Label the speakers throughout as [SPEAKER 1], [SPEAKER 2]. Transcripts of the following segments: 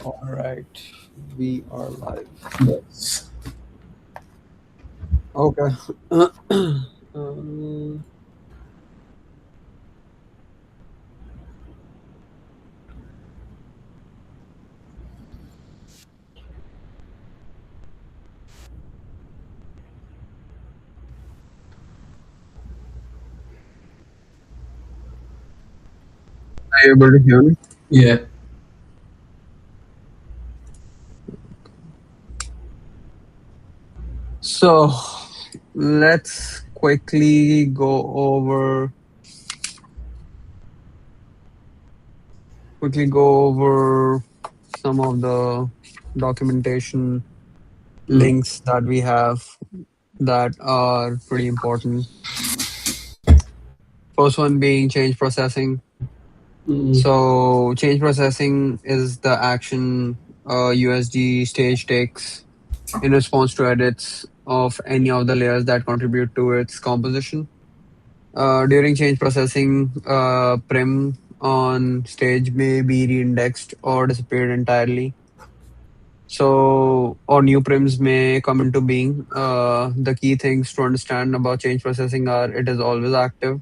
[SPEAKER 1] All right, we are live.
[SPEAKER 2] Yes.
[SPEAKER 1] Okay. Um, are you able to hear me?
[SPEAKER 2] Yeah.
[SPEAKER 1] So let's quickly go over some of the documentation
[SPEAKER 2] Mm.
[SPEAKER 1] links that we have that are pretty important. First one being change processing.
[SPEAKER 2] Mm.
[SPEAKER 1] So change processing is the action USD stage takes in response to edits of any of the layers that contribute to its composition. During change processing, prim on stage may be reindexed or disappeared entirely. So, or new prims may come into being. The key things to understand about change processing are it is always active.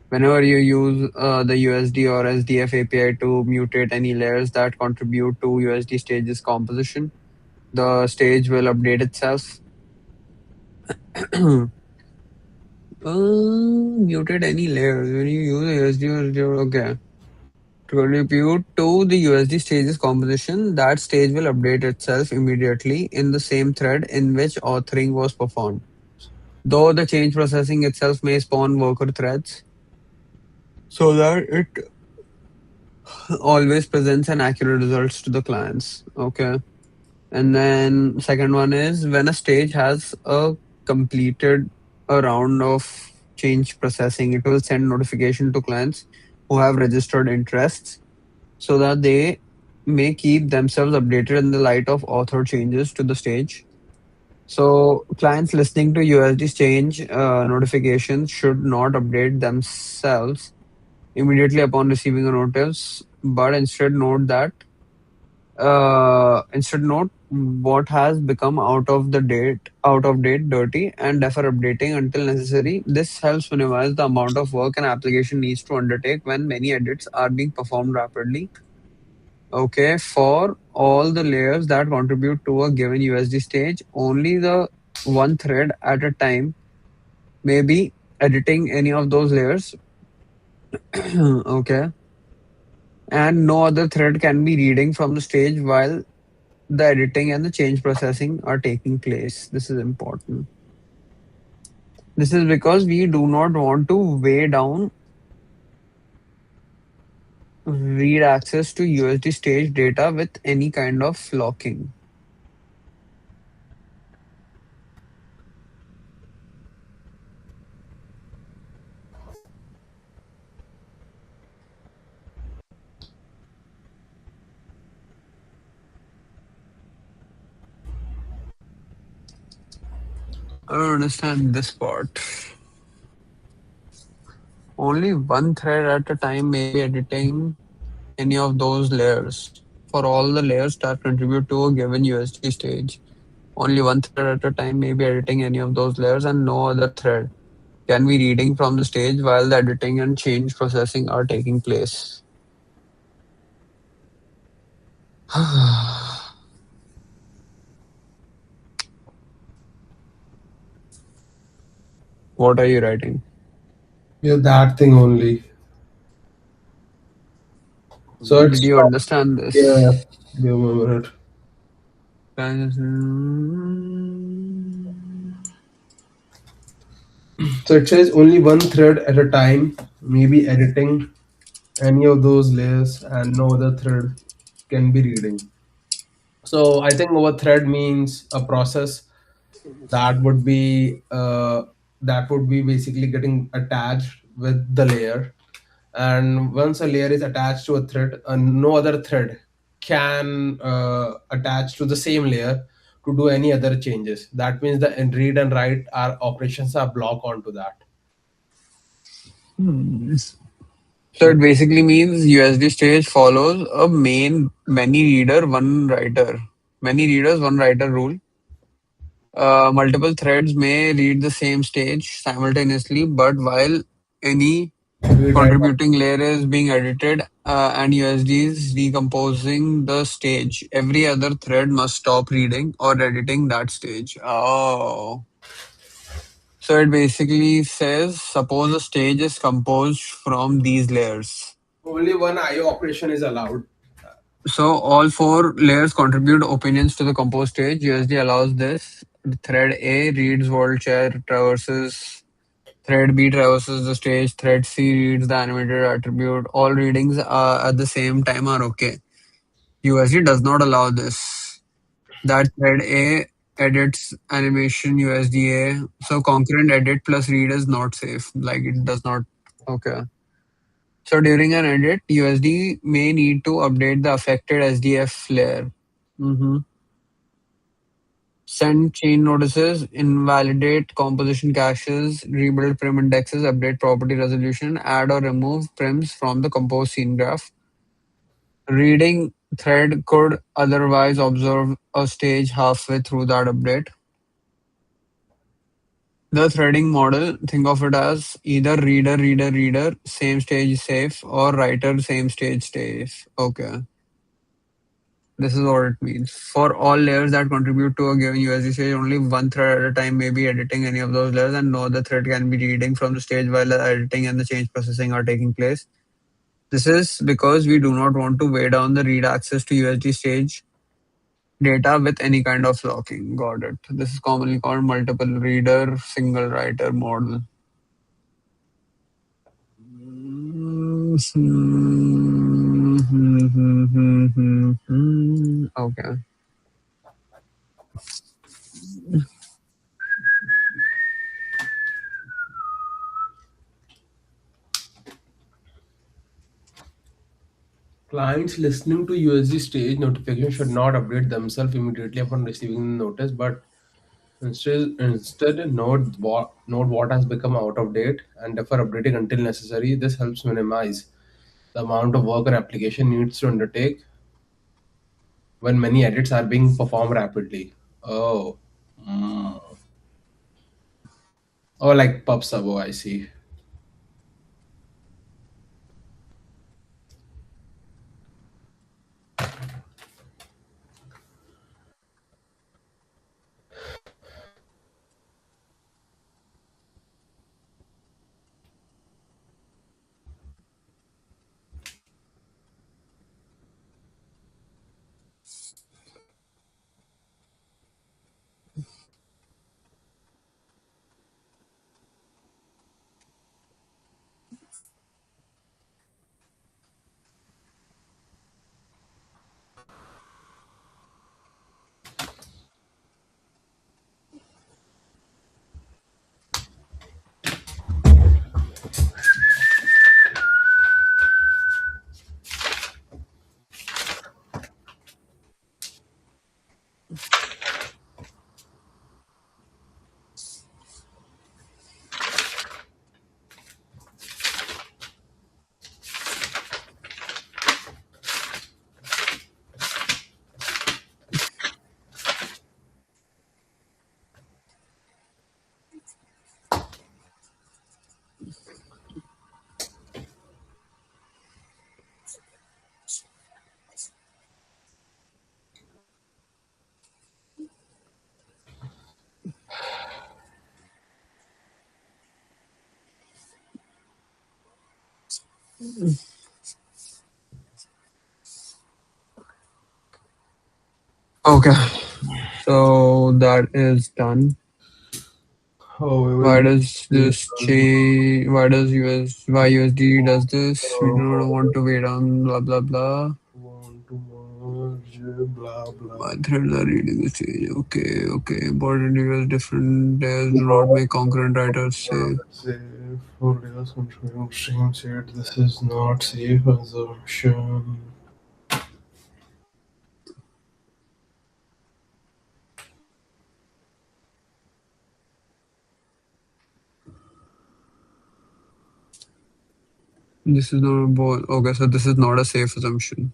[SPEAKER 1] Whenever you use the USD or SDF API to mutate any layers that contribute to USD stage's composition, the stage will update itself. Muted any layers when you use USD or okay. To contribute to the USD stage's composition, that stage will update itself immediately in the same thread in which authoring was performed. Though the change processing itself may spawn worker threads, so that it always presents an accurate results to the clients. Okay. And then second one is when a stage has a completed a round of change processing, it will send notification to clients who have registered interests so that they may keep themselves updated in the light of author changes to the stage. So clients listening to USD change notifications should not update themselves immediately upon receiving a notice, but instead note what has become out of date, dirty, and defer updating until necessary. This helps minimize the amount of work an application needs to undertake when many edits are being performed rapidly. Okay, for all the layers that contribute to a given USD stage, only the one thread at a time may be editing any of those layers. Okay, and no other thread can be reading from the stage while the editing and the change processing are taking place. This is important. This is because we do not want to weigh down read access to USD stage data with any kind of locking. I don't understand this part. Only one thread at a time may be editing any of those layers. For all the layers that contribute to a given USD stage, only one thread at a time may be editing any of those layers, and no other thread can be reading from the stage while the editing and change processing are taking place. What are you writing?
[SPEAKER 2] Yeah, that thing only. So
[SPEAKER 1] Did
[SPEAKER 2] it's
[SPEAKER 1] you understand
[SPEAKER 2] yeah,
[SPEAKER 1] this?
[SPEAKER 2] give me a minute. So it says only one thread at a time, maybe editing any of those layers, and no other thread can be reading. So I think over thread means a process that would be basically getting attached with the layer, and once a layer is attached to a thread, no other thread can attach to the same layer to do any other changes. That means the read and write our operations are blocked onto that.
[SPEAKER 1] Hmm. So it basically means USD stage follows a main many reader, one writer. Many readers, one writer rule. Multiple threads may read the same stage simultaneously, but while any
[SPEAKER 2] Read right.
[SPEAKER 1] contributing layer is being edited and USD is decomposing the stage, every other thread must stop reading or editing that stage. Oh. So it basically says suppose a stage is composed from these layers.
[SPEAKER 2] Only one IO operation is allowed.
[SPEAKER 1] So all four layers contribute opinions to the composed stage. USD allows this. Thread A reads world chair, traverses. Thread B traverses the stage. Thread C reads the animated attribute. All readings at the same time are okay. USD does not allow this. That thread A edits animation USDA. So concurrent edit plus read is not safe. Like it does not. Okay. So during an edit, USD may need to update the affected SDF layer. Hmm. Send chain notices, invalidate composition caches, rebuild prim indexes, update property resolution, add or remove prims from the composed scene graph. Reading thread could otherwise observe a stage halfway through that update. The threading model, think of it as either reader, same stage safe, or writer, same stage safe. Okay. This is what it means. For all layers that contribute to a given USD stage, only one thread at a time may be editing any of those layers, and no other thread can be reading from the stage while the editing and the change processing are taking place. This is because we do not want to weigh down the read access to USD stage data with any kind of locking. Got it. This is commonly called multiple reader, single writer model. Okay.
[SPEAKER 2] Clients listening to USD stage notification should not update themselves immediately upon receiving the notice, but instead note what has become out of date and defer updating until necessary. This helps minimize the amount of work an application needs to undertake when many edits are being performed rapidly. Oh, mm. Oh, like pub sub. Oh, I see.
[SPEAKER 1] Okay. So that is done.
[SPEAKER 2] Oh, we will
[SPEAKER 1] Why
[SPEAKER 2] be
[SPEAKER 1] does this change? Why does why USD does this? We do not want to wait on blah blah blah.
[SPEAKER 2] want to merge, blah blah.
[SPEAKER 1] My threads are reading the change. Okay, okay. Important US different layers do not make concurrent writers say.
[SPEAKER 2] Safe for layers controlling stream said this is not safe assumption.
[SPEAKER 1] This is not a ball. Okay, so this is not a safe assumption.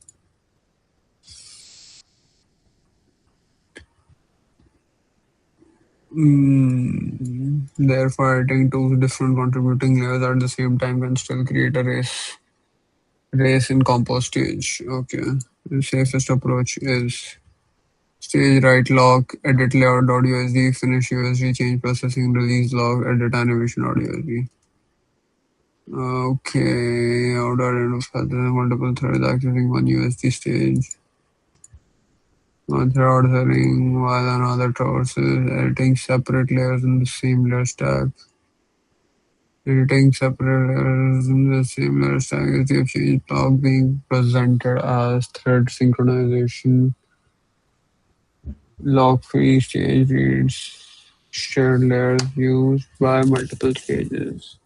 [SPEAKER 1] Therefore, adding two different contributing layers at the same time can still create a race in compost stage. Okay. The safest approach is stage write log, edit layout.usd, finish USD, change processing, release log, edit animation.usd. Okay, how do I identify the multiple threads accessing one USD stage? One thread running while another traverses, editing separate layers in the same layer stack. Editing separate layers in the same layer stack is the change block being presented as thread synchronization. Lock-free stage reads shared layers used by multiple stages.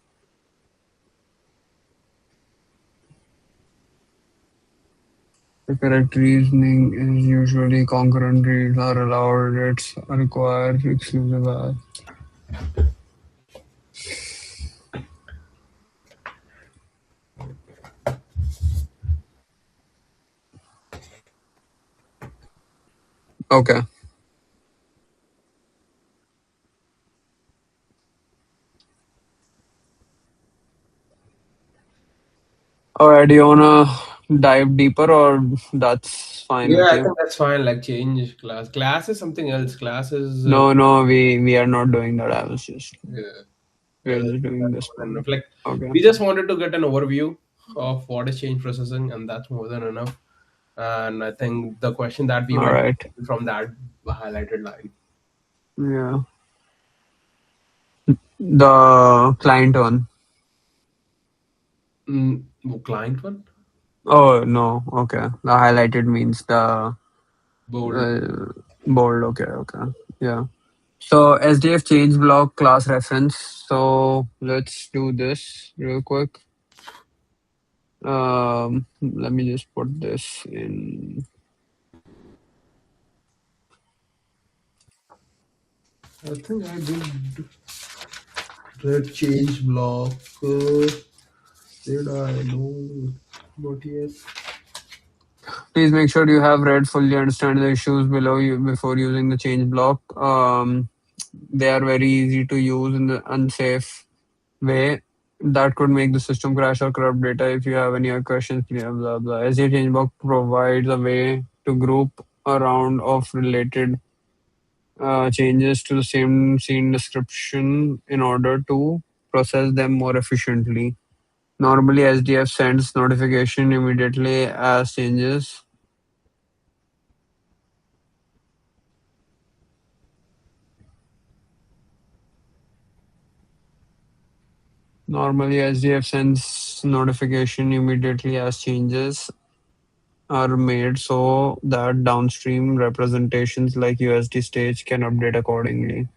[SPEAKER 1] The correct reasoning is usually concurrent reads are allowed. It's requires exclusive as. Okay. Alright, do you wanna dive deeper or that's fine
[SPEAKER 2] Yeah,
[SPEAKER 1] with
[SPEAKER 2] I
[SPEAKER 1] you?
[SPEAKER 2] think that's fine. Like change class. Class is something else. Class is
[SPEAKER 1] No, we are not doing that. I was just
[SPEAKER 2] yeah,
[SPEAKER 1] we
[SPEAKER 2] yeah.
[SPEAKER 1] are just doing
[SPEAKER 2] That's
[SPEAKER 1] this
[SPEAKER 2] more than
[SPEAKER 1] one.
[SPEAKER 2] enough. Like
[SPEAKER 1] Okay.
[SPEAKER 2] we just wanted to get an overview of what is change processing, and that's more than enough. And I think the question that we went
[SPEAKER 1] Alright.
[SPEAKER 2] from that highlighted line.
[SPEAKER 1] Yeah. The client one.
[SPEAKER 2] Client one,
[SPEAKER 1] Oh no, okay. The highlighted means the
[SPEAKER 2] bold.
[SPEAKER 1] uh, bold. Okay. Yeah. So SDF change block class reference. So let's do this real quick. Let me just put this in.
[SPEAKER 2] I think I did red change block. Did I know? Not yet.
[SPEAKER 1] Please make sure you have read fully understand the issues below you before using the change block. They are very easy to use in the unsafe way that could make the system crash or corrupt data. If you have any other questions, blah blah blah. SDA change block provides a way to group a round of related changes to the same scene description in order to process them more efficiently. Normally, SDF sends notification immediately as changes. Normally, SDF sends notification immediately as changes are made so that downstream representations like USD stage can update accordingly.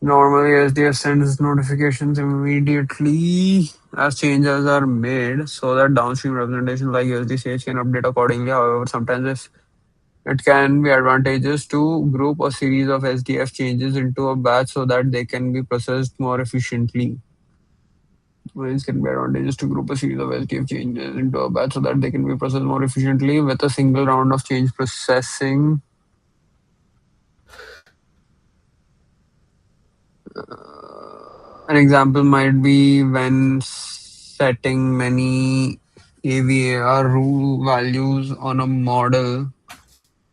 [SPEAKER 1] Normally, SDF sends notifications immediately as changes are made so that downstream representations like USD stage can update accordingly. However, sometimes it can be advantageous to group a series of SDF changes into a batch so that they can be processed more efficiently. It can be advantageous to group a series of SDF changes into a batch so that they can be processed more efficiently with a single round of change processing. An example might be when setting many AVAR rule values on a model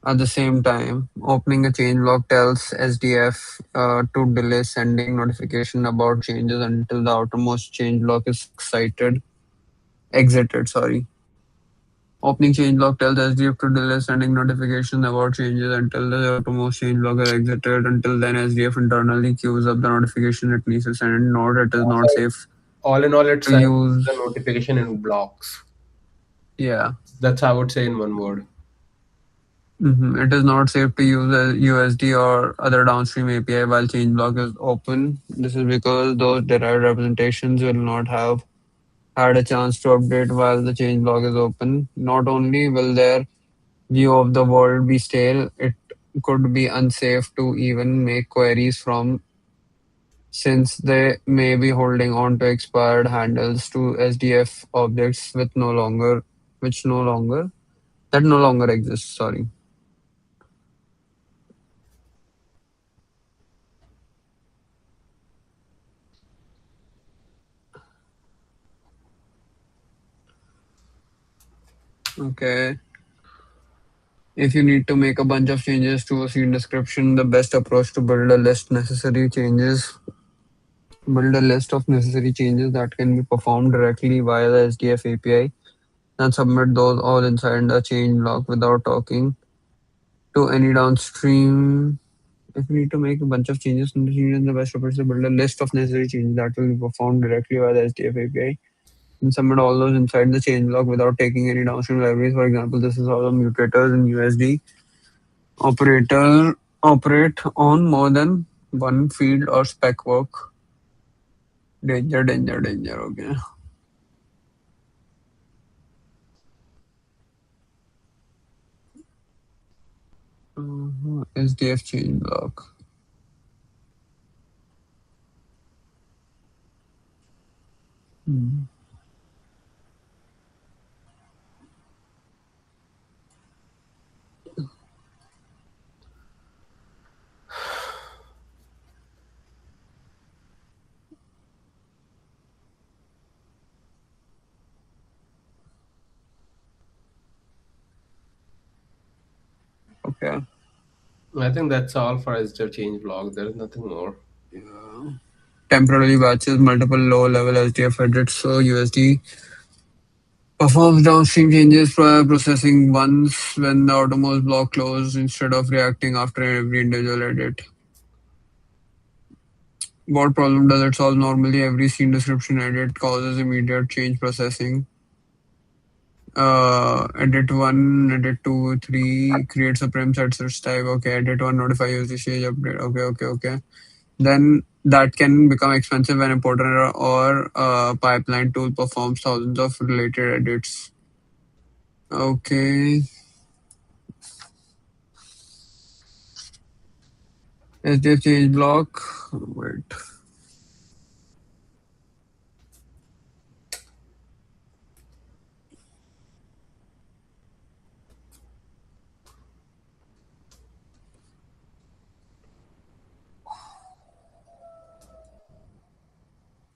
[SPEAKER 1] at the same time. Opening a change log tells SDF to delay sending notification about changes until the outermost change log is exited. Sorry. Opening change log tells SDF to delay sending notifications about changes until the outermost change log is exited. Until then, SDF internally queues up the notification it needs to send. Note it is not
[SPEAKER 2] Sorry.
[SPEAKER 1] safe.
[SPEAKER 2] all in all, it
[SPEAKER 1] to
[SPEAKER 2] sends
[SPEAKER 1] use.
[SPEAKER 2] the notification in blocks.
[SPEAKER 1] Yeah.
[SPEAKER 2] That's how I would say in one word.
[SPEAKER 1] It is not safe to use a USD or other downstream API while change block is open. This is because those derived representations will not have had a chance to update while the change block is open. Not only will their view of the world be stale, it could be unsafe to even make queries from, since they may be holding on to expired handles to SDF objects which no longer that no longer exists. Sorry. Okay. If you need to make a bunch of changes to a scene description, the best approach to build a list of necessary changes that can be performed directly via the SDF API and submit those all inside the change log without talking to any downstream. If you need to make a bunch of changes in the scene, then the best approach is to build a list of necessary changes that will be performed directly via the SDF API and submit all those inside the change log without taking any downstream libraries. For example, this is how the mutators in USD operator operate on more than one field or spec work. Danger, danger, danger. Okay. SDF change block. Hmm. Okay.
[SPEAKER 2] I think that's all for SDF change vlog. There is nothing more.
[SPEAKER 1] Yeah. Temporarily batches multiple low-level SDF edits, so USD performs downstream changes prior processing once when the outermost block closes instead of reacting after every individual edit. What problem does it solve? Normally, every scene description edit causes immediate change processing. Edit 1, edit 2, 3 creates a prim set search type. Okay, edit 1 notify USD stage update. Okay. Then that can become expensive when a porter or pipeline tool performs thousands of related edits. Okay. SDF change block. Wait.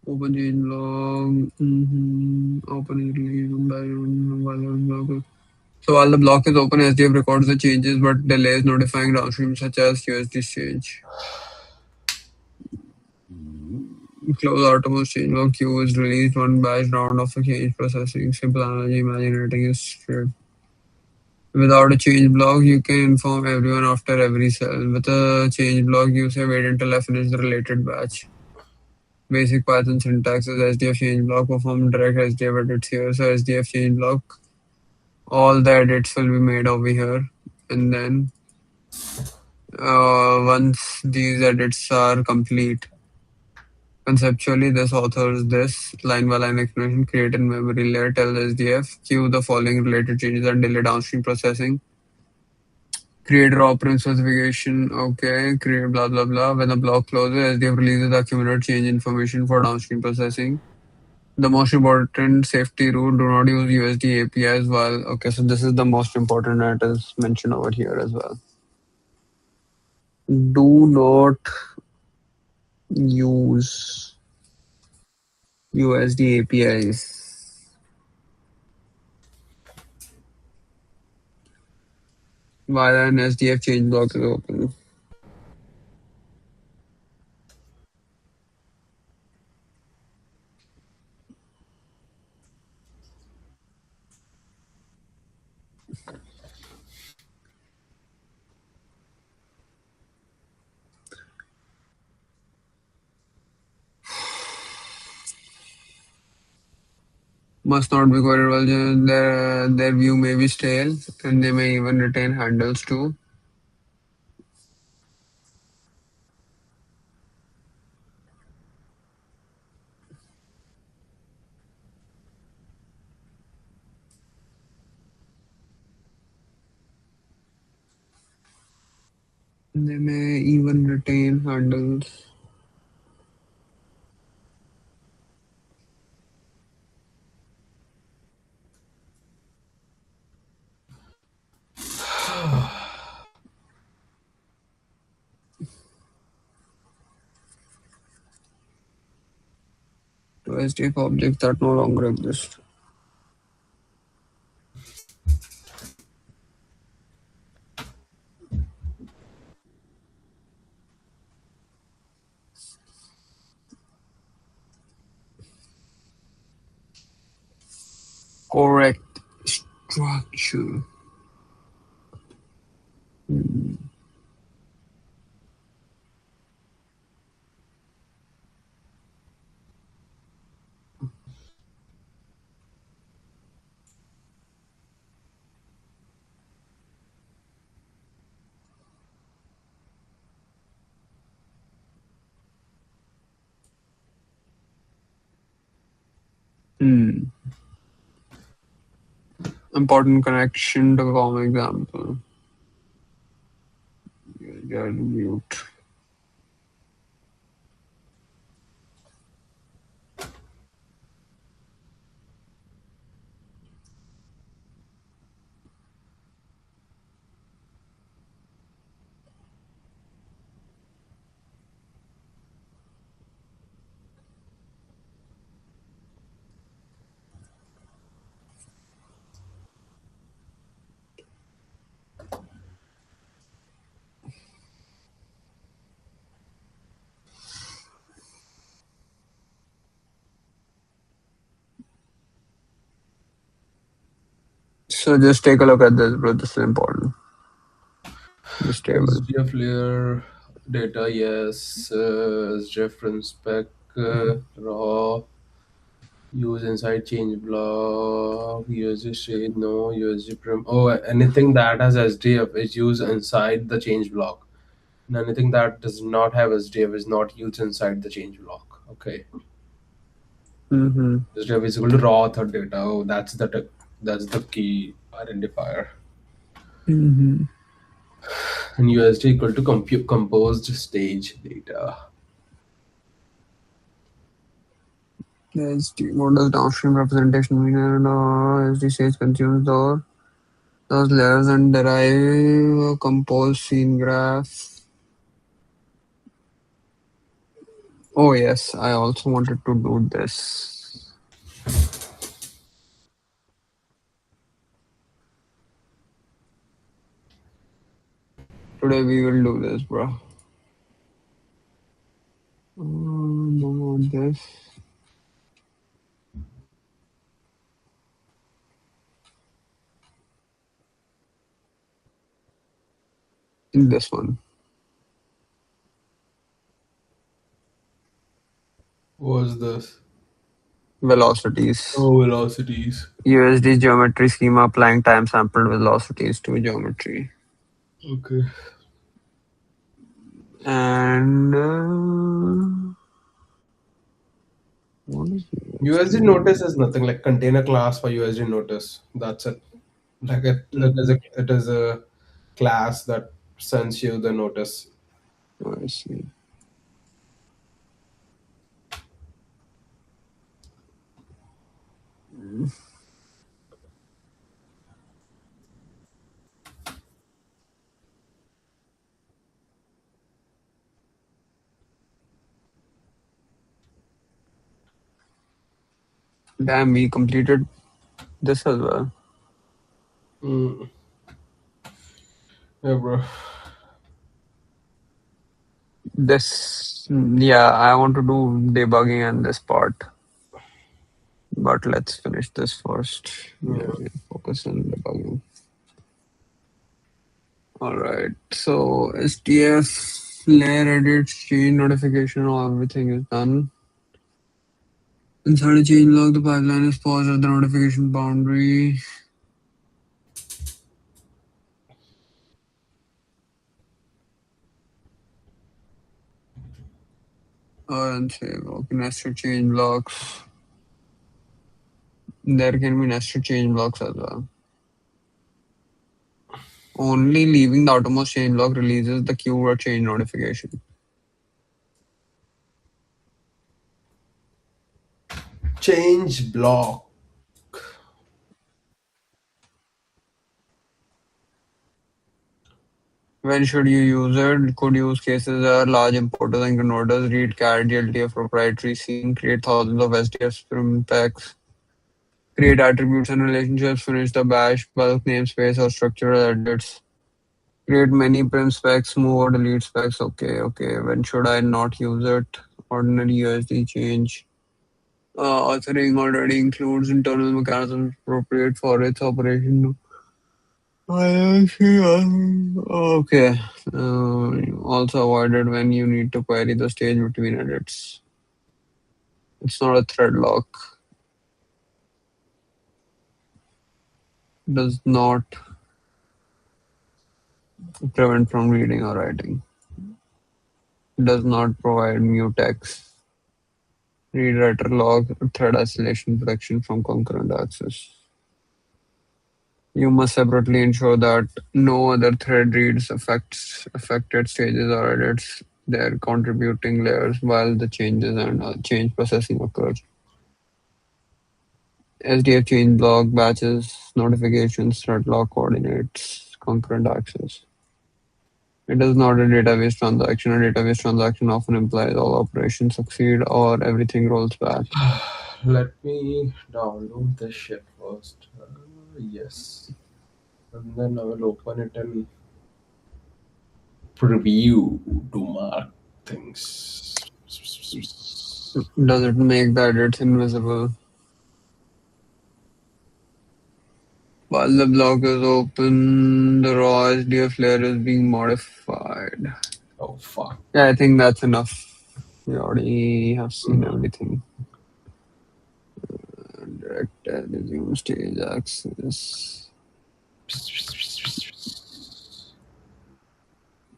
[SPEAKER 1] Open change log. Open it, release, block. So while the block is open, SDF records the changes but delays notifying downstream such as USD change. Close outermost change log queue is released one batch round of the change processing. Simple analogy, imagine writing is straight. Without a change block, you can inform everyone after every cell. With a change block, you say wait until I finish the related batch. Basic Python syntax is SDF change block, perform direct SDF edits here. So SDF change block, all the edits will be made over here. And then once these edits are complete, conceptually, this authors this line by line explanation created memory layer tells SDF queue the following related changes and delay downstream processing. Create raw print specification. Okay. Create blah blah blah. When the block closes, SDF releases the accumulated change information for downstream processing. The most important safety rule: do not use USD APIs while. Okay, so this is the most important that is mentioned over here as well. Do not use USD APIs while an SDF change block is open. Must not be quoted vulgar. Their view may be stale, and they may even retain handles too. They may even retain handles. To SDF objects that no longer exist. Correct structure. Hmm. Important connection to common example. Yeah, mute. So just take a look at this, bro. This is important. This table.
[SPEAKER 2] SDF layer data, yes. SDF spec, raw, use inside change block, USD shade, no, USD prim. Oh, anything that has SDF is used inside the change block. And anything that does not have SDF is not used inside the change block. Okay.
[SPEAKER 1] Mm-hmm.
[SPEAKER 2] SDF is equal to raw author data. Oh, that's the key identifier.
[SPEAKER 1] Mm-hmm.
[SPEAKER 2] And USD equal to composed stage data.
[SPEAKER 1] SD. What does downstream representation mean? And SD stage consumes those layers and derive a composed scene graph. Oh yes, I also wanted to do this. Today we will do this, bro. This. In this one.
[SPEAKER 2] What was this?
[SPEAKER 1] Velocities.
[SPEAKER 2] Oh, velocities.
[SPEAKER 1] USD geometry schema applying time sampled velocities to geometry.
[SPEAKER 2] Okay.
[SPEAKER 1] And what is
[SPEAKER 2] USD
[SPEAKER 1] USD?
[SPEAKER 2] notice is nothing like container class for USD notice. That's it. Like
[SPEAKER 1] Mm-hmm.
[SPEAKER 2] it is a class that sends you the notice.
[SPEAKER 1] Oh, I see. Damn, we completed this as well.
[SPEAKER 2] Mm. Yeah, bro.
[SPEAKER 1] This, yeah, I want to do debugging and this part, but let's finish this first. Yeah,
[SPEAKER 2] Yeah.
[SPEAKER 1] yeah, focus on debugging. All right, so STF layer edit change notification, everything is done. Inside a change log, the pipeline is paused at the notification boundary. And save. Okay, nested change blocks. There can be nested change blocks as well. Only leaving the outermost change block releases the queue or change notification.
[SPEAKER 2] Change block.
[SPEAKER 1] When should you use it? Good use cases are large importers and converters, read CAD, DLTF, proprietary scene, create thousands of SDF sprint packs, create attributes and relationships, finish the bash, bulk namespace or structural edits, create many prim specs, move or delete specs. Okay. When should I not use it? Ordinary USD change. Authoring already includes internal mechanisms appropriate for its operation. I see. Okay. Also avoided when you need to query the stage between edits. It's not a thread lock. Does not prevent from reading or writing. Does not provide mutex. Read writer log, thread isolation protection from concurrent access. You must separately ensure that no other thread reads affected stages or edits their contributing layers while the changes and change processing occurs. SDF change block, batches, notifications, thread lock coordinates, concurrent access. It is not a database transaction. A database transaction often implies all operations succeed or everything rolls back.
[SPEAKER 2] Let me download this shit first. Yes. And then I will open it and preview to mark things.
[SPEAKER 1] Does it make the edits invisible? While the block is open, the raw SDF layer is being modified.
[SPEAKER 2] Oh fuck.
[SPEAKER 1] Yeah, I think that's enough. We already have seen everything. Direct resume stage access.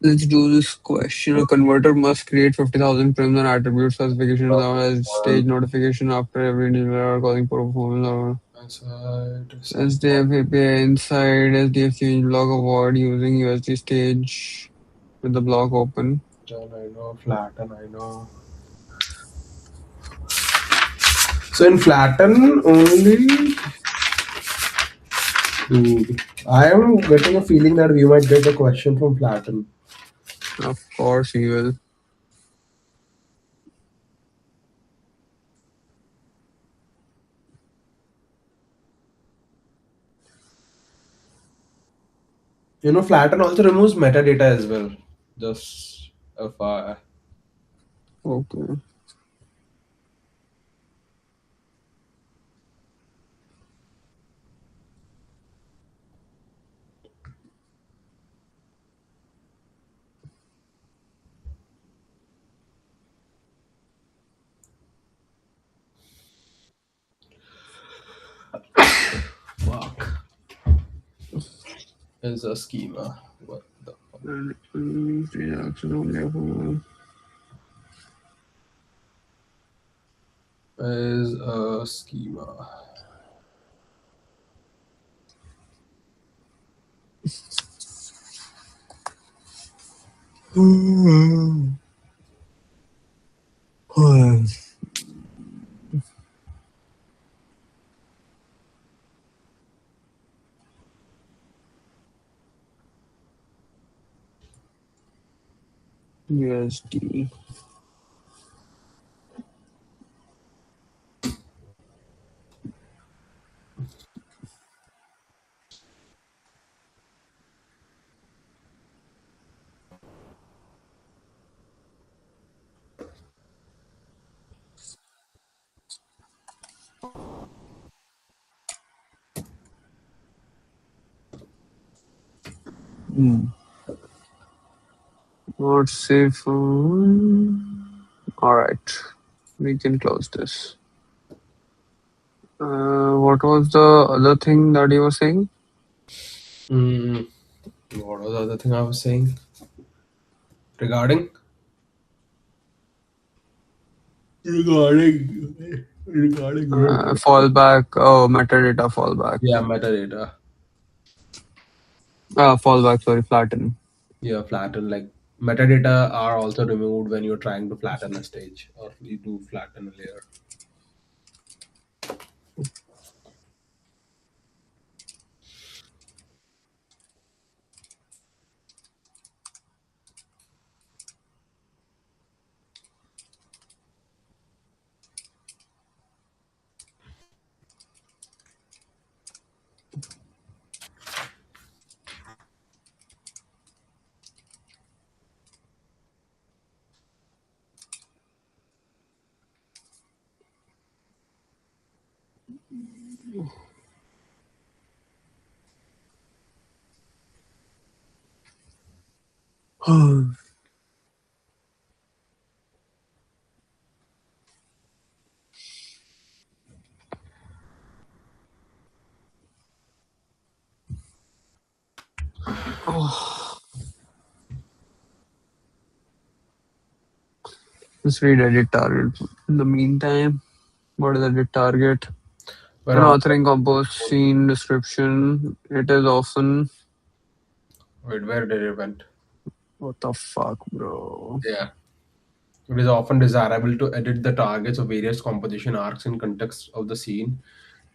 [SPEAKER 1] Let's do this question. A converter must create 50,000 prims and attribute specifications as stage notification after every delivery causing performance or
[SPEAKER 2] Inside
[SPEAKER 1] SDF API inside SDF change block. Avoid using USD stage with the block open.
[SPEAKER 2] I know, flatten, I know. So in flatten only, dude, I am getting a feeling that we might get a question from flatten.
[SPEAKER 1] Of course, you will.
[SPEAKER 2] You know, flatten also removes metadata as well. Just FYI.
[SPEAKER 1] Okay.
[SPEAKER 2] Fuck. Is a schema. What the fuck? Is a schema.
[SPEAKER 1] USD. Hmm. Not safe. All right. We can close this. What was the other thing that you were saying?
[SPEAKER 2] Mm, what was the other thing I was saying regarding regarding what?
[SPEAKER 1] Fallback. Oh, metadata fallback.
[SPEAKER 2] Yeah, metadata.
[SPEAKER 1] Fallback. Sorry, flatten.
[SPEAKER 2] Yeah, flatten, like metadata are also removed when you're trying to flatten a stage or you do flatten a layer.
[SPEAKER 1] Oh, just read edit target. In the meantime, what is edit target?
[SPEAKER 2] When
[SPEAKER 1] When
[SPEAKER 2] I
[SPEAKER 1] authoring compose scene description, it is often
[SPEAKER 2] wait, where did it went?
[SPEAKER 1] what the fuck, bro.
[SPEAKER 2] Yeah. It is often desirable to edit the targets of various composition arcs in context of the scene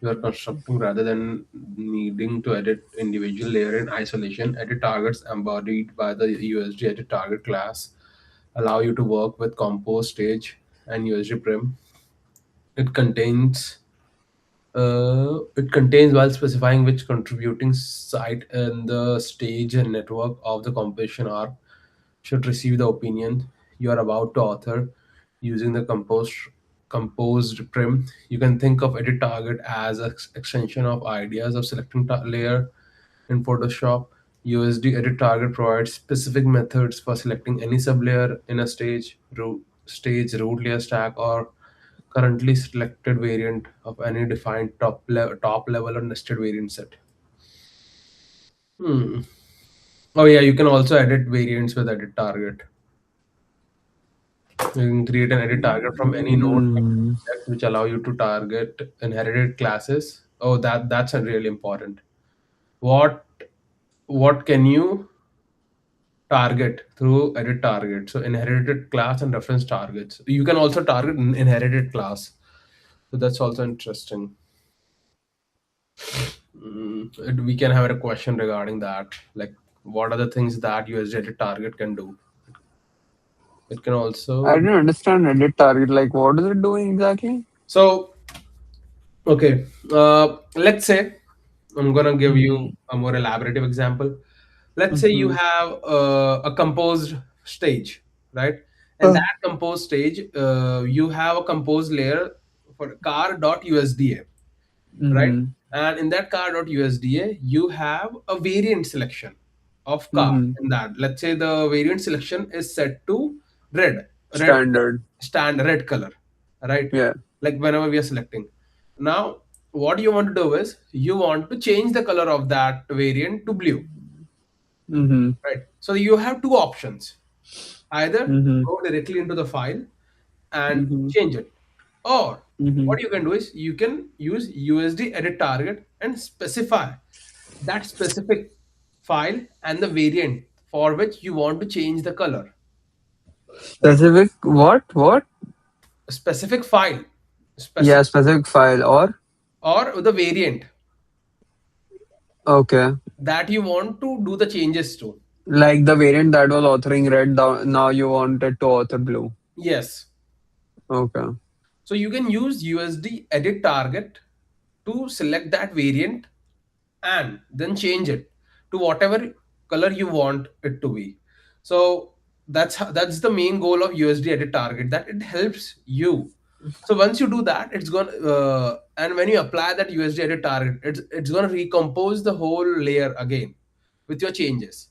[SPEAKER 2] you are constructing rather than needing to edit individual layer in isolation. Edit targets embodied by the USD edit target class allow you to work with compose stage and USD prim. It contains it contains while specifying which contributing site in the stage and network of the composition arc should receive the opinion you are about to author using the composed prim. You can think of edit target as an extension of ideas of selecting layer in Photoshop. USD edit target provides specific methods for selecting any sublayer in a root layer stack, or currently selected variant of any defined top level or nested variant set. Hmm. Oh yeah, you can also edit variants with edit target. You can create an edit target from any node
[SPEAKER 1] Mm,
[SPEAKER 2] object which allow you to target inherited classes. Oh, that's a really important. What what can you target through edit target? So inherited class and reference targets. You can also target an inherited class. So that's also interesting. We can have a question regarding that. Like, what are the things that USD edit target can do? It can
[SPEAKER 1] I
[SPEAKER 2] also.
[SPEAKER 1] didn't understand edit target. Like, what is it doing exactly?
[SPEAKER 2] So okay, let's say I'm gonna give
[SPEAKER 1] Mm-hmm.
[SPEAKER 2] you a more elaborative example. Let's say you
[SPEAKER 1] Mm-hmm.
[SPEAKER 2] have a composed stage, right? And
[SPEAKER 1] Uh,
[SPEAKER 2] that composed stage, you have a composed layer for car.usda, right?
[SPEAKER 1] mm-hmm.
[SPEAKER 2] And in that car.usda, you have a variant selection of car.
[SPEAKER 1] Mm-hmm.
[SPEAKER 2] In that, let's say the variant selection is set to red
[SPEAKER 1] Standard.
[SPEAKER 2] stand red color, right?
[SPEAKER 1] Yeah.
[SPEAKER 2] Like whenever we are selecting. Now, what you want to do is you want to change the color of that variant to blue,
[SPEAKER 1] Mm-hmm.
[SPEAKER 2] right? So you have two options: either
[SPEAKER 1] Mm-hmm.
[SPEAKER 2] go directly into the file and
[SPEAKER 1] Mm-hmm.
[SPEAKER 2] change it, or
[SPEAKER 1] Mm-hmm.
[SPEAKER 2] what you can do is you can use USD edit target and specify that specific file and the variant for which you want to change the color, right?
[SPEAKER 1] Specific what? What?
[SPEAKER 2] A specific file,
[SPEAKER 1] Yeah,
[SPEAKER 2] specific,
[SPEAKER 1] specific file or
[SPEAKER 2] or the variant
[SPEAKER 1] okay.
[SPEAKER 2] that you want to do the changes to.
[SPEAKER 1] Like the variant that was authoring red, now you want it to author blue.
[SPEAKER 2] Yes.
[SPEAKER 1] Okay.
[SPEAKER 2] So you can use USD edit target to select that variant and then change it to whatever color you want it to be. So that's the main goal of USD edit target, that it helps you. So once you do that, it's going to and when you apply that USD edit target, it's going to recompose the whole layer again with your changes.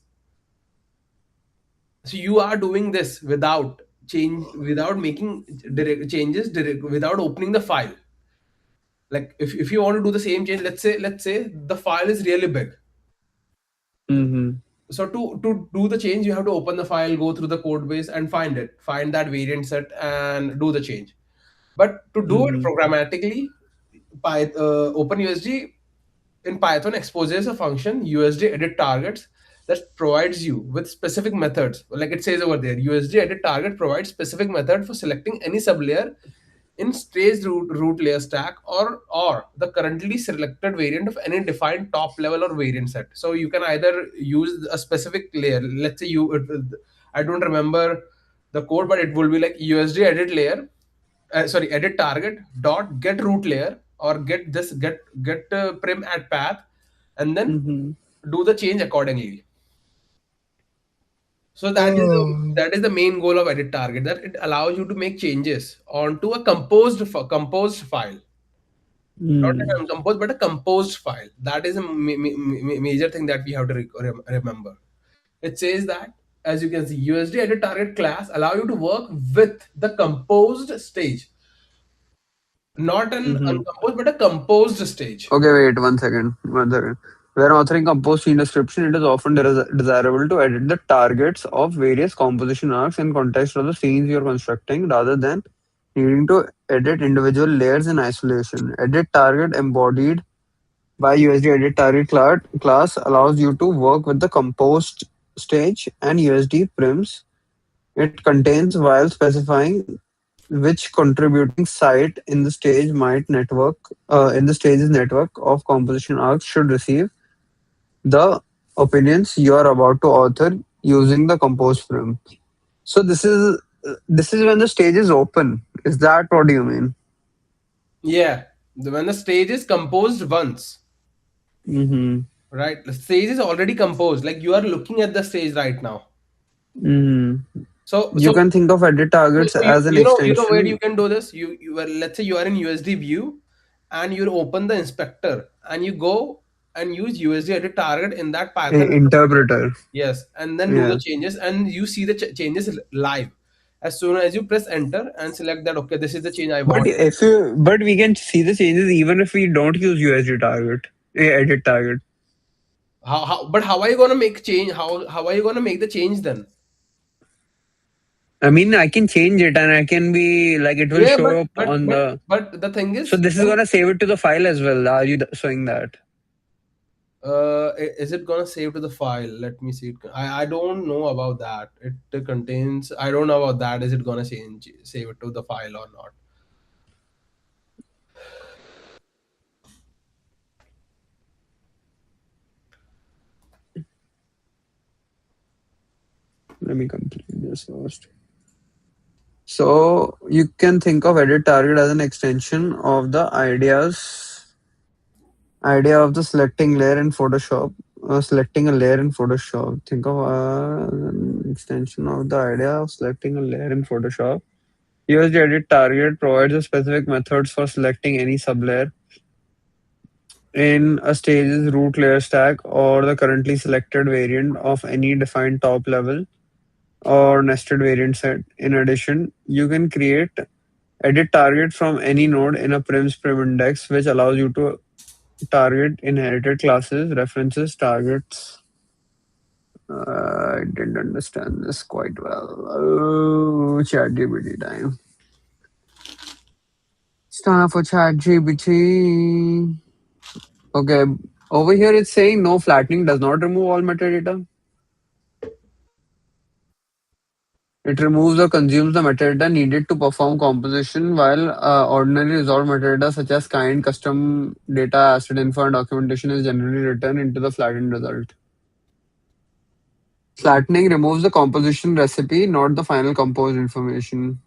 [SPEAKER 2] So you are doing this without making direct changes, without opening the file. Like if you want to do the same change, let's say the file is really big.
[SPEAKER 1] Mm-hmm.
[SPEAKER 2] So to do the change, you have to open the file, go through the code base, and find that variant set and do the change. But to do it
[SPEAKER 1] Mm-hmm.
[SPEAKER 2] programmatically, OpenUSD in Python exposes a function USD edit targets that provides you with specific methods. Like it says over there, USD edit target provides specific method for selecting any sublayer in staged root layer stack, or the currently selected variant of any defined top level or variant set. So you can either use a specific layer. Let's say I don't remember the code, but it will be like USD edit layer, sorry, edit target dot get root layer, or get prim at path, and then
[SPEAKER 1] Mm-hmm.
[SPEAKER 2] do the change accordingly. So
[SPEAKER 1] Oh.
[SPEAKER 2] that is the main goal of edit target, that it allows you to make changes onto a composed file, not
[SPEAKER 1] Mm.
[SPEAKER 2] an uncomposed but a composed file. That is a major thing that we have to remember. It says that, as you can see, USD edit target class allow you to work with the composed stage, not an
[SPEAKER 1] Mm-hmm.
[SPEAKER 2] uncomposed but a composed stage.
[SPEAKER 1] Okay, wait, 1 second. 1 second. When authoring compose scene description, it is often desirable to edit the targets of various composition arcs in context of the scenes you're constructing rather than needing to edit individual layers in isolation. Edit target embodied by USD edit target class allows you to work with the composed stage and USD prims it contains while specifying which contributing site in the stage might network in the stage's network of composition arcs should receive the opinions you are about to author using the compose frame. So this is when the stage is open. Is that what you mean?
[SPEAKER 2] Yeah, when the stage is composed once,
[SPEAKER 1] Mm-hmm.
[SPEAKER 2] right? The stage is already composed. Like you are looking at the stage right now.
[SPEAKER 1] Mm-hmm.
[SPEAKER 2] So
[SPEAKER 1] You
[SPEAKER 2] so
[SPEAKER 1] can think of edit targets
[SPEAKER 2] so
[SPEAKER 1] as an
[SPEAKER 2] you know where you
[SPEAKER 1] extension.
[SPEAKER 2] can do this. You are, let's say you are in USD view, and you open the inspector, and you go and use USD edit target in that Python interpreter.
[SPEAKER 1] Interpreter.
[SPEAKER 2] Yes, and then do the
[SPEAKER 1] Yeah.
[SPEAKER 2] changes, and you see the changes live. As soon as you press enter and select that, okay, this is the change I
[SPEAKER 1] But
[SPEAKER 2] want.
[SPEAKER 1] if you but we can see the changes even if we don't use USD target, edit target.
[SPEAKER 2] How are you gonna make change? How are you gonna make the change then?
[SPEAKER 1] I mean, I can change it and I can be like it will
[SPEAKER 2] Yeah,
[SPEAKER 1] show up on the.
[SPEAKER 2] but the thing
[SPEAKER 1] So
[SPEAKER 2] is,
[SPEAKER 1] this is
[SPEAKER 2] when
[SPEAKER 1] gonna save it to the file as well. Are you showing that?
[SPEAKER 2] is it gonna save to the file? Let me see it. I don't know about that. It contains. I don't know about that. Is it gonna save it to the file or not?
[SPEAKER 1] Let me complete this first. So you can think of edit target as an extension of the idea of the selecting layer in Photoshop. Selecting a layer in Photoshop. Think of an extension of the idea of selecting a layer in Photoshop. Use the edit target provides a specific methods for selecting any sublayer in a stage's root layer stack or the currently selected variant of any defined top level or nested variant set. In addition, you can create edit target from any node in a prim index, which allows you to target inherited classes, references, targets. I didn't understand this quite well. Oh, ChatGPT time. It's time for ChatGPT. Okay, over here it's saying no flattening does not remove all metadata. It removes or consumes the metadata needed to perform composition, while ordinary resolved metadata such as kind, custom data, asset info, and documentation is generally written into the flattened result. Flattening removes the composition recipe, not the final composed information.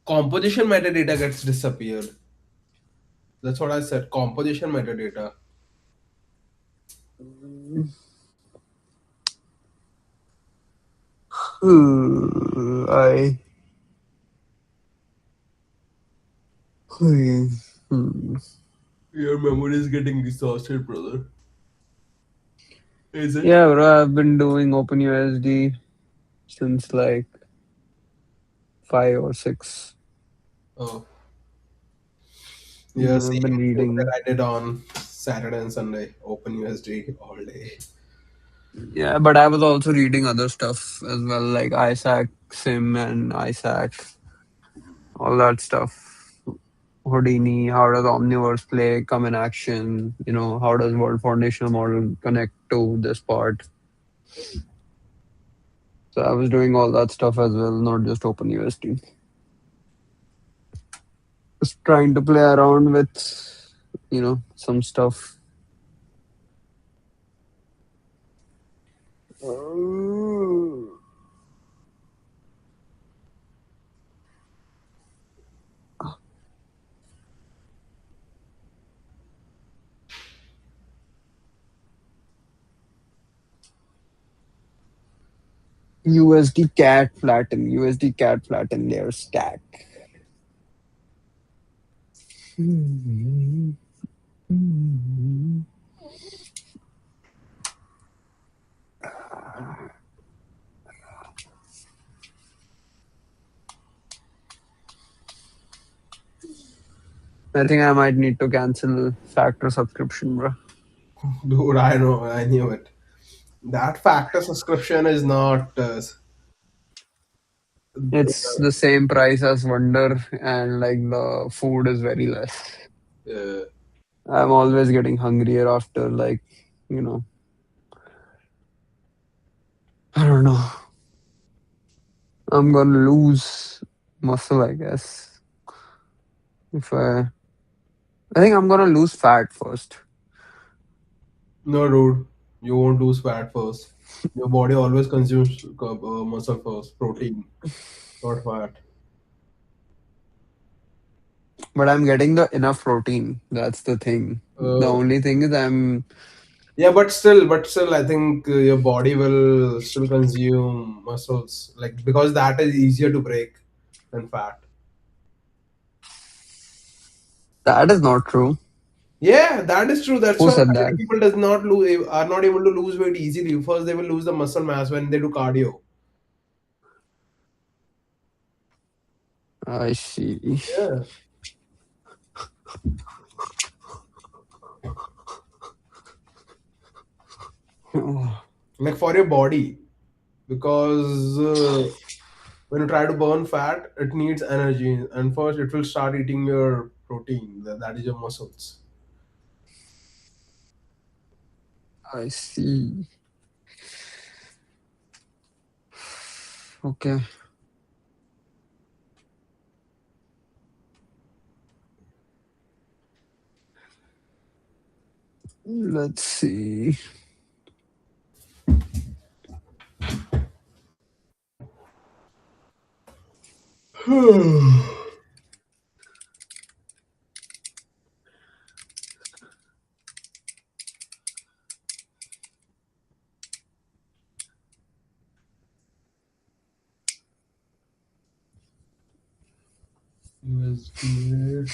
[SPEAKER 2] Composition metadata gets disappeared. That's what I said. Composition metadata.
[SPEAKER 1] I. Hmm.
[SPEAKER 2] Your memory is getting exhausted, brother. Is it?
[SPEAKER 1] Yeah, bro, I've been doing OpenUSD. since like 5 or 6.
[SPEAKER 2] Oh, yeah,
[SPEAKER 1] I've been
[SPEAKER 2] same that
[SPEAKER 1] reading.
[SPEAKER 2] I did on Saturday and Sunday. OpenUSD all day.
[SPEAKER 1] Yeah, but I was also reading other stuff as well, like ISAC, Sim, and ISAC, all that stuff. Houdini, how does Omniverse play come in action? How does World Foundational Model connect to this part? So I was doing all that stuff as well, not just OpenUSD. Just trying to play around with, some stuff. USD cat flatten layer stack. I think I might need to cancel Factor subscription, bro.
[SPEAKER 2] Dude, I know, I knew it. That factor subscription is not.
[SPEAKER 1] It's the same price as Wonder, and like the food is very less.
[SPEAKER 2] Uh,
[SPEAKER 1] I'm always getting hungrier after you know, I don't know. I'm gonna lose muscle, I guess. If I think I'm gonna lose fat first.
[SPEAKER 2] no, dude, you won't lose fat first. Your body always consumes muscle first, protein, not fat.
[SPEAKER 1] But I'm getting the enough protein. That's the thing. The
[SPEAKER 2] Uh,
[SPEAKER 1] only thing is
[SPEAKER 2] yeah, but still, I think your body will still consume muscles, like because that is easier to break than fat.
[SPEAKER 1] that is not true.
[SPEAKER 2] Yeah, that is true. That's
[SPEAKER 1] Who
[SPEAKER 2] why
[SPEAKER 1] said
[SPEAKER 2] many
[SPEAKER 1] that?
[SPEAKER 2] people does not lose are not able to lose weight easily. First, they will lose the muscle mass when they do cardio.
[SPEAKER 1] I see.
[SPEAKER 2] Yeah, like for your body, because when you try to burn fat, it needs energy, and first it will start eating your protein. That is your muscles.
[SPEAKER 1] I see. Okay. Let's see.
[SPEAKER 2] USD.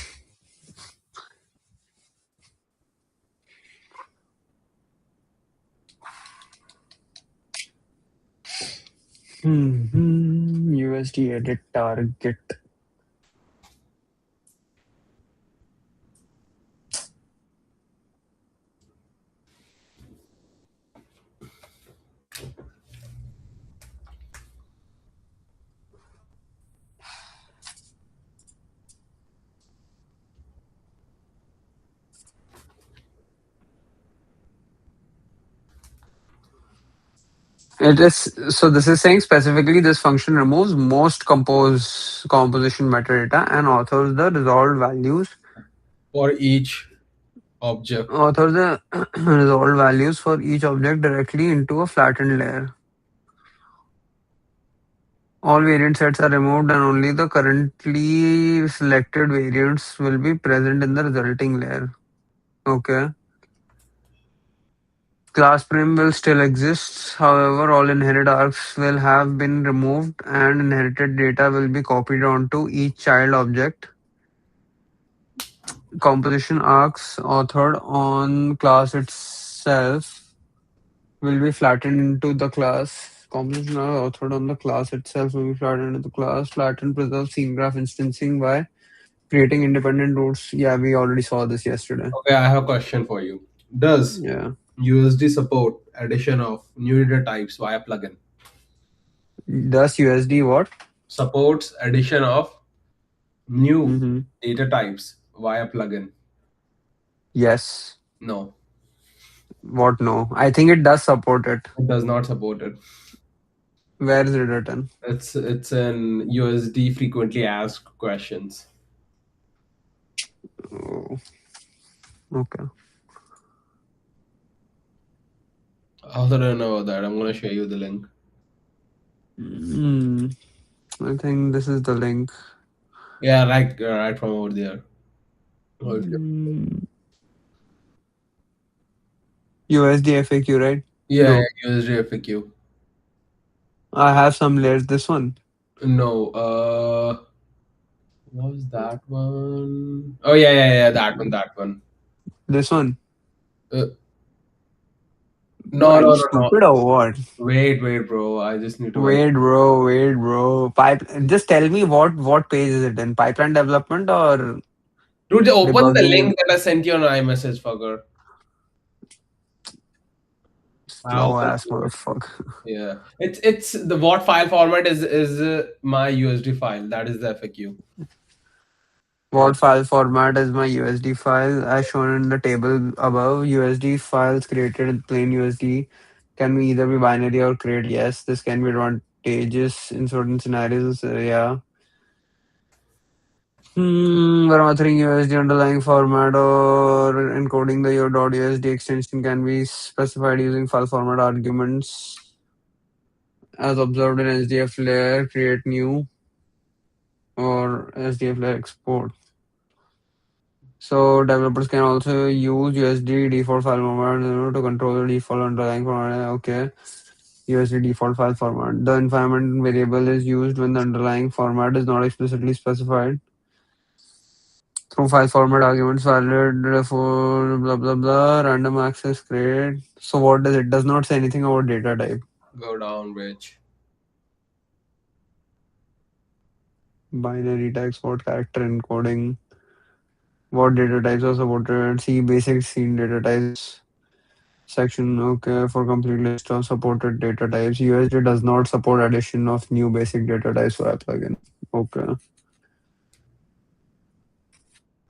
[SPEAKER 1] USD edit target. It is so. This is saying specifically this function removes most composition metadata and authors the resolved values.
[SPEAKER 2] For each object.
[SPEAKER 1] Authors the resolved values for each object directly into a flattened layer. All variant sets are removed and only the currently selected variants will be present in the resulting layer. Okay. Class prim will still exist. However, all inherit arcs will have been removed and inherited data will be copied onto each child object. Composition arcs authored on class itself will be flattened into the class. Composition are authored on the class itself, maybe flattened into the class, flattened preserve scene graph instancing by creating independent routes. Yeah, we already saw this yesterday.
[SPEAKER 2] Okay, I have a question for you. Does
[SPEAKER 1] Yeah.
[SPEAKER 2] USD support addition of new data types via plugin?
[SPEAKER 1] Does USD what?
[SPEAKER 2] Supports addition of new
[SPEAKER 1] Mm-hmm.
[SPEAKER 2] data types via plugin?
[SPEAKER 1] Yes.
[SPEAKER 2] No,
[SPEAKER 1] What? No. I think it does support it.
[SPEAKER 2] it does not support it.
[SPEAKER 1] Where is it written?
[SPEAKER 2] It's an USD frequently asked questions.
[SPEAKER 1] Oh, okay.
[SPEAKER 2] How do I know that? I'm gonna share you the link.
[SPEAKER 1] Mm, I think this is the link.
[SPEAKER 2] Yeah, right from over there. Oh,
[SPEAKER 1] Mm, USD FAQ, right?
[SPEAKER 2] yeah,
[SPEAKER 1] No.
[SPEAKER 2] yeah, USD FAQ.
[SPEAKER 1] I have some layers. This one.
[SPEAKER 2] No, what was that one? Oh yeah, that one, that one.
[SPEAKER 1] This one.
[SPEAKER 2] Uh,
[SPEAKER 1] Bro,
[SPEAKER 2] no,
[SPEAKER 1] are you
[SPEAKER 2] no, no, no.
[SPEAKER 1] stupid or what?
[SPEAKER 2] Wait, bro. I just need to verify.
[SPEAKER 1] Wait, bro. Wait, bro. Pipe. Just tell me what page is it in? Pipeline development or
[SPEAKER 2] Dude, open the
[SPEAKER 1] debugging
[SPEAKER 2] link
[SPEAKER 1] and
[SPEAKER 2] that I sent you on iMessage, fucker. I
[SPEAKER 1] slow
[SPEAKER 2] opened
[SPEAKER 1] ass
[SPEAKER 2] it.
[SPEAKER 1] motherfucker?
[SPEAKER 2] Yeah, it's the what file format is my USD file. That is the FAQ. Yeah,
[SPEAKER 1] What file format is my USD file? As shown in the table above, USD files created in plain USD can either be binary or create. Yes, this can be advantageous in certain scenarios. Yeah. When authoring USD underlying format or encoding the .USD extension can be specified using file format arguments as observed in SDF layer, create new or SDF layer export. So developers can also use USD default file format, to control the default underlying format. Okay. USD default file format. The environment variable is used when the underlying format is not explicitly specified. Through file format arguments valid for blah blah blah random access create. So what does it does not say anything about data type.
[SPEAKER 2] go down, bitch.
[SPEAKER 1] Binary text, what character encoding, what data types are supported. See basic scene data types section. Okay, for complete list of supported data types. USD does not support addition of new basic data types for a plugin. Okay.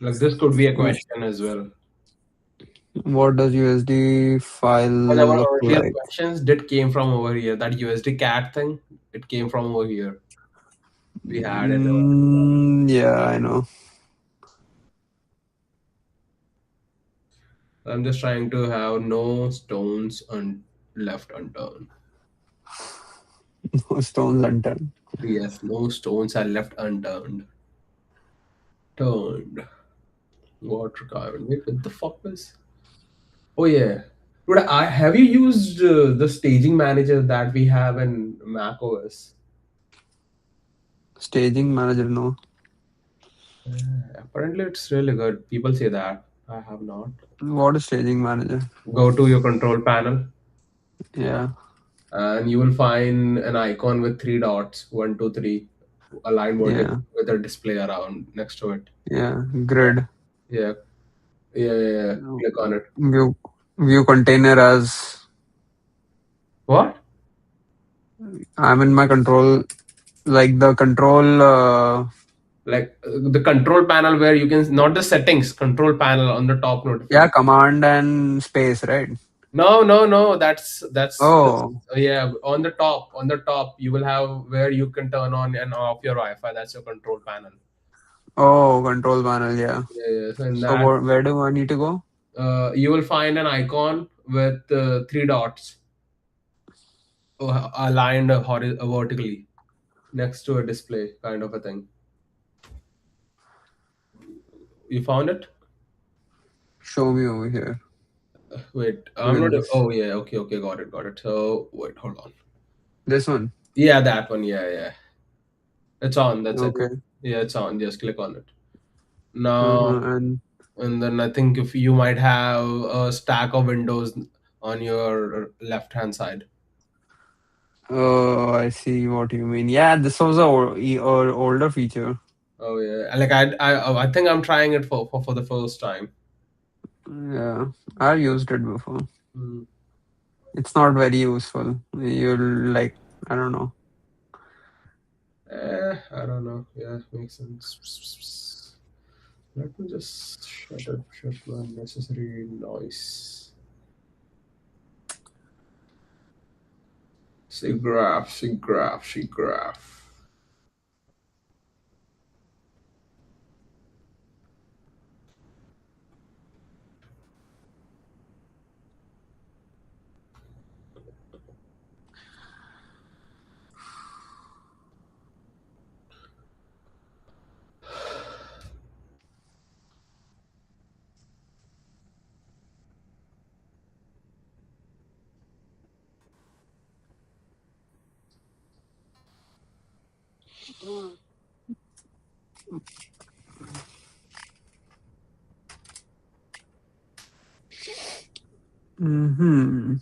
[SPEAKER 2] Like this could be a
[SPEAKER 1] So
[SPEAKER 2] question as well.
[SPEAKER 1] what does USD file
[SPEAKER 2] Because
[SPEAKER 1] look
[SPEAKER 2] our earlier
[SPEAKER 1] like?
[SPEAKER 2] questions did came from over here. That USD cat thing, it came from over here. We had it.
[SPEAKER 1] Yeah, I know.
[SPEAKER 2] I'm just trying to have no stones left unturned.
[SPEAKER 1] No stones unturned.
[SPEAKER 2] Yes, no stones are left unturned. Turned. Water carbon. Wait, what the fuck is? Oh yeah. Dude, I have you used the staging manager that we have in Mac OS?
[SPEAKER 1] Staging manager, no.
[SPEAKER 2] Apparently, it's really good. People say that. I have not.
[SPEAKER 1] What is staging manager?
[SPEAKER 2] Go to your control panel
[SPEAKER 1] Yeah,
[SPEAKER 2] and you will find an icon with three dots, one, two, three, aligned vertically
[SPEAKER 1] yeah,
[SPEAKER 2] with a display around next to it.
[SPEAKER 1] yeah.
[SPEAKER 2] Yeah,
[SPEAKER 1] Grid.
[SPEAKER 2] yeah, yeah. Click on it.
[SPEAKER 1] View view container as
[SPEAKER 2] What?
[SPEAKER 1] I'm in my control, like the control.
[SPEAKER 2] Like the control panel where you can not the settings, control panel on the top
[SPEAKER 1] Yeah,
[SPEAKER 2] notification.
[SPEAKER 1] command and space, right?
[SPEAKER 2] No. That's
[SPEAKER 1] Oh,
[SPEAKER 2] yeah. On the top, you will have where you can turn on and off your Wi-Fi. That's your control panel.
[SPEAKER 1] oh, control panel. Yeah.
[SPEAKER 2] Yeah. So in
[SPEAKER 1] So
[SPEAKER 2] that,
[SPEAKER 1] where do I need to go?
[SPEAKER 2] you will find an icon with three dots aligned vertically next to a display, kind of a thing. You found it?
[SPEAKER 1] Show me over here.
[SPEAKER 2] Wait, I'm
[SPEAKER 1] Where
[SPEAKER 2] not.
[SPEAKER 1] is this?
[SPEAKER 2] Oh yeah, okay, got it. So wait, hold on.
[SPEAKER 1] This one.
[SPEAKER 2] Yeah, that one. Yeah. It's on. That's it.
[SPEAKER 1] Okay.
[SPEAKER 2] Yeah, it's on. Just click on it. Now,
[SPEAKER 1] And
[SPEAKER 2] and then I think if you might have a stack of windows on your left hand side.
[SPEAKER 1] Oh, I see what you mean. Yeah, this was a older feature.
[SPEAKER 2] Oh yeah, like I think I'm trying it for the first time.
[SPEAKER 1] Yeah, I've used it before.
[SPEAKER 2] Hmm.
[SPEAKER 1] It's not very useful. You'll like, I don't know.
[SPEAKER 2] I don't know. Yeah, makes sense. Let me just shut my unnecessary noise. Say graph, say graph, say graph.
[SPEAKER 1] Hmm.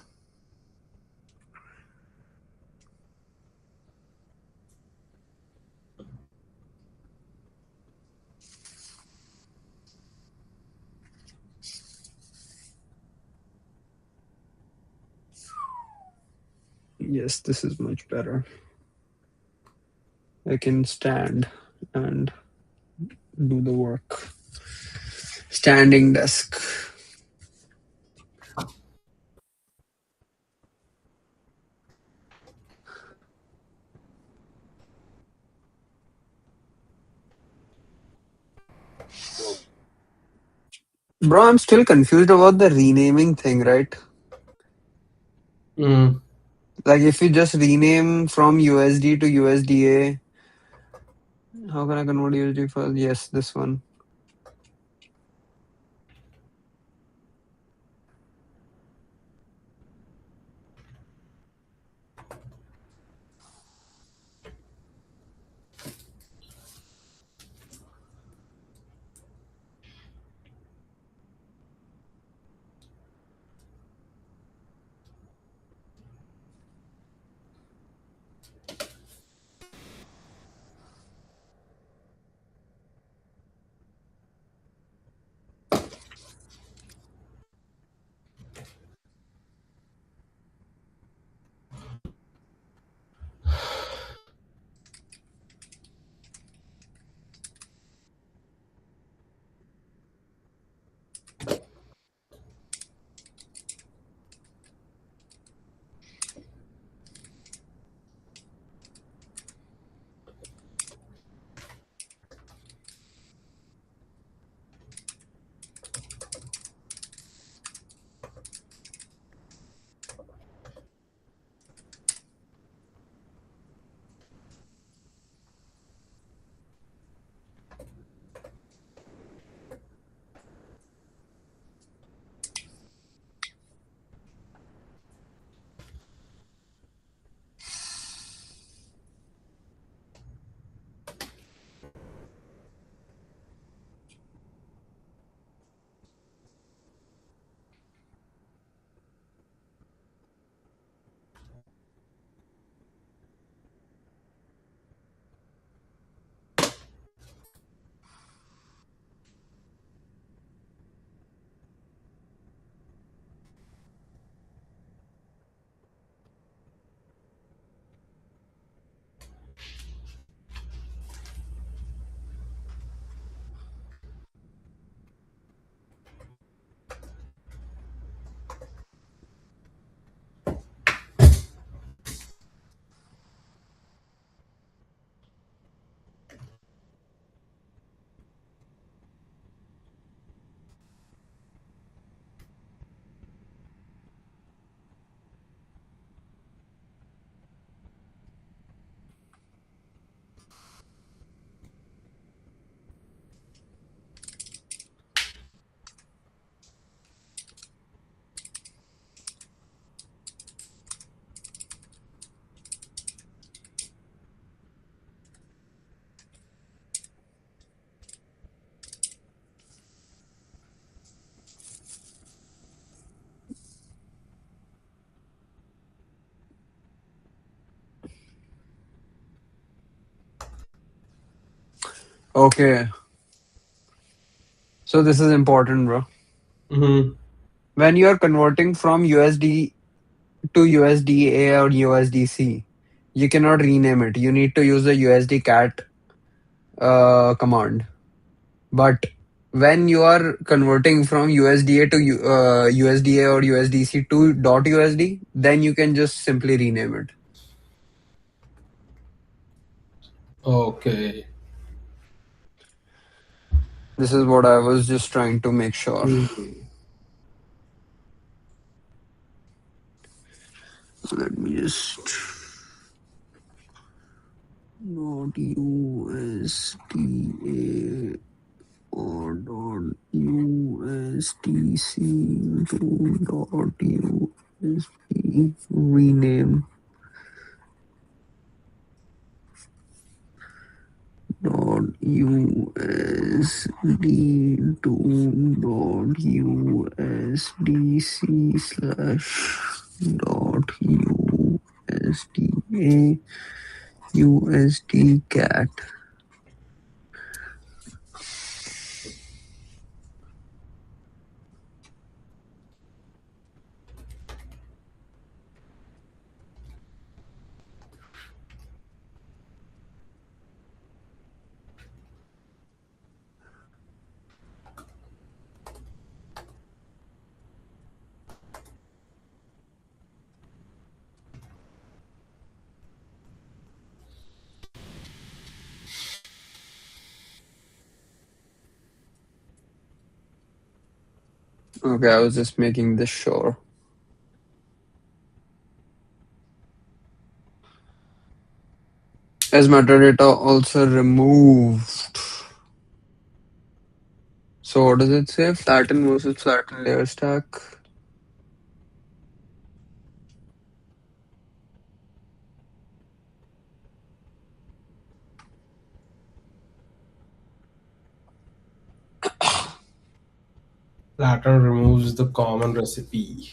[SPEAKER 1] Yes, this is much better. I can stand and do the work. Standing desk. Bro, I'm still confused about the renaming thing, right?
[SPEAKER 2] Mm.
[SPEAKER 1] Like if you just rename from USD to USDA, how can I convert USD for yes, this one. Okay, so this is important, bro.
[SPEAKER 2] Mm-hmm.
[SPEAKER 1] When you are converting from USD to USDA or USDC, you cannot rename it. You need to use the USD cat command. But when you are converting from USDA to USDA or USDC to .USD, then you can just simply rename it.
[SPEAKER 2] Okay.
[SPEAKER 1] This is what I was just trying to make sure.
[SPEAKER 2] Hmm.
[SPEAKER 1] Let me just not USDA or .USDC to .USD rename .USD to .USDC slash .USDA USD cat. Okay, I was just making this sure. As metadata also removed. So what does it say? Flatten versus flatten layer stack.
[SPEAKER 2] Flatten removes the common recipe,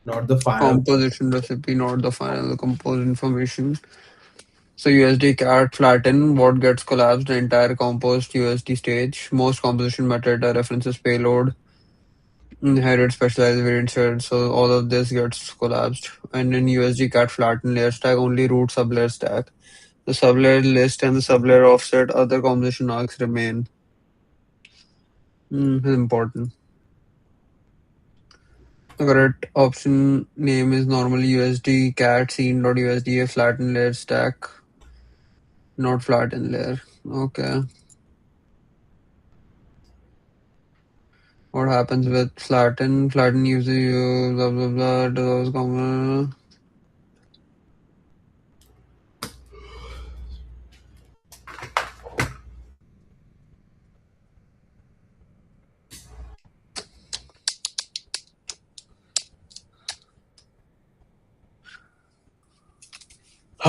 [SPEAKER 2] not the final.
[SPEAKER 1] Composition recipe, not the final compose information. So USD cat flatten what gets collapsed, the entire composed USD stage. Most composition metadata references payload, inherit specialized variant shared. So all of this gets collapsed. And in USD cat flatten layer stack, only root sublayer stack. The sublayer list and the sublayer offset other composition arcs remain. Important. The correct option name is normally USD cat scene.usda flatten layer stack, not flatten layer. Okay. What happens with flatten? Flatten uses blah blah blah. Those common.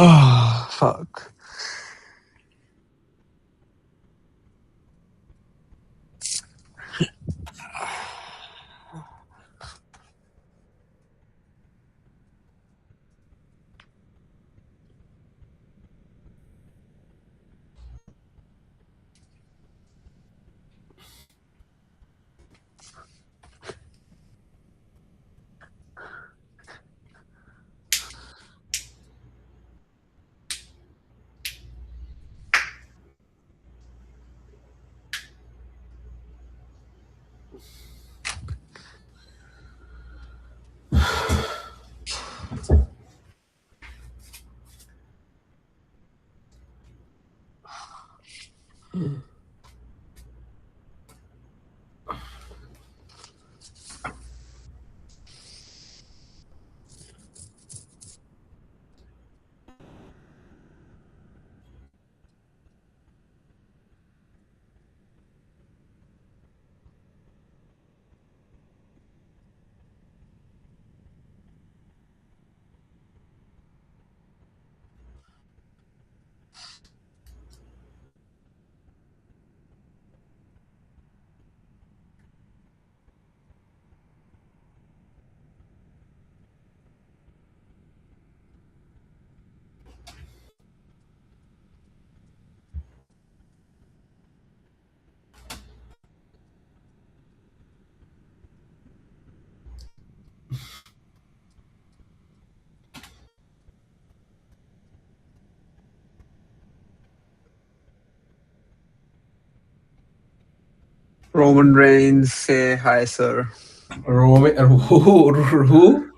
[SPEAKER 1] Oh fuck. Roman Reigns, say hi, sir.
[SPEAKER 2] Roman, who?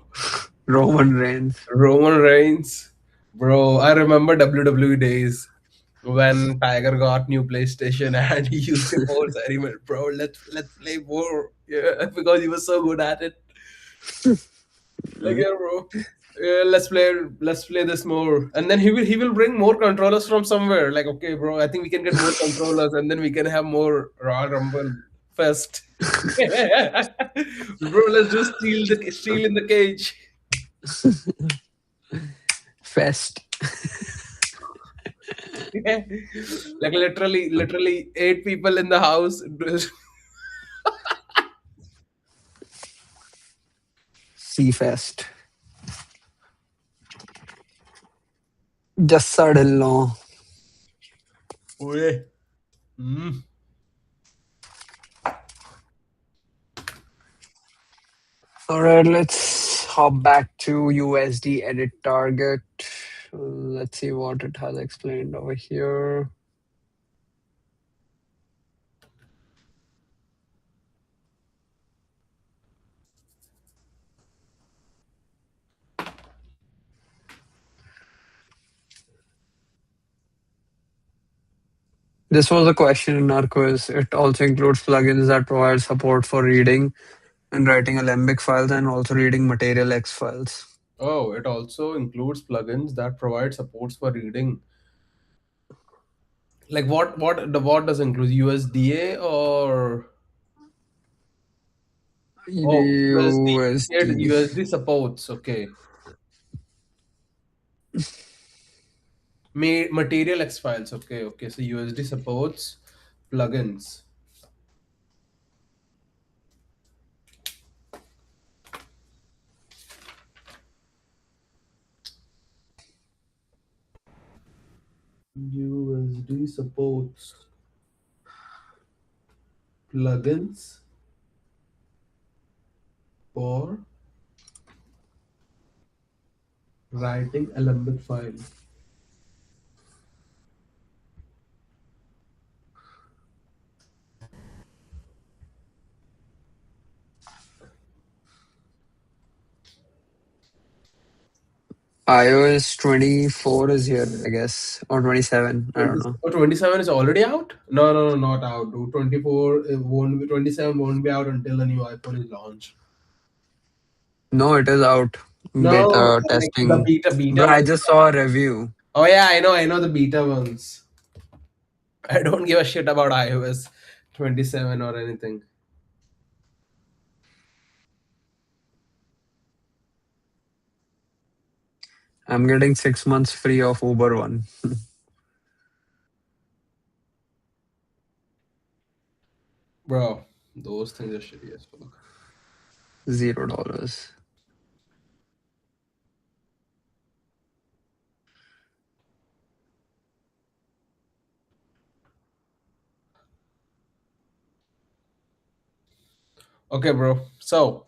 [SPEAKER 1] Roman Reigns.
[SPEAKER 2] Roman Reigns. Bro, I remember WWE days when Tiger got new PlayStation and he used to force Harryman, bro, let's play more. Yeah, because he was so good at it. Like,
[SPEAKER 1] Mm.
[SPEAKER 2] yeah, bro. Yeah, let's play this more. And then he will bring more controllers from somewhere. Like, okay, bro, I think we can get more controllers and then we can have more Royal Rumble Fest. Bro, let's do steel in the cage.
[SPEAKER 1] Fest.
[SPEAKER 2] Like literally 8 people in the house.
[SPEAKER 1] Sea Fest. Just Sadillo.
[SPEAKER 2] Oh, yeah. Mm.
[SPEAKER 1] Alright, let's hop back to USD edit target. Let's see what it has explained over here. This was a question in our quiz. It also includes plugins that provide support for reading and writing Alembic files and also reading Material X files.
[SPEAKER 2] Oh, it also includes plugins that provide supports for reading. Like what does it include? USDA or oh USD? It
[SPEAKER 1] USD.
[SPEAKER 2] USD supports. Okay. Material X files. Okay, okay. So USD supports plugins. USD supports plugins for writing Alembic file.
[SPEAKER 1] iOS 24 is here, I guess, or 27. I don't
[SPEAKER 2] 20,
[SPEAKER 1] know.
[SPEAKER 2] 27 is already out? No, no, no, not out, dude. 24 it won't be 27 won't be out until the new iPhone is launched.
[SPEAKER 1] No, it is out.
[SPEAKER 2] No,
[SPEAKER 1] Beta
[SPEAKER 2] like the
[SPEAKER 1] testing.
[SPEAKER 2] beta
[SPEAKER 1] Bro, I
[SPEAKER 2] ones
[SPEAKER 1] just
[SPEAKER 2] are
[SPEAKER 1] saw a
[SPEAKER 2] out.
[SPEAKER 1] review.
[SPEAKER 2] Oh yeah, I know the beta ones. I don't give a shit about iOS 27 or anything.
[SPEAKER 1] I'm getting 6 months free of Uber One.
[SPEAKER 2] Bro, those things are shitty as fuck.
[SPEAKER 1] $0.
[SPEAKER 2] Okay, bro. So,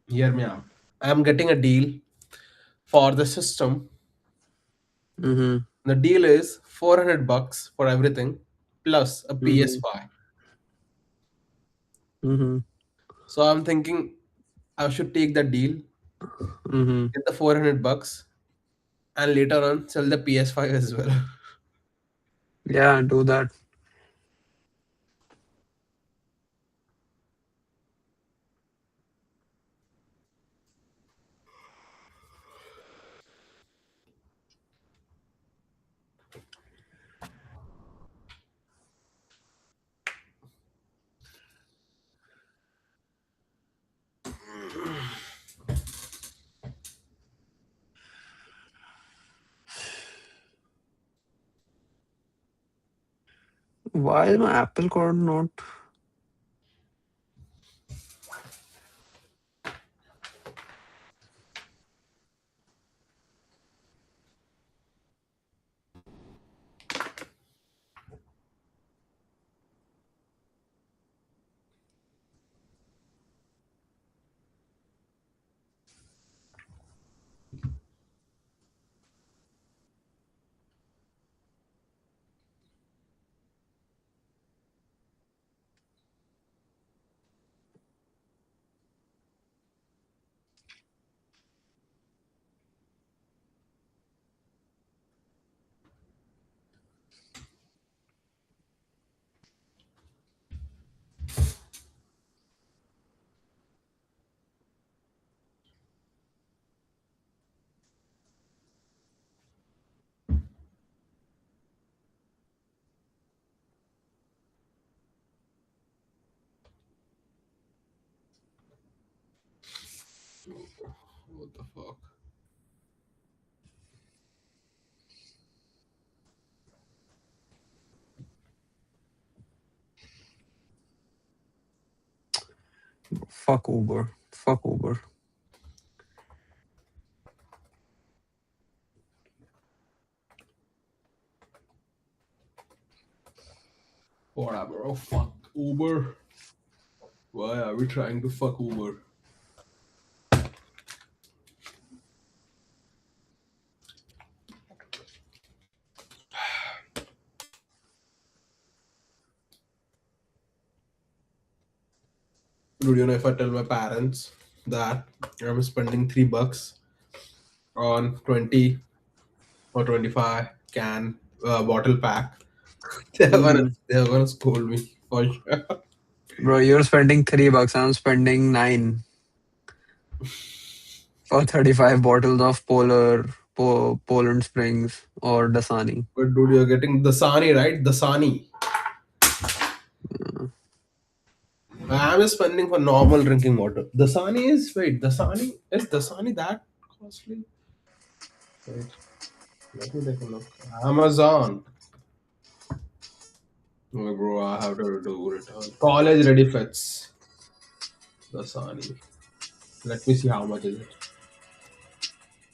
[SPEAKER 2] hear me out. I'm getting a deal for the system.
[SPEAKER 1] Mm-hmm.
[SPEAKER 2] The deal is 400 bucks for everything plus a
[SPEAKER 1] Mm-hmm.
[SPEAKER 2] PS5.
[SPEAKER 1] Mm-hmm.
[SPEAKER 2] So I'm thinking I should take the deal,
[SPEAKER 1] Mm-hmm.
[SPEAKER 2] get the 400 bucks, and later on sell the PS5 as well.
[SPEAKER 1] Yeah, do that. Why is my Apple card not?
[SPEAKER 2] What the fuck?
[SPEAKER 1] Fuck Uber. Fuck Uber.
[SPEAKER 2] Whatever. Oh fuck Uber. Why are we trying to fuck Uber? Dude, you know, if I tell my parents that I'm spending $3 on 20 or 25 can bottle pack,
[SPEAKER 1] Hmm.
[SPEAKER 2] they're gonna scold me for sure.
[SPEAKER 1] Bro, you're spending $3. I'm spending nine for 35 bottles of Poland Springs or Dasani.
[SPEAKER 2] But dude, you're getting the Sani, right? The Sani. I'm spending for normal drinking water. The Sani is wait, the Sani is the Sani that costly? Wait, let me take a look. Amazon. Oh, bro, I have to do return. College ready fits. The Sani. Let me see how much is it.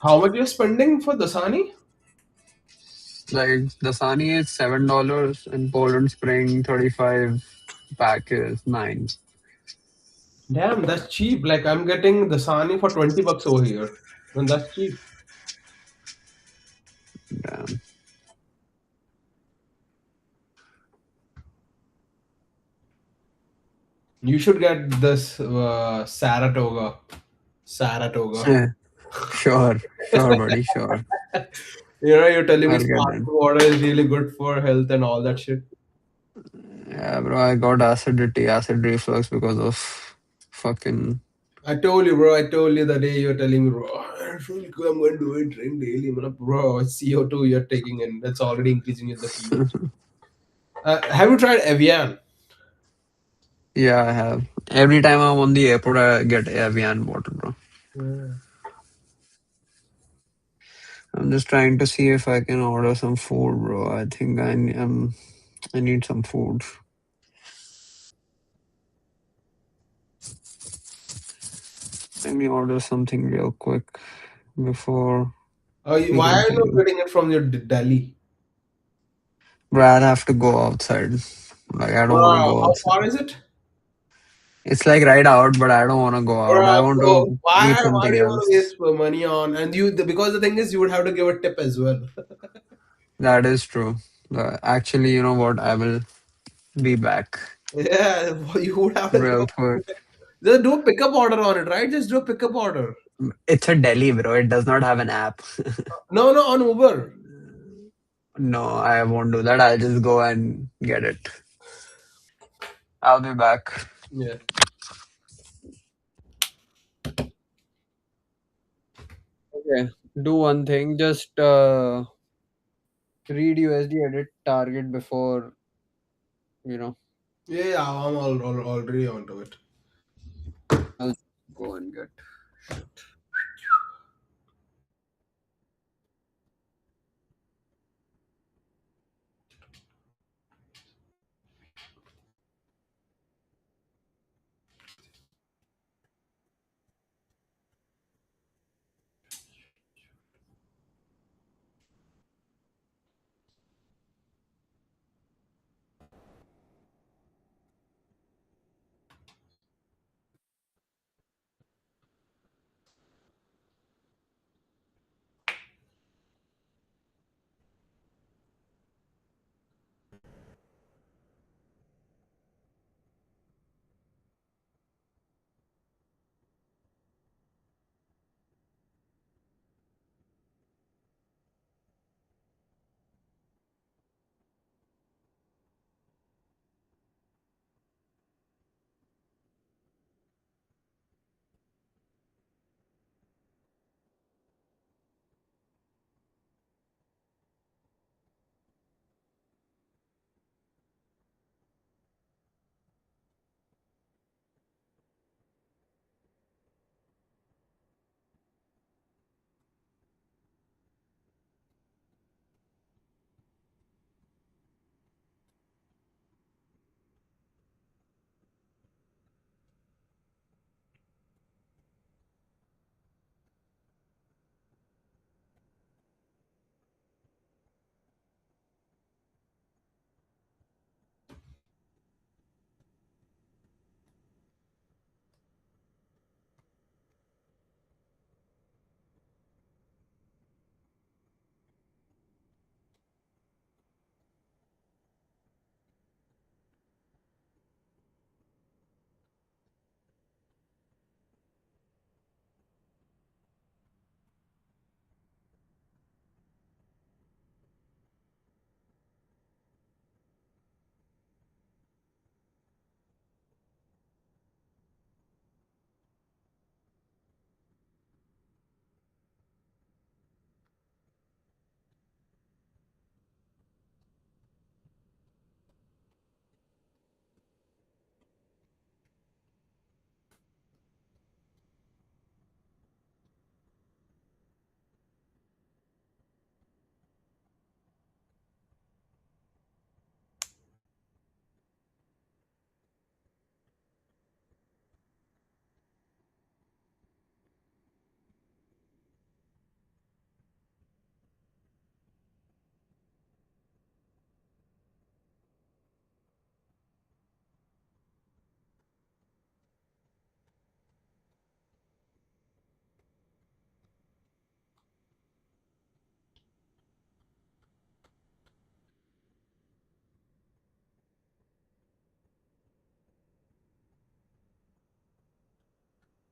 [SPEAKER 2] How much you're spending for the Sani?
[SPEAKER 1] Like Dasani is $7 and Poland Spring 35 pack is nine.
[SPEAKER 2] Damn, that's cheap. Like I'm getting the Sani for $20 over here. And that's cheap.
[SPEAKER 1] Damn.
[SPEAKER 2] You should get this Saratoga. Saratoga.
[SPEAKER 1] Yeah, sure, sure, buddy, sure.
[SPEAKER 2] You know, you're telling me
[SPEAKER 1] I'll get
[SPEAKER 2] sparkling
[SPEAKER 1] it.
[SPEAKER 2] water is really good for health and all that shit.
[SPEAKER 1] Yeah, bro, I got acid reflux because of fucking.
[SPEAKER 2] I told you, bro. I told you the day you're telling me, bro, it's really good. I'm going to do it, drink daily. Man, bro, it's CO2 you're taking in. That's already increasing in the pH. Have you tried Evian?
[SPEAKER 1] Yeah, I have. Every time I'm on the airport, I get Evian water, bro.
[SPEAKER 2] Yeah.
[SPEAKER 1] I'm just trying to see if I can order some food, bro. I think I need some food. Let me order something real quick before we
[SPEAKER 2] Why are you not
[SPEAKER 1] continue.
[SPEAKER 2] getting it from your Delhi?
[SPEAKER 1] Bro, I'll have to go outside. Like, I don't want to go
[SPEAKER 2] How far
[SPEAKER 1] outside.
[SPEAKER 2] is it?
[SPEAKER 1] It's like right out, but I don't want to go out. I want
[SPEAKER 2] Bro,
[SPEAKER 1] to eat
[SPEAKER 2] why do
[SPEAKER 1] something
[SPEAKER 2] you want to
[SPEAKER 1] else.
[SPEAKER 2] waste money on and because the thing is you would have to give a tip as well.
[SPEAKER 1] That is true. Actually, you know what? I will be back
[SPEAKER 2] Yeah, you would have to give
[SPEAKER 1] real
[SPEAKER 2] a
[SPEAKER 1] quick.
[SPEAKER 2] just do a pickup order on it, right? Just do a pickup order.
[SPEAKER 1] It's a Delhi, bro. It does not have an app.
[SPEAKER 2] No, no, on Uber.
[SPEAKER 1] No, I won't do that. I'll just go and get it. I'll be back.
[SPEAKER 2] Yeah.
[SPEAKER 1] Okay. Do one thing. Just read USD edit target before, you know,
[SPEAKER 2] Yeah, yeah, I'm already onto it.
[SPEAKER 1] I'll go and get.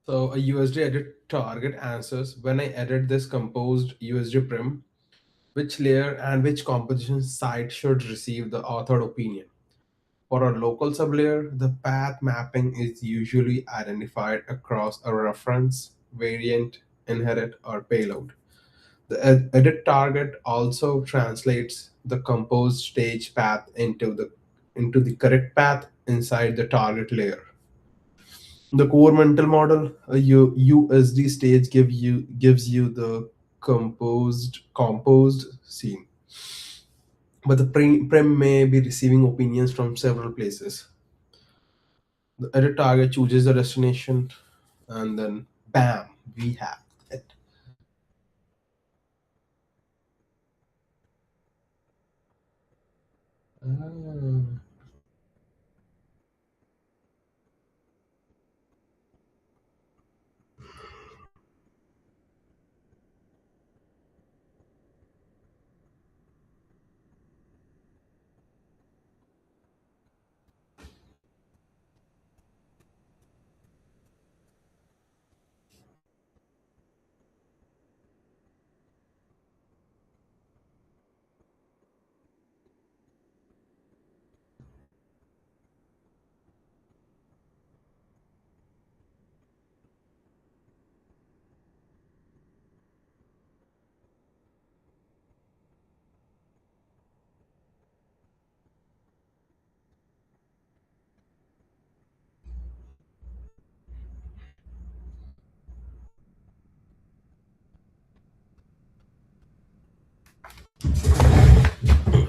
[SPEAKER 2] So a USD edit target answers when I edit this composed USD prim, which layer and which composition site should receive the authored opinion. For a local sublayer, the path mapping is usually identified across a reference, variant, inherit, or payload. The edit target also translates the composed stage path into the correct path inside the target layer. The core mental model, a USD stage gives you the composed scene, but the prem may be receiving opinions from several places. The edit target chooses the destination, and then bam, we have it.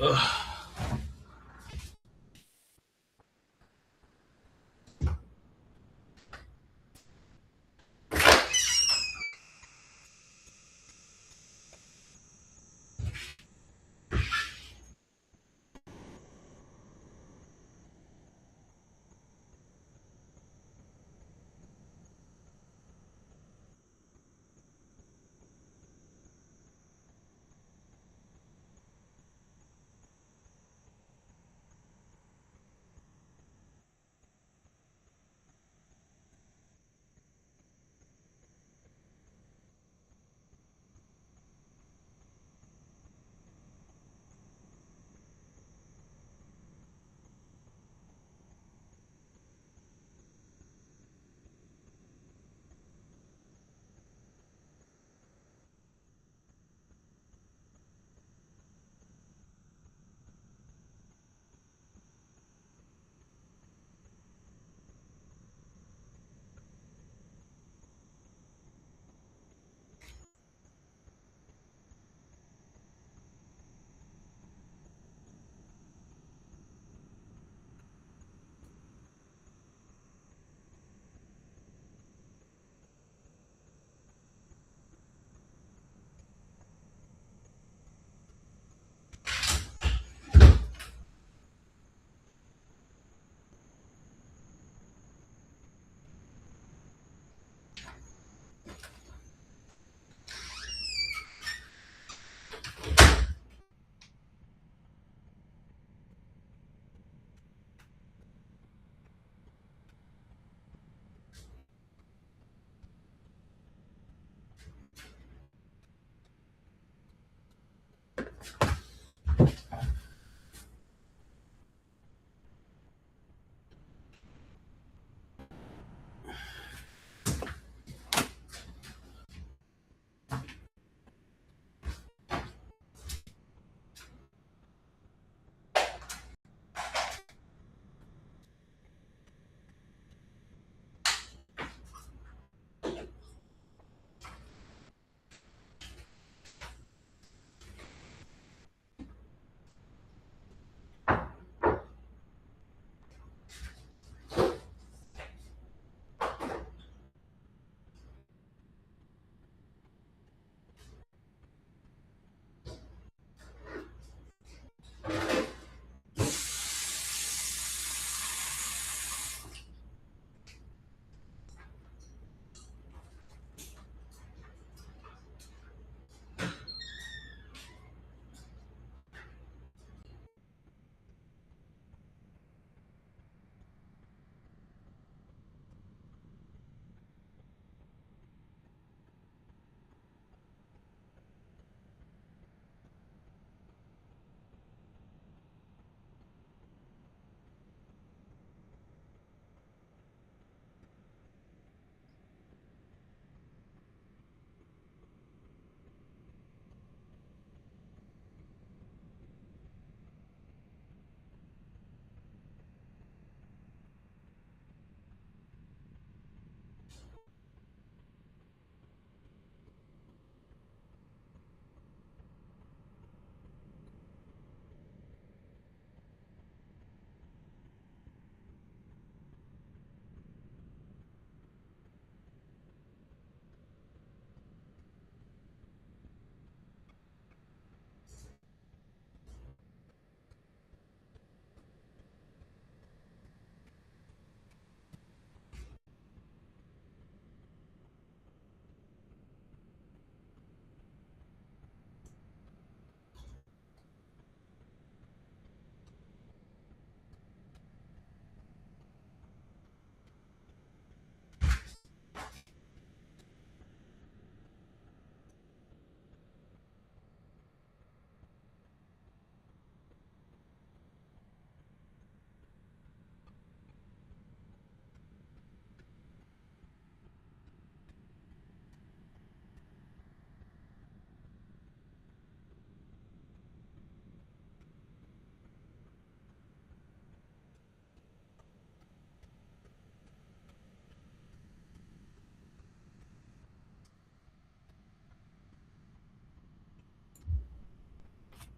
[SPEAKER 2] Ah.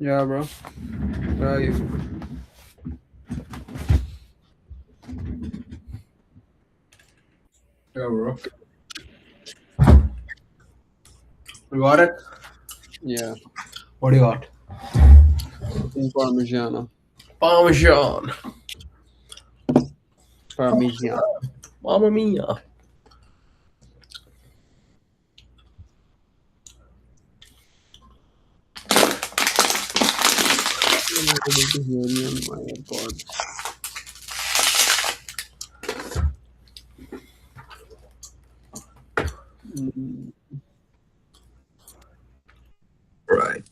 [SPEAKER 1] Yeah, bro. Where are you?
[SPEAKER 2] Yeah, bro. You got it?
[SPEAKER 1] Yeah.
[SPEAKER 2] What do you got?
[SPEAKER 1] In Parmigiana.
[SPEAKER 2] Parmesan.
[SPEAKER 1] Parmigiana.
[SPEAKER 2] Mamma mia.
[SPEAKER 1] I'm not able to hear you on my AirPods. Mm. Right.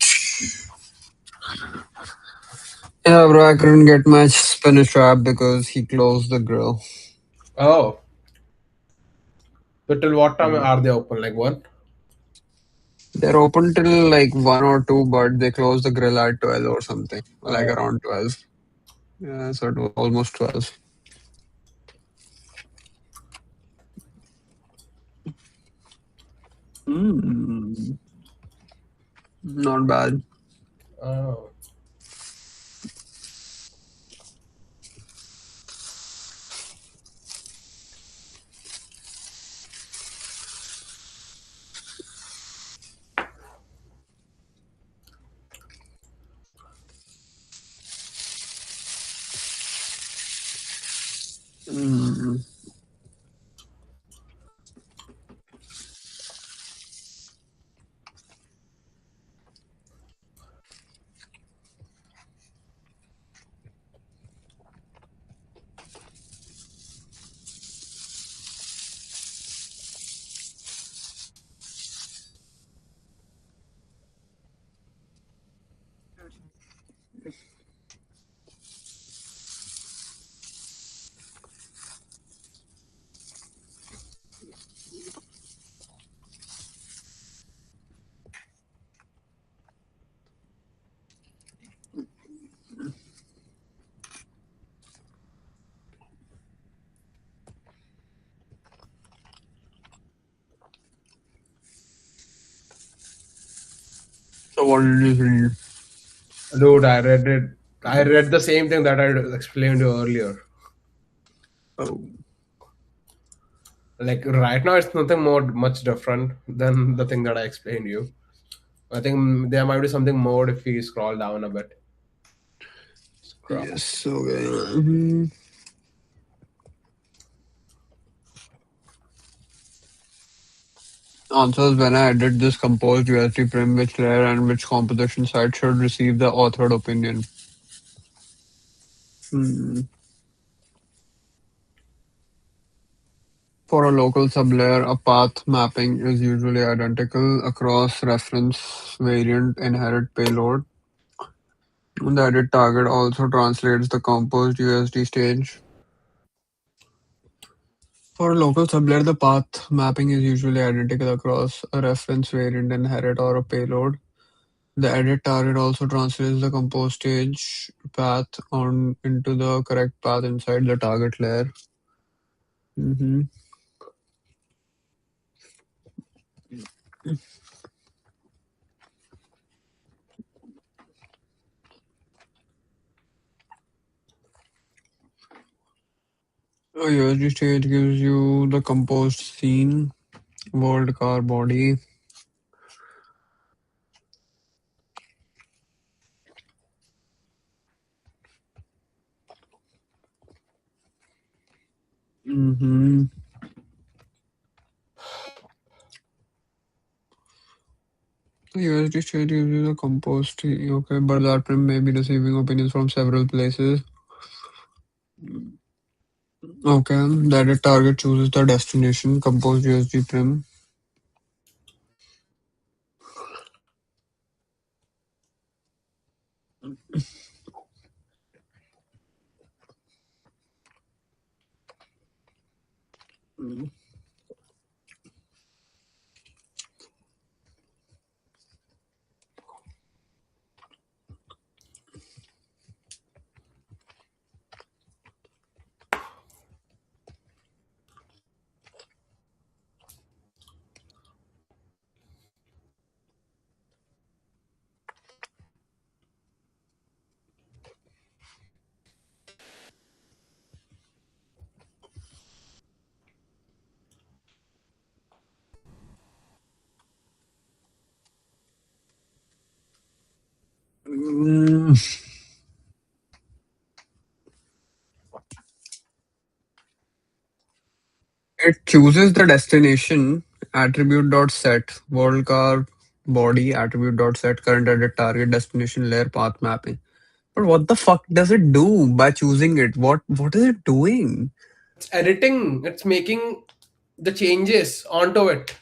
[SPEAKER 1] Yeah, bro, I couldn't get my spinach wrap because he closed the grill.
[SPEAKER 2] Oh. So till what time
[SPEAKER 1] Mm.
[SPEAKER 2] are they open? Like one?
[SPEAKER 1] They're open till like 1 or 2, but they close the grill at 12 or something, like
[SPEAKER 2] Oh.
[SPEAKER 1] around 12. Yeah, so it was almost 12. Mm. Not bad.
[SPEAKER 2] Oh.
[SPEAKER 1] Mm. So what did you read?
[SPEAKER 2] Dude, I read it. I read the same thing that I explained to you earlier.
[SPEAKER 1] Oh,
[SPEAKER 2] Like right now, it's nothing more much different than the thing that I explained to you. I think there might be something more if we scroll down a bit. Scroll.
[SPEAKER 1] yes. Okay. Mhm. Answers when I edit this composed USD prim, which layer and which composition site should receive the authored opinion. Hmm. For a local sublayer, a path mapping is usually identical across reference, variant, inherit, payload. The edit target also translates the composed USD stage. For a local sublayer, the path mapping is usually identical across a reference, variant, inherit, or a payload. The edit target also translates the compose stage path on into the correct path inside the target layer. Mm-hmm. A USD stage gives you the composed scene, world, car, body. Mm-hmm. The USD stage gives you the composed. Okay, but that prim may be receiving opinions from several places. Okay, the edit target chooses the destination, composed USD prim. It chooses the destination attribute dot set world car body attribute dot set current edit target destination layer path mapping. But what the fuck does it do by choosing it? What is it doing?
[SPEAKER 2] It's editing. It's making the changes onto it,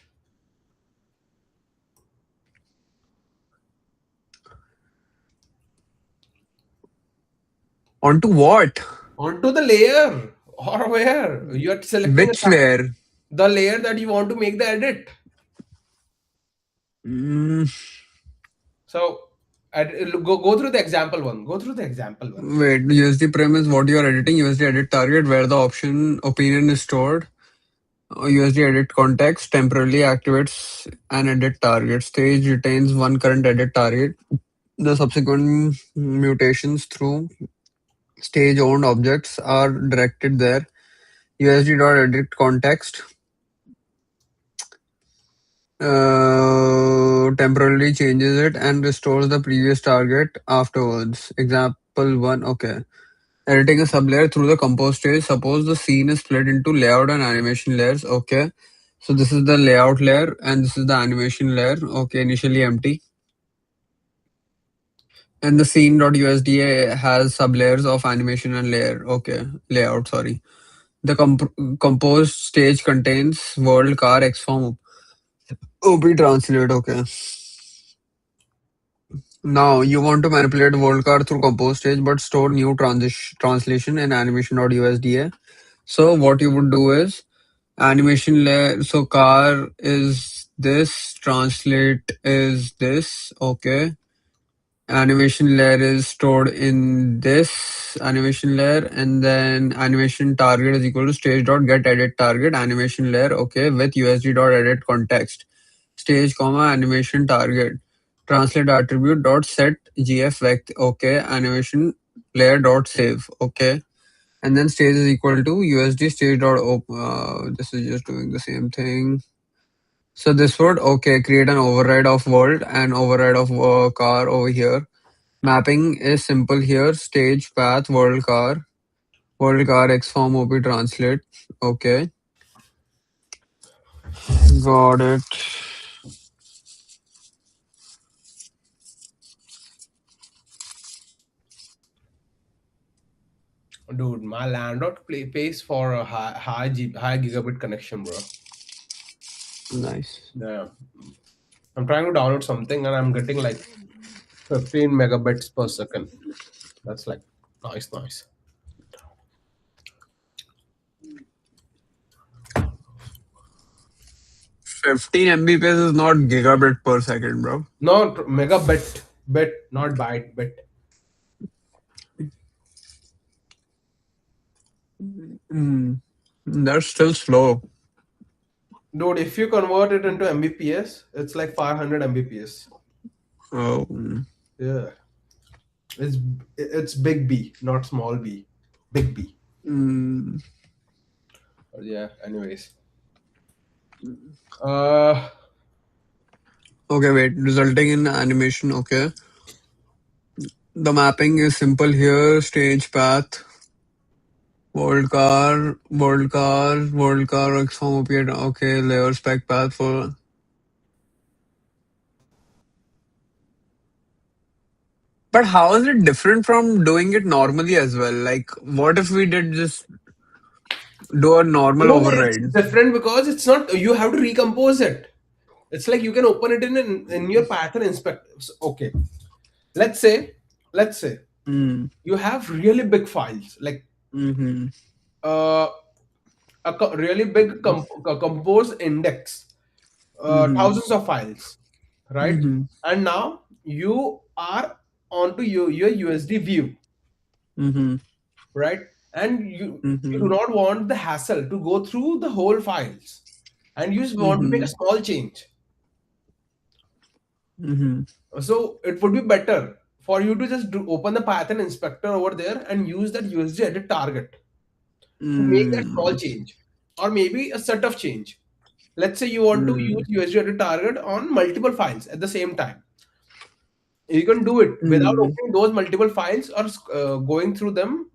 [SPEAKER 1] Onto what?
[SPEAKER 2] onto the layer, or where you're selecting
[SPEAKER 1] Which layer?
[SPEAKER 2] the layer that you want to make the edit.
[SPEAKER 1] Mm,
[SPEAKER 2] So go through the example one. Go through the example one.
[SPEAKER 1] wait, USD prim is what you are editing. USD edit target where the option opinion is stored. USD edit context temporarily activates an edit target. Stage retains one current edit target. The subsequent mutations through stage owned objects are directed there. USD.edit context temporarily changes it and restores the previous target afterwards. Example 1. Okay. Editing a sublayer through the compose stage. Suppose the scene is split into layout and animation layers. Okay. So this is the layout layer and this is the animation layer. Okay. Initially empty. And the scene.usda has sublayers of animation and layer. Okay. Layout, sorry. The composed stage contains world car xform. OP translate. Okay. Now you want to manipulate world car through compose stage, but store new translation in animation.usda. So what you would do is animation layer. So car is this, translate is this. Okay. Animation layer is stored in this animation layer, and then animation target is equal to stage dot get edit target animation layer. Okay, with USD dot edit context stage comma animation target translate attribute dot set gf vect. Okay, animation layer dot save. Okay, and then stage is equal to USD stage dot this is just doing the same thing. So this would okay create an override of world and override of car over here. Mapping is simple here. Stage, path, world car, X form, OP translate. Okay, got it.
[SPEAKER 2] Dude, my landlord pays for a high gigabit connection, bro.
[SPEAKER 1] Nice.
[SPEAKER 2] Yeah, I'm trying to download something and I'm getting like 15 megabits per second. That's like nice, nice.
[SPEAKER 1] 15 Mbps is not gigabit per second, bro.
[SPEAKER 2] No, megabit, bit, not byte, bit.
[SPEAKER 1] Mm, that's still slow.
[SPEAKER 2] Dude, if you convert it into Mbps, it's like 500 Mbps.
[SPEAKER 1] Oh,
[SPEAKER 2] Yeah, it's it's big B, not small b, big B.
[SPEAKER 1] mm.
[SPEAKER 2] But yeah. Anyways, uh,
[SPEAKER 1] Okay, wait. Resulting in animation. Okay, the mapping is simple here. Stage, path, world car, X form, OP. Okay, layer spec path for. But how is it different from doing it normally as well? Like, what if we did just do a normal
[SPEAKER 2] dude, it's
[SPEAKER 1] override?
[SPEAKER 2] different because it's not. You have to recompose it. It's like you can open it in your pattern inspector. Okay, let's say, let's say
[SPEAKER 1] Mm,
[SPEAKER 2] you have really big files, like
[SPEAKER 1] mm-hmm,
[SPEAKER 2] uh, really big compose index,
[SPEAKER 1] mm-hmm,
[SPEAKER 2] thousands of files, right?
[SPEAKER 1] mm-hmm,
[SPEAKER 2] And now you are onto your USD view,
[SPEAKER 1] mm-hmm,
[SPEAKER 2] right? And you do
[SPEAKER 1] mm-hmm,
[SPEAKER 2] not want the hassle to go through the whole files, and you just want to make
[SPEAKER 1] mm-hmm,
[SPEAKER 2] a small change.
[SPEAKER 1] mm-hmm,
[SPEAKER 2] So it would be better for you to just open the pattern inspector over there and use that USD edit target to make that small
[SPEAKER 1] mm,
[SPEAKER 2] change, or maybe a set of change. Let's say you want to use
[SPEAKER 1] mm,
[SPEAKER 2] USD edit target on multiple files at the same time. You can do it without
[SPEAKER 1] mm,
[SPEAKER 2] opening those multiple files or going through them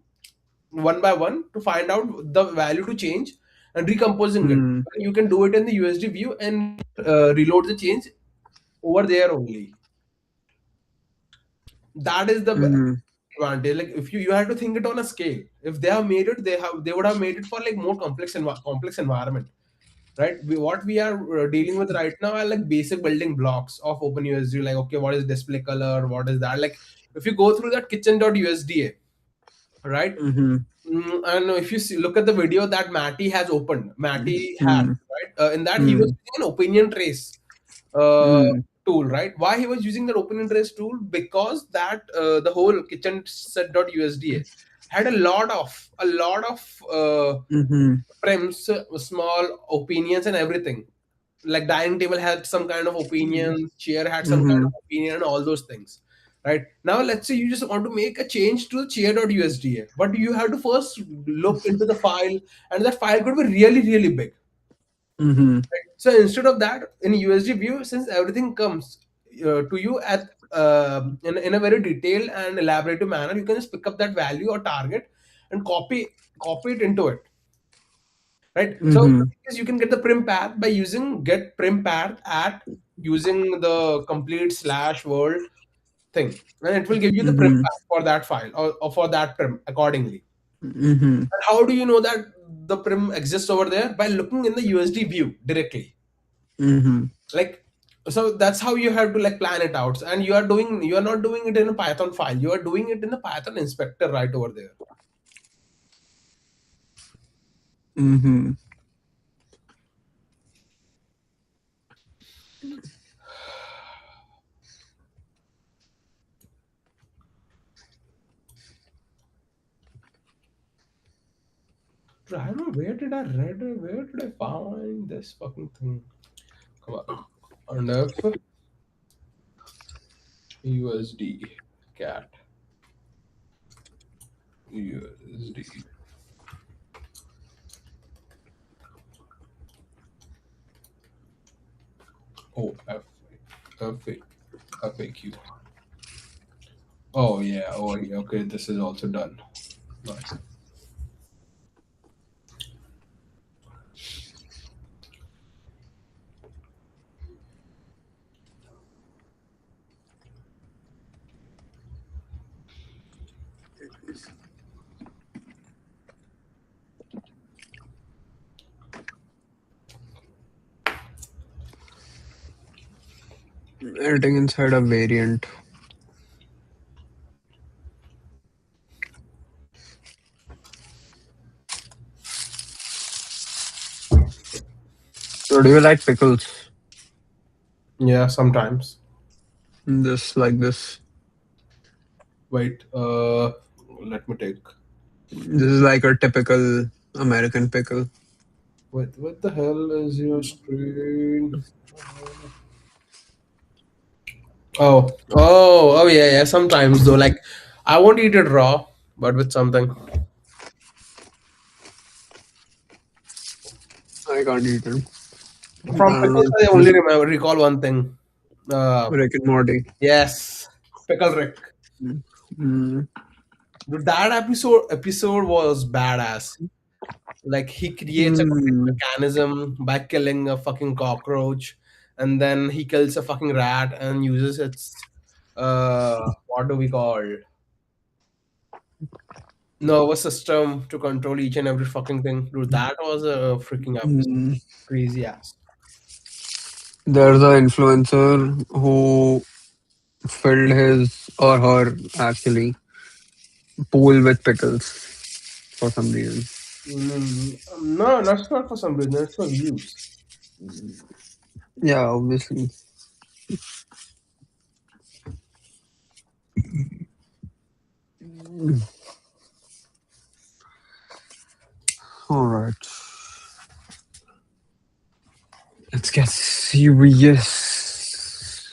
[SPEAKER 2] one by one to find out the value to change and recomposing it.
[SPEAKER 1] mm,
[SPEAKER 2] You can do it in the USD view and reload the change over there only. That is the
[SPEAKER 1] mm,
[SPEAKER 2] advantage. Like if you have to think it on a scale. If they have made it, they would have made it for like more complex environment, right? What we are dealing with right now are like basic building blocks of OpenUSD. Like okay, what is display color? What is that? Like if you go through that kitchen.usda, right?
[SPEAKER 1] mhm,
[SPEAKER 2] And if you look at the video that Matty had,
[SPEAKER 1] mm,
[SPEAKER 2] right? In that he was
[SPEAKER 1] mm,
[SPEAKER 2] using an opinion trace uh,
[SPEAKER 1] mm,
[SPEAKER 2] tool, right? Why he was using that opinion trace tool? Because that the whole kitchen set.usda had a lot of
[SPEAKER 1] mhm,
[SPEAKER 2] prems, small opinions and everything. Like dining table had some kind of opinion, chair had some kind
[SPEAKER 1] mhm,
[SPEAKER 2] of opinion, and all those things. Right now, let's say you just want to make a change to the chair.usda, but you have to first look into the file, and that file could be really, really big.
[SPEAKER 1] mhm,
[SPEAKER 2] Right? So instead of that, in USD view, since everything comes to you at in a very detailed and elaborative manner, you can just pick up that value or target and copy it into it, right? So the
[SPEAKER 1] mhm,
[SPEAKER 2] thing is you can get the prim path by using get prim path at using the complete slash world thing, and it will give you the prim
[SPEAKER 1] mhm,
[SPEAKER 2] path for that file or for that prim accordingly.
[SPEAKER 1] mhm,
[SPEAKER 2] And how do you know that the prim exists over there? By looking in the USD view directly.
[SPEAKER 1] mhm,
[SPEAKER 2] Like so that's how you have to like plan it out, and you are not doing it in a Python file, you are doing it in the Python inspector right over there.
[SPEAKER 1] mhm.
[SPEAKER 2] I don't know where did I find this fucking thing. Come on. Enough USD cat USD. Oh FAQ. Oh yeah, oh yeah, okay, this is also done. Nice.
[SPEAKER 1] Editing inside a variant. So do you like pickles?
[SPEAKER 2] Yeah, sometimes.
[SPEAKER 1] Just like this.
[SPEAKER 2] Wait, let me take.
[SPEAKER 1] This is like a typical American pickle.
[SPEAKER 2] Wait, what the hell is your screen? Oh, yeah, yeah. Sometimes though, like I won't eat it raw, but with something.
[SPEAKER 1] I can't eat it.
[SPEAKER 2] From
[SPEAKER 1] I don't know.
[SPEAKER 2] pickles, I only recall one thing. Uh,
[SPEAKER 1] Rick and Morty.
[SPEAKER 2] yes, Pickle Rick.
[SPEAKER 1] Mm,
[SPEAKER 2] Dude, that episode was badass. Like he creates a complete
[SPEAKER 1] mm,
[SPEAKER 2] mechanism by killing a fucking cockroach, and then he kills a fucking rat and uses its what do we call nervous system to control each and every fucking thing. Dude, that was a freaking episode.
[SPEAKER 1] mm.
[SPEAKER 2] Crazy ass.
[SPEAKER 1] There's an influencer who filled his or her actually pool with pickles for some reason.
[SPEAKER 2] No, that's not for some reason. It's for views.
[SPEAKER 1] Yeah, obviously. All right. Let's get serious.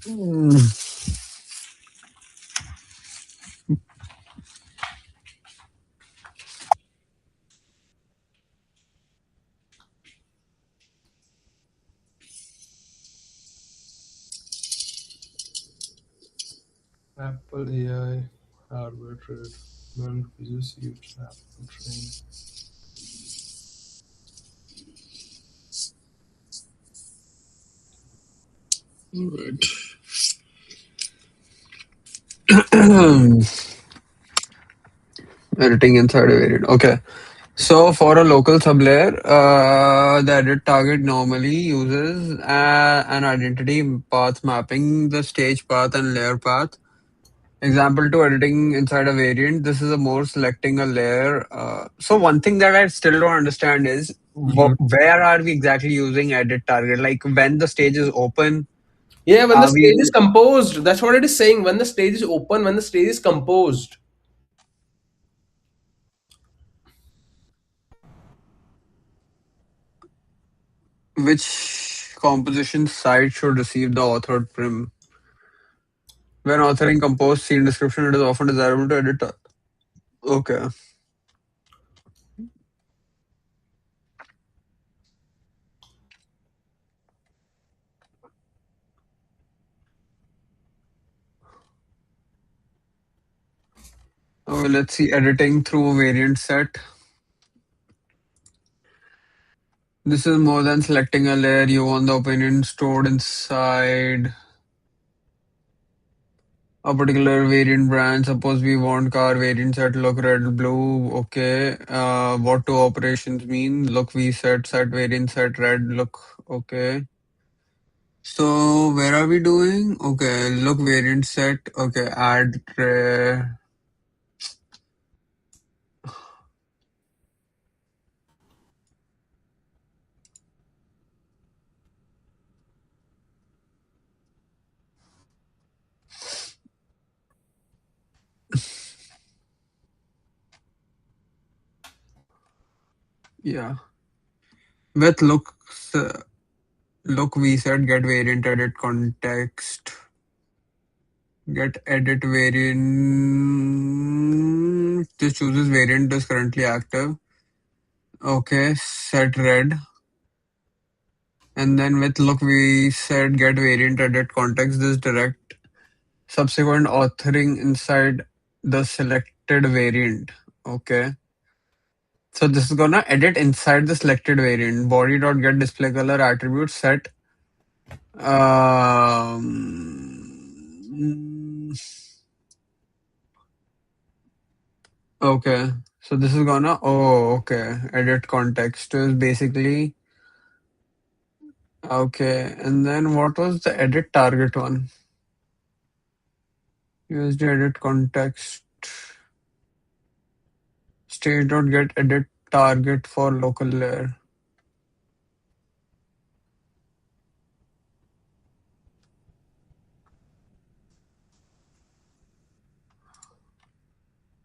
[SPEAKER 1] Mm,
[SPEAKER 2] Apple AI hardware trade. Non received Apple train.
[SPEAKER 1] Editing inside a variant. Okay. So for a local sublayer, the edit target normally uses an identity path mapping the stage path and layer path. Example to editing inside a variant. This is a more selecting a layer. So one thing that I still don't understand is
[SPEAKER 2] Mhm.
[SPEAKER 1] where are we exactly using edit target? Like when the stage is open,
[SPEAKER 2] Yeah, when the
[SPEAKER 1] are
[SPEAKER 2] stage is
[SPEAKER 1] we
[SPEAKER 2] composed, that's what it is saying. When the stage is open, when the stage is composed.
[SPEAKER 1] which composition site should receive the authored prim? When authoring compose scene description, it is often desirable to edit. Okay. Let's see editing through a variant set. This is more than selecting a layer. You want the opinion stored inside a particular variant branch. Suppose we want car variant set look red, blue. Okay. What do operations mean? Look V set variant set red look. Okay. So where are we doing? Okay. Look variant set. Okay. Add. Yeah. With look V set get variant edit context. Get edit variant. This chooses variant is currently active. Okay, set red. And then with look we said get variant edit context. This direct subsequent authoring inside the selected variant. Okay. So this is gonna edit inside the selected variant. Body dot get display color attribute set. Um, okay. So this is gonna okay. Edit context is basically okay. And then what was the edit target one? USD edit context state dot get edit target for local layer.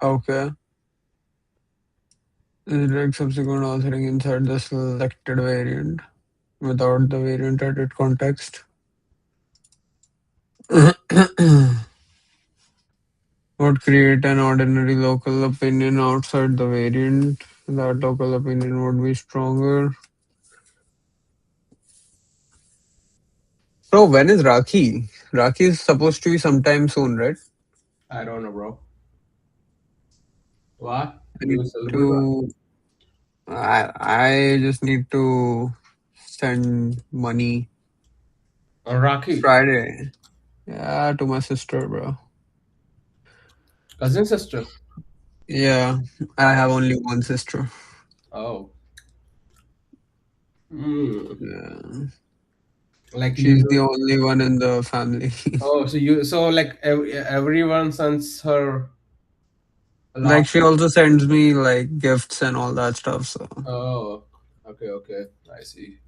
[SPEAKER 1] Okay. Direct subsequent authoring inside the selected variant without the variant edit context. Would create an ordinary local opinion outside the variant. That local opinion would be stronger. Bro, when is Rakhi? Rakhi is supposed to be sometime soon, right?
[SPEAKER 2] I don't know, bro. What?
[SPEAKER 1] I
[SPEAKER 2] Do
[SPEAKER 1] need
[SPEAKER 2] you celebrate what?
[SPEAKER 1] to. I just need to send money
[SPEAKER 2] Rakhi,
[SPEAKER 1] Friday. Yeah, to my sister, bro.
[SPEAKER 2] cousin sister.
[SPEAKER 1] Yeah, I
[SPEAKER 2] Oh,
[SPEAKER 1] have only one sister.
[SPEAKER 2] oh. Hmm.
[SPEAKER 1] Yeah.
[SPEAKER 2] Like you
[SPEAKER 1] She's the
[SPEAKER 2] do.
[SPEAKER 1] only one in the family.
[SPEAKER 2] Oh, so like everyone sends her a
[SPEAKER 1] Like
[SPEAKER 2] lot.
[SPEAKER 1] she also sends me like gifts and all that stuff. So
[SPEAKER 2] Oh, okay, okay. I see.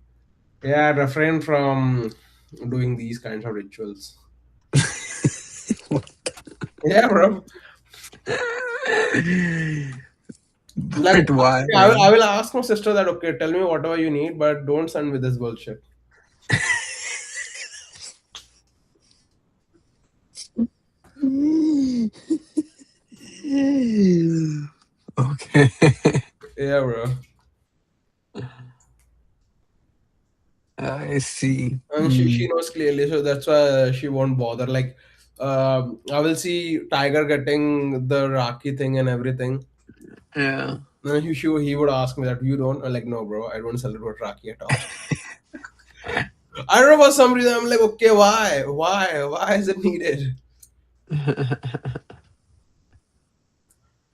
[SPEAKER 2] Yeah, refrain from doing these kinds of rituals. Yeah, bro. Like,
[SPEAKER 1] but why,
[SPEAKER 2] I
[SPEAKER 1] bro?
[SPEAKER 2] will ask my sister that, okay, tell me whatever you need, but don't send me this bullshit.
[SPEAKER 1] Okay.
[SPEAKER 2] Yeah, bro.
[SPEAKER 1] I see.
[SPEAKER 2] And she knows clearly, so that's why she won't bother. Like, I will see Tiger getting the Raki thing and everything.
[SPEAKER 1] Yeah.
[SPEAKER 2] Then he would ask me that you don't. I'm like, no, bro, I don't celebrate Raki at all. I don't know for some reason. I'm like, okay, why is it needed?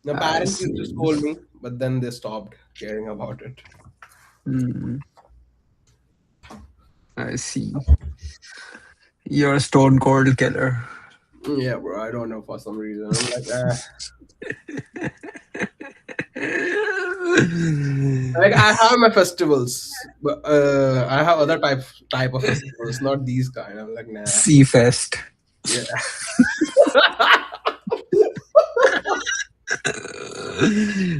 [SPEAKER 2] The
[SPEAKER 1] I
[SPEAKER 2] parents used to
[SPEAKER 1] see.
[SPEAKER 2] scold me, but then they stopped caring about it.
[SPEAKER 1] Mm, I see. You're a stone cold killer.
[SPEAKER 2] Yeah, bro, I don't know for some reason. I'm like, like I have my festivals, but I have other type of festivals, not these kind. I'm like, nah.
[SPEAKER 1] Sea Fest.
[SPEAKER 2] Yeah,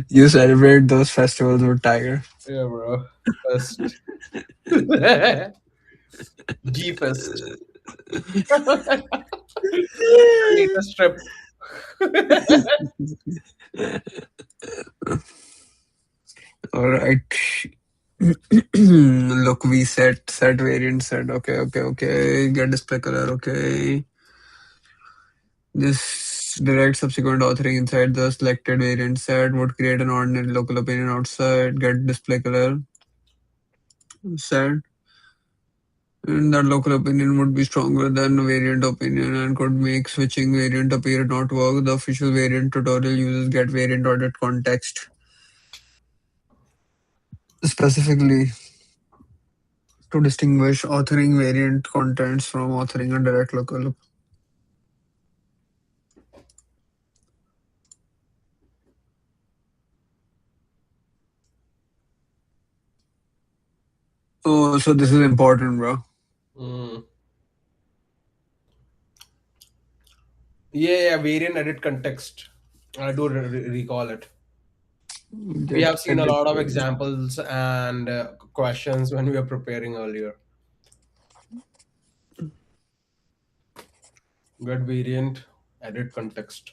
[SPEAKER 1] You celebrate those festivals with Tiger.
[SPEAKER 2] yeah, bro. Fest, G Fest, latest trip.
[SPEAKER 1] All right. Look, we set variant set. Okay, okay, okay. Get display color. Okay. This direct subsequent authoring inside the selected variant set would create an ordinary local opinion outside. Get display color set. And that local opinion would be stronger than variant opinion and could make switching variant appear not work. The official variant tutorial uses get variant audit context specifically to distinguish authoring variant contents from authoring a direct local. Oh, so this is important, bro.
[SPEAKER 2] Mm. Yeah, variant edit context. I do recall it. We
[SPEAKER 1] Get
[SPEAKER 2] have seen a
[SPEAKER 1] edit.
[SPEAKER 2] lot of examples and questions when we were preparing earlier. Get variant edit context.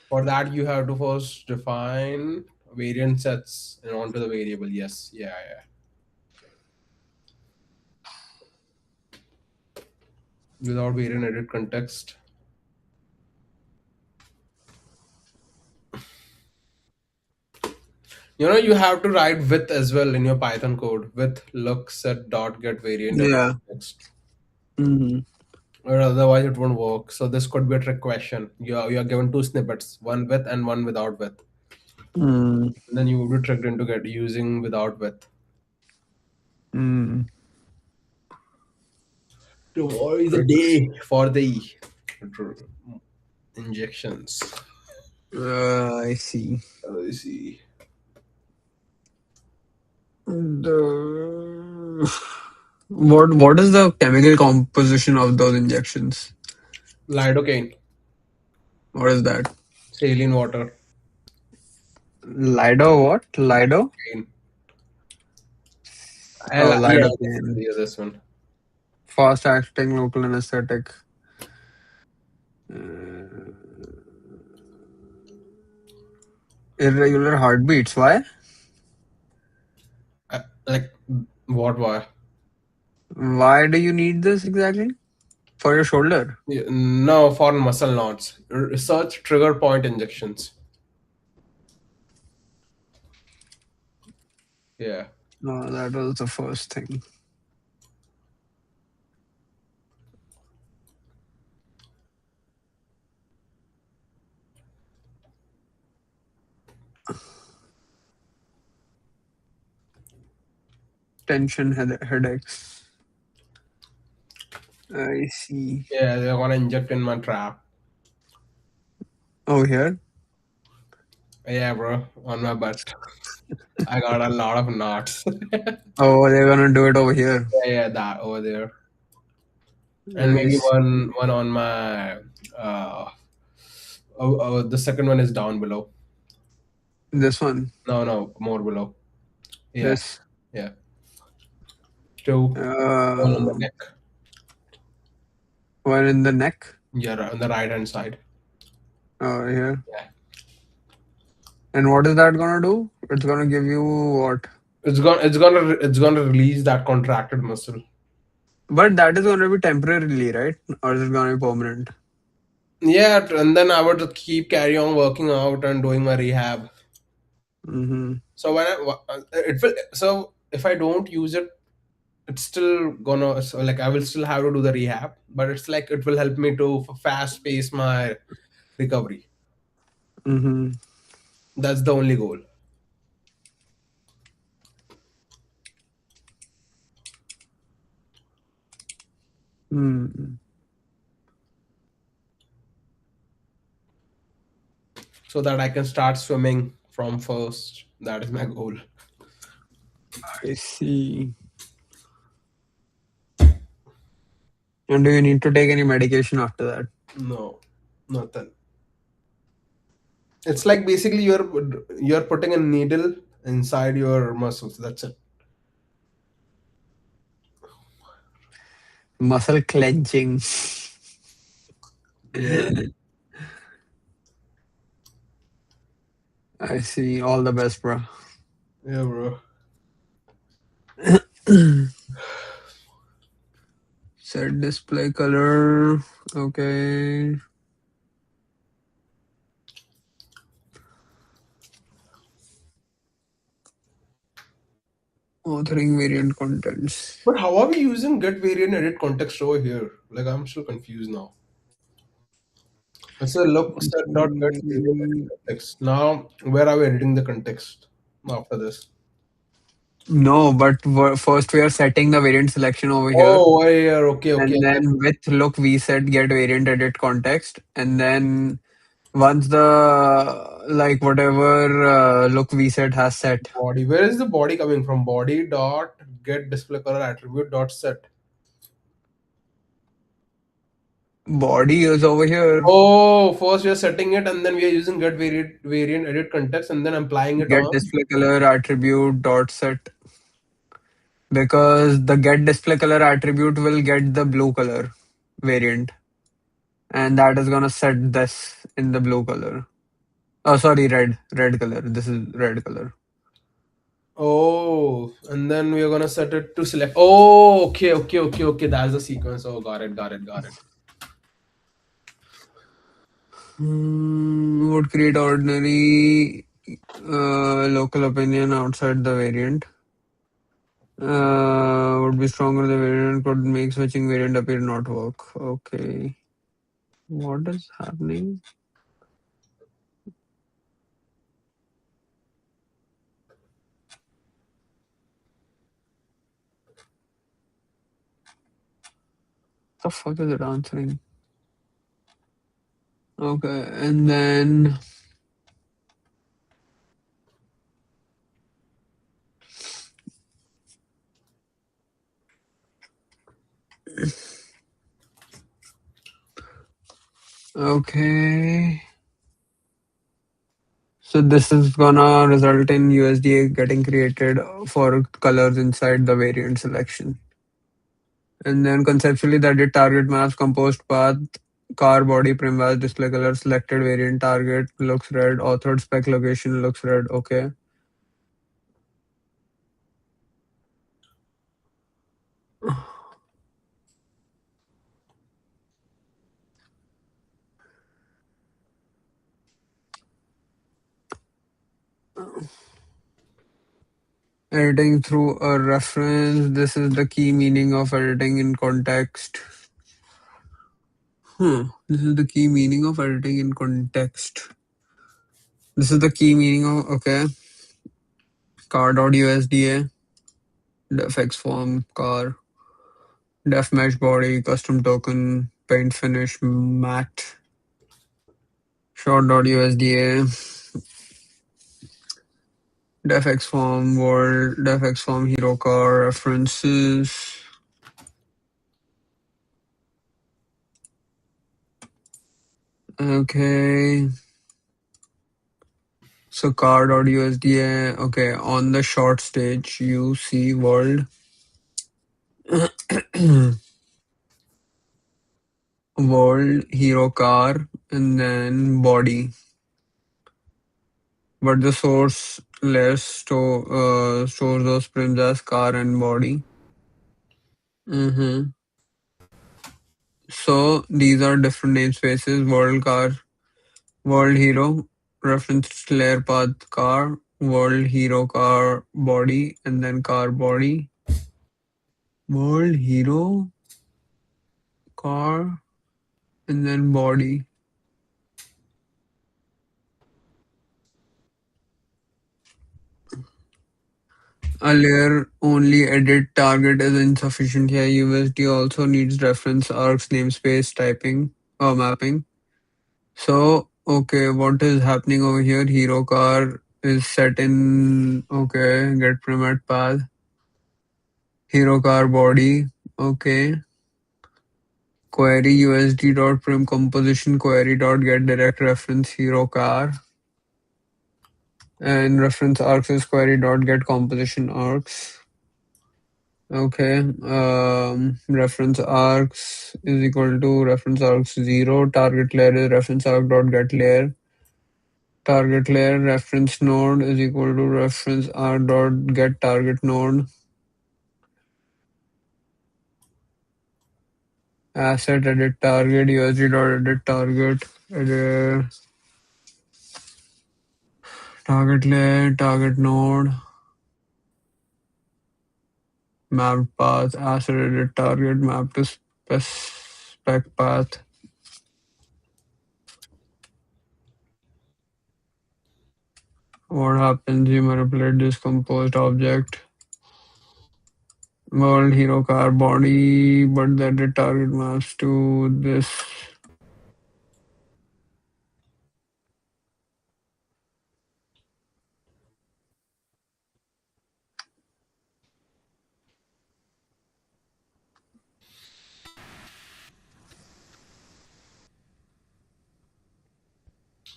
[SPEAKER 2] For that, you have to first define variant sets and onto the variable. Yes, yeah, yeah. Without variant edit context, you have to write with as well in your Python code. With look set dot get variant edit
[SPEAKER 1] Yeah.
[SPEAKER 2] context,
[SPEAKER 1] Hmm.
[SPEAKER 2] or otherwise it won't work. So this could be a trick question. You are given two snippets, one with and one without with.
[SPEAKER 1] Hmm.
[SPEAKER 2] And then you will be tricked into get using without with.
[SPEAKER 1] Hmm.
[SPEAKER 2] Tomorrow is a day for the injections.
[SPEAKER 1] I see.
[SPEAKER 2] I see.
[SPEAKER 1] The what is the chemical composition of those injections?
[SPEAKER 2] Lidocaine,
[SPEAKER 1] What is that?
[SPEAKER 2] saline water.
[SPEAKER 1] Lido what? Lido?
[SPEAKER 2] Lidocaine.
[SPEAKER 1] Oh,
[SPEAKER 2] Yeah,
[SPEAKER 1] lidocaine.
[SPEAKER 2] this one.
[SPEAKER 1] Fast acting local anesthetic. Uh, irregular heartbeats. Why?
[SPEAKER 2] Like what? Why?
[SPEAKER 1] Why do you need this exactly? For your shoulder.
[SPEAKER 2] Yeah, no, for muscle knots. Research trigger point injections. Yeah.
[SPEAKER 1] No, that was the first thing. Tension headaches. I see.
[SPEAKER 2] Yeah, they're gonna inject in my trap.
[SPEAKER 1] Oh, here.
[SPEAKER 2] Yeah, bro, on my butt. I got a lot of knots. Yeah,
[SPEAKER 1] Oh, they're gonna do it over here.
[SPEAKER 2] yeah, that over there, and
[SPEAKER 1] I
[SPEAKER 2] maybe
[SPEAKER 1] see.
[SPEAKER 2] one on my. Uh, the second one is down below.
[SPEAKER 1] This one.
[SPEAKER 2] No, no, more below. Yeah,
[SPEAKER 1] This.
[SPEAKER 2] yeah. Two, one on the
[SPEAKER 1] Uh,
[SPEAKER 2] neck.
[SPEAKER 1] one in the neck.
[SPEAKER 2] Yeah, on the right hand side.
[SPEAKER 1] Oh, yeah.
[SPEAKER 2] Yeah.
[SPEAKER 1] And what is that gonna do? It's gonna give you what?
[SPEAKER 2] It's gonna release that contracted muscle.
[SPEAKER 1] But that is gonna be temporarily, right? Or is it gonna be permanent?
[SPEAKER 2] Yeah, and then I would keep carry on working out and doing my rehab.
[SPEAKER 1] Mm-hmm.
[SPEAKER 2] So it will, so if I don't use it, it's still gonna, so like I will still have to do the rehab, but it's like it will help me to fast pace my recovery.
[SPEAKER 1] Mm-hmm.
[SPEAKER 2] That's the only goal.
[SPEAKER 1] Mm.
[SPEAKER 2] So that I can start swimming from first. That is my goal.
[SPEAKER 1] I see. And do you need to take any medication after that?
[SPEAKER 2] No, nothing. It's like basically you're putting a needle inside your muscles. That's it.
[SPEAKER 1] Muscle clenching.
[SPEAKER 2] Yeah,
[SPEAKER 1] I see. All the best, bro.
[SPEAKER 2] yeah, bro.
[SPEAKER 1] Set display color. Okay. Authoring variant contents.
[SPEAKER 2] But how are we using get variant edit context over here? Like I'm still confused now. It's a look set dot get variant edit context. Now where are we editing the context after this?
[SPEAKER 1] No, but first we are setting the variant selection over here.
[SPEAKER 2] Oh, yeah, okay, okay.
[SPEAKER 1] And then with look, we set get variant edit context. And then once the like whatever look we set has set,
[SPEAKER 2] Body. Where is the body coming from? Body dot get display color attribute dot set.
[SPEAKER 1] body is over here.
[SPEAKER 2] Oh, first we are setting it and then we are using get variant edit context and then applying it
[SPEAKER 1] Get
[SPEAKER 2] on.
[SPEAKER 1] display color attribute dot set, because the get display color attribute will get the blue color variant, and that is gonna set this in the blue color. Oh, sorry, red color. This is red color.
[SPEAKER 2] Oh, and then we are gonna set it to select. Oh, okay, okay, okay, okay. That's the sequence. Oh, got it, got it, got it.
[SPEAKER 1] Would create ordinary local opinion outside the variant. Would be stronger. The variant could make switching variant appear not work. Okay. What is happening? The fuck is it answering? Okay, and then okay. So this is gonna result in USD getting created for colors inside the variant selection. And then conceptually that did target maps, composed path, car body, primvas, display color, selected variant target looks red, authored spec location looks red. Okay. Editing through a reference. This is the key meaning of editing in context. This is the key meaning of editing in context. This is the key meaning of, okay. Car.usda, defx form, car, def mesh body, custom token, paint finish, matte, short.usda, defx form, world, defx form, hero car, references. Okay. So car.usda, okay, on the short stage, you see world. world, hero car, and then body. But the source less stores those prims as car and body. Mm-hmm. So these are different namespaces: world car, world hero, reference layer path car, world hero car body, and then car body. World hero car and then body. A layer only edit target is insufficient here. USD also needs reference arcs namespace typing or mapping. So, okay, what is happening over here? Hero car is set in, okay, get primate path. Hero car body, okay. Query USD dot prim composition query dot get direct reference hero car. And reference arcs is query dot get composition arcs. Okay. Reference arcs is equal to reference arcs 0. Target layer is reference arc dot get layer. Target layer reference node is equal to reference arc dot get target node. Asset edit target USD dot edit target. Edit, target layer target node. Mapped path asset edit target map to spec path. What happens? You manipulate this composed object. World hero car body, but that the target maps to this.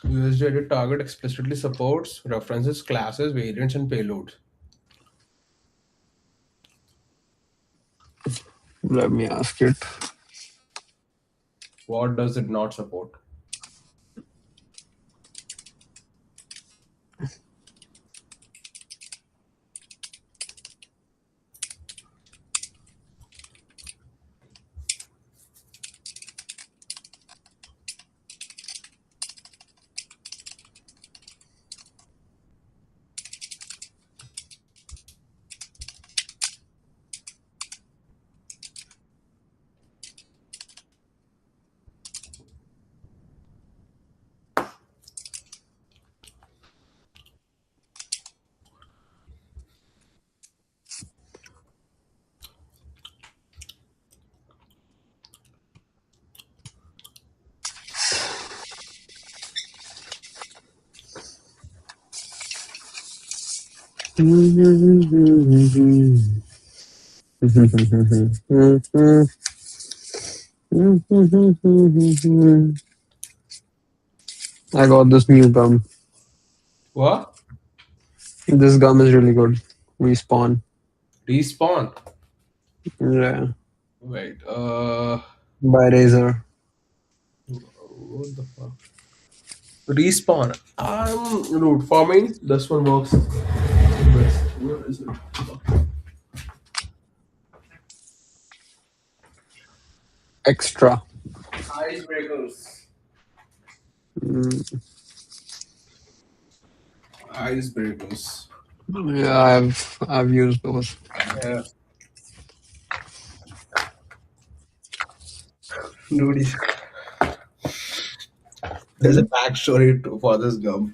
[SPEAKER 2] USD edit target explicitly supports references, classes, variants, and payloads.
[SPEAKER 1] Let me ask it.
[SPEAKER 2] What does it not support?
[SPEAKER 1] I got this new gum.
[SPEAKER 2] What?
[SPEAKER 1] This gum is really good. Respawn.
[SPEAKER 2] Respawn.
[SPEAKER 1] Yeah.
[SPEAKER 2] Wait.
[SPEAKER 1] By Razer.
[SPEAKER 2] What the fuck? Respawn. Dude, for me, this one works best. Where is it?
[SPEAKER 1] Extra.
[SPEAKER 2] Icebreakers.
[SPEAKER 1] Mm,
[SPEAKER 2] Icebreakers.
[SPEAKER 1] yeah, I've used those.
[SPEAKER 2] Yeah. Dude, there's a
[SPEAKER 1] Hmm?
[SPEAKER 2] backstory for this gum.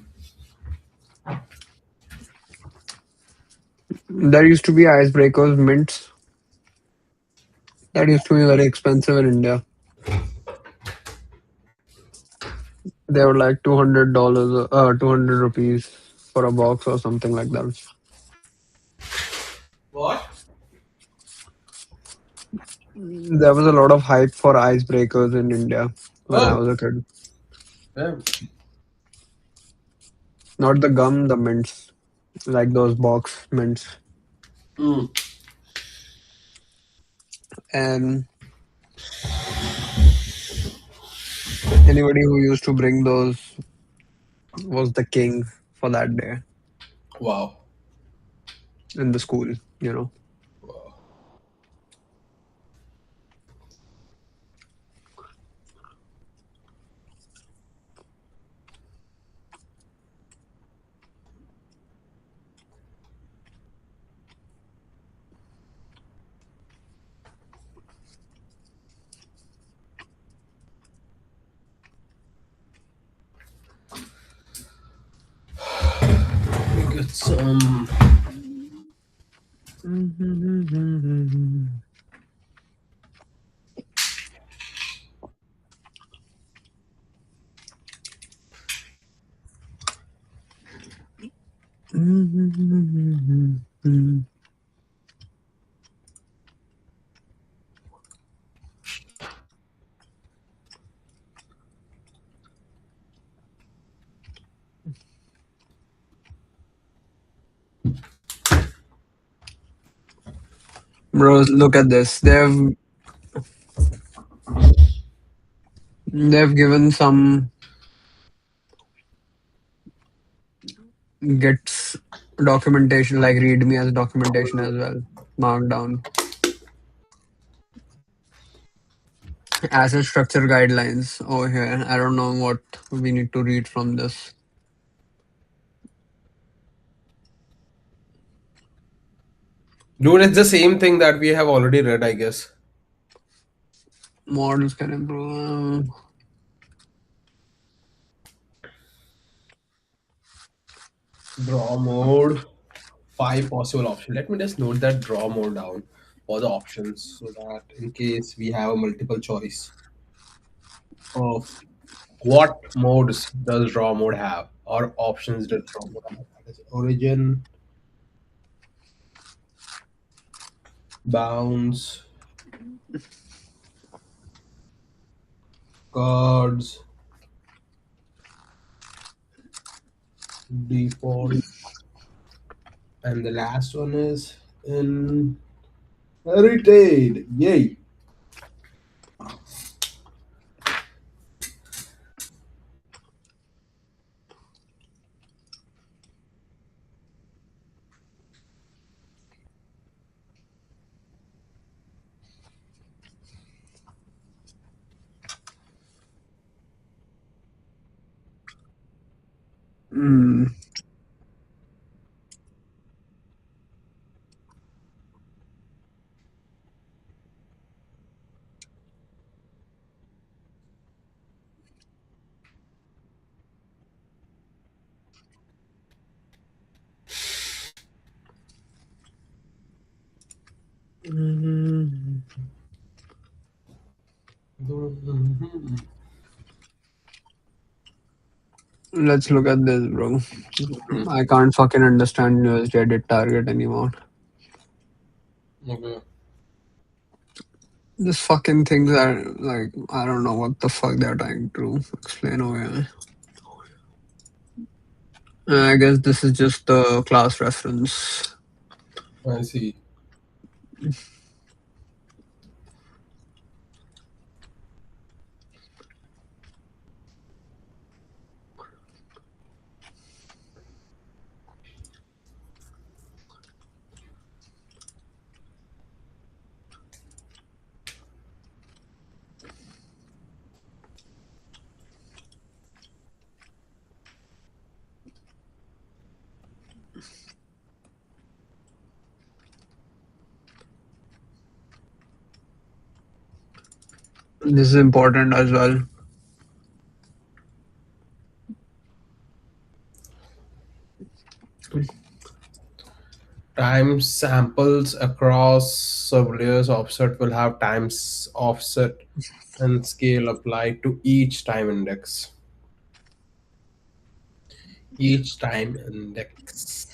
[SPEAKER 1] There used to be icebreakers, mints. That used to be very expensive in India. They were like $200, 200 rupees for a box or something like that.
[SPEAKER 2] What?
[SPEAKER 1] There was a lot of hype for icebreakers in India when I
[SPEAKER 2] Oh,
[SPEAKER 1] was a kid.
[SPEAKER 2] damn.
[SPEAKER 1] Not the gum, the mints, like those box mints.
[SPEAKER 2] Hmm.
[SPEAKER 1] And Anybody who used to bring those was the king for that day
[SPEAKER 2] Wow.
[SPEAKER 1] in the school, you know.
[SPEAKER 2] Wow. Let me get some.
[SPEAKER 1] Bro, look at this. They've given some Git's documentation, like README as documentation as well, Markdown. Asset structure guidelines over here. I don't know what we need to read from this.
[SPEAKER 2] Dude, it's the same thing that we have already read, I guess.
[SPEAKER 1] Models can improve.
[SPEAKER 2] Draw mode. Five possible options. Let me just note that draw mode down for the options so that in case we have a multiple choice of what modes does draw mode have or options does draw mode have. That is origin, bounds, cards, default, and the last one is inherited. Yay!
[SPEAKER 1] Mm, mm. Let's look at this, bro. I can't fucking understand USD edit target anymore.
[SPEAKER 2] Okay.
[SPEAKER 1] This fucking things are like, I don't know what the fuck they're trying to explain over here. I guess this is just the class reference.
[SPEAKER 2] I see.
[SPEAKER 1] This is important as well.
[SPEAKER 2] Time samples across surveillance offset will have times offset and scale applied to each time index. Each time index.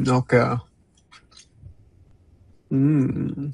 [SPEAKER 1] Okay. Mm.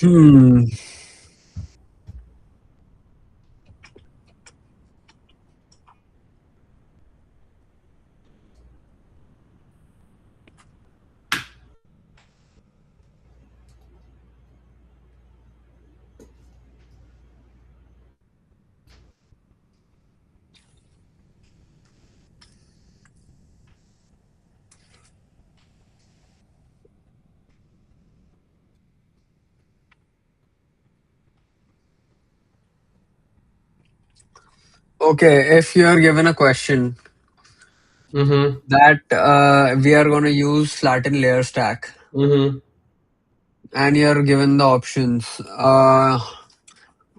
[SPEAKER 1] Hmm. Okay, if you're given a question
[SPEAKER 2] Mm-hmm.
[SPEAKER 1] that we are going to use flatten layer stack,
[SPEAKER 2] Mm-hmm.
[SPEAKER 1] and you're given the options,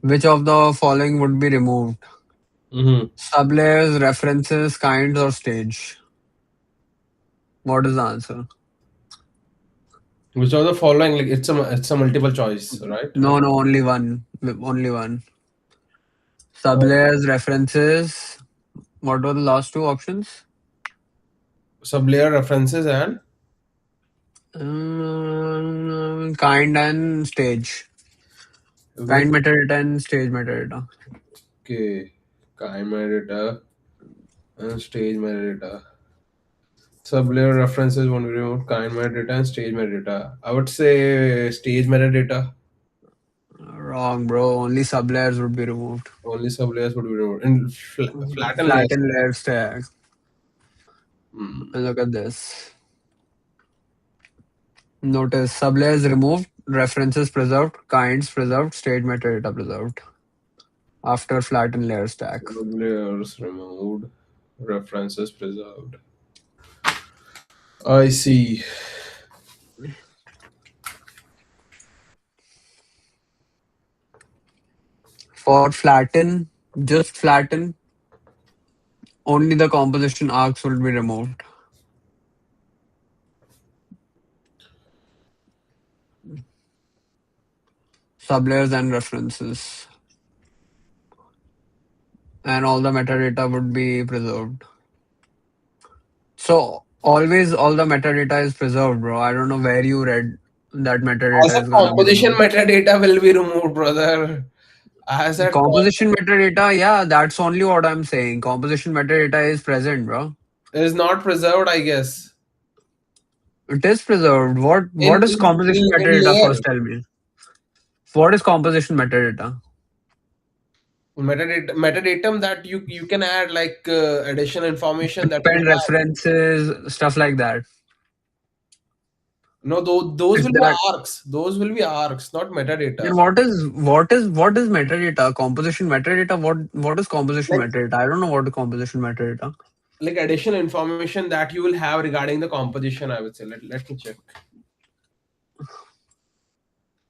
[SPEAKER 1] which of the following would be removed?
[SPEAKER 2] Mm-hmm.
[SPEAKER 1] Sublayers, references, kinds, or stage? What is the answer?
[SPEAKER 2] Which of the following? Like it's a multiple choice, right?
[SPEAKER 1] No, no, only one. Only one.
[SPEAKER 2] Uh,
[SPEAKER 1] Sublayers, references. What were the last two options?
[SPEAKER 2] Sublayer references and
[SPEAKER 1] Kind and stage.
[SPEAKER 2] which
[SPEAKER 1] Kind metadata and stage metadata.
[SPEAKER 2] okay, kind metadata and stage metadata. Sublayer references won't be removed. Kind metadata and stage metadata. I would say stage metadata.
[SPEAKER 1] Wrong, bro. Only sublayers would be removed.
[SPEAKER 2] Only sublayers would be removed. And flatten layers.
[SPEAKER 1] Flatten layer stack.
[SPEAKER 2] Hmm.
[SPEAKER 1] Look at this. Notice sublayers removed, references preserved, kinds preserved, stage metadata preserved after flatten layer stack.
[SPEAKER 2] Sublayers removed. References preserved. I see.
[SPEAKER 1] For flatten, just flatten, only the composition arcs will be removed. Sublayers and references. And all the metadata would be preserved. So always all the metadata is preserved, bro. I don't know where you read that
[SPEAKER 2] As
[SPEAKER 1] metadata
[SPEAKER 2] a
[SPEAKER 1] is gonna be
[SPEAKER 2] composition
[SPEAKER 1] removed.
[SPEAKER 2] metadata will be removed, brother. As a
[SPEAKER 1] Composition metadata, yeah, that's only what I'm saying. Composition metadata is present, bro.
[SPEAKER 2] is not preserved, I guess.
[SPEAKER 1] It is preserved. What is composition
[SPEAKER 2] In
[SPEAKER 1] metadata?
[SPEAKER 2] layer
[SPEAKER 1] First, tell me. What is composition metadata?
[SPEAKER 2] metadatum that you can add like additional information that you
[SPEAKER 1] Append
[SPEAKER 2] have.
[SPEAKER 1] references, stuff like that.
[SPEAKER 2] No, those
[SPEAKER 1] Is
[SPEAKER 2] will be
[SPEAKER 1] that
[SPEAKER 2] arcs. Those will be arcs, not metadata.
[SPEAKER 1] then? What is metadata? Composition metadata. What is composition
[SPEAKER 2] Like
[SPEAKER 1] metadata? I don't know what is composition metadata.
[SPEAKER 2] like additional information that you will have regarding the composition. I would say. Let me check.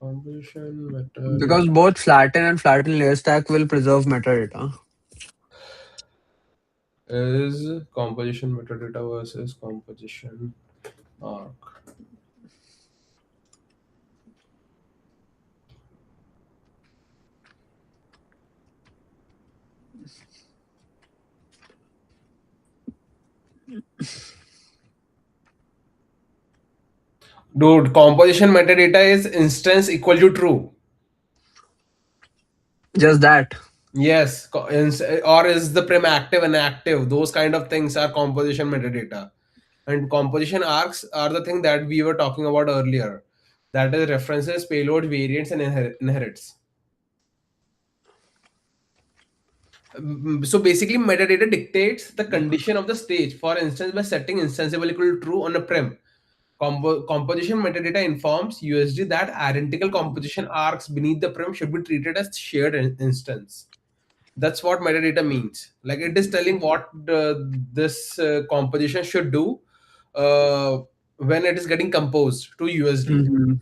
[SPEAKER 2] Composition metadata
[SPEAKER 1] Because both flatten and flatten layer stack will preserve metadata.
[SPEAKER 2] is composition metadata versus composition arc. Dude, composition metadata is instance equal to true.
[SPEAKER 1] Just that.
[SPEAKER 2] Yes, or is the prim active and active? Those kind of things are composition metadata. And composition arcs are the thing that we were talking about earlier. That is references, payload, variants, and inherits. So basically, metadata dictates the condition of the stage. For instance, by setting instanceable equal to true on a prim, composition metadata informs USD that identical composition arcs beneath the prim should be treated as shared instance. That's what metadata means. Like it is telling what this composition should do when it is getting composed to USD.
[SPEAKER 1] Hmm.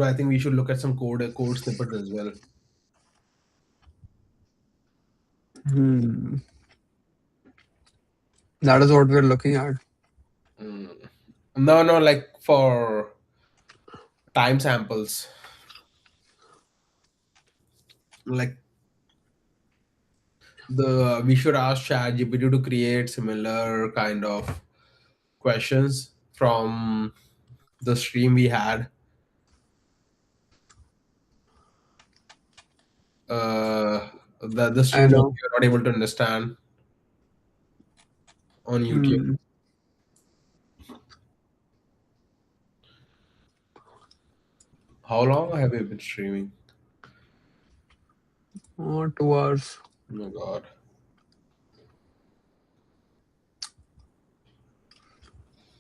[SPEAKER 2] I think we should look at some code snippets as well.
[SPEAKER 1] Hmm. That is what we're looking at.
[SPEAKER 2] No, no, like for time samples. Like the we should ask ChatGPT to create similar kind of questions from the stream we had. The
[SPEAKER 1] I
[SPEAKER 2] stream that
[SPEAKER 1] know.
[SPEAKER 2] you're not able to understand on YouTube.
[SPEAKER 1] Hmm.
[SPEAKER 2] How long have you been streaming?
[SPEAKER 1] Oh, 2 hours.
[SPEAKER 2] Oh my god.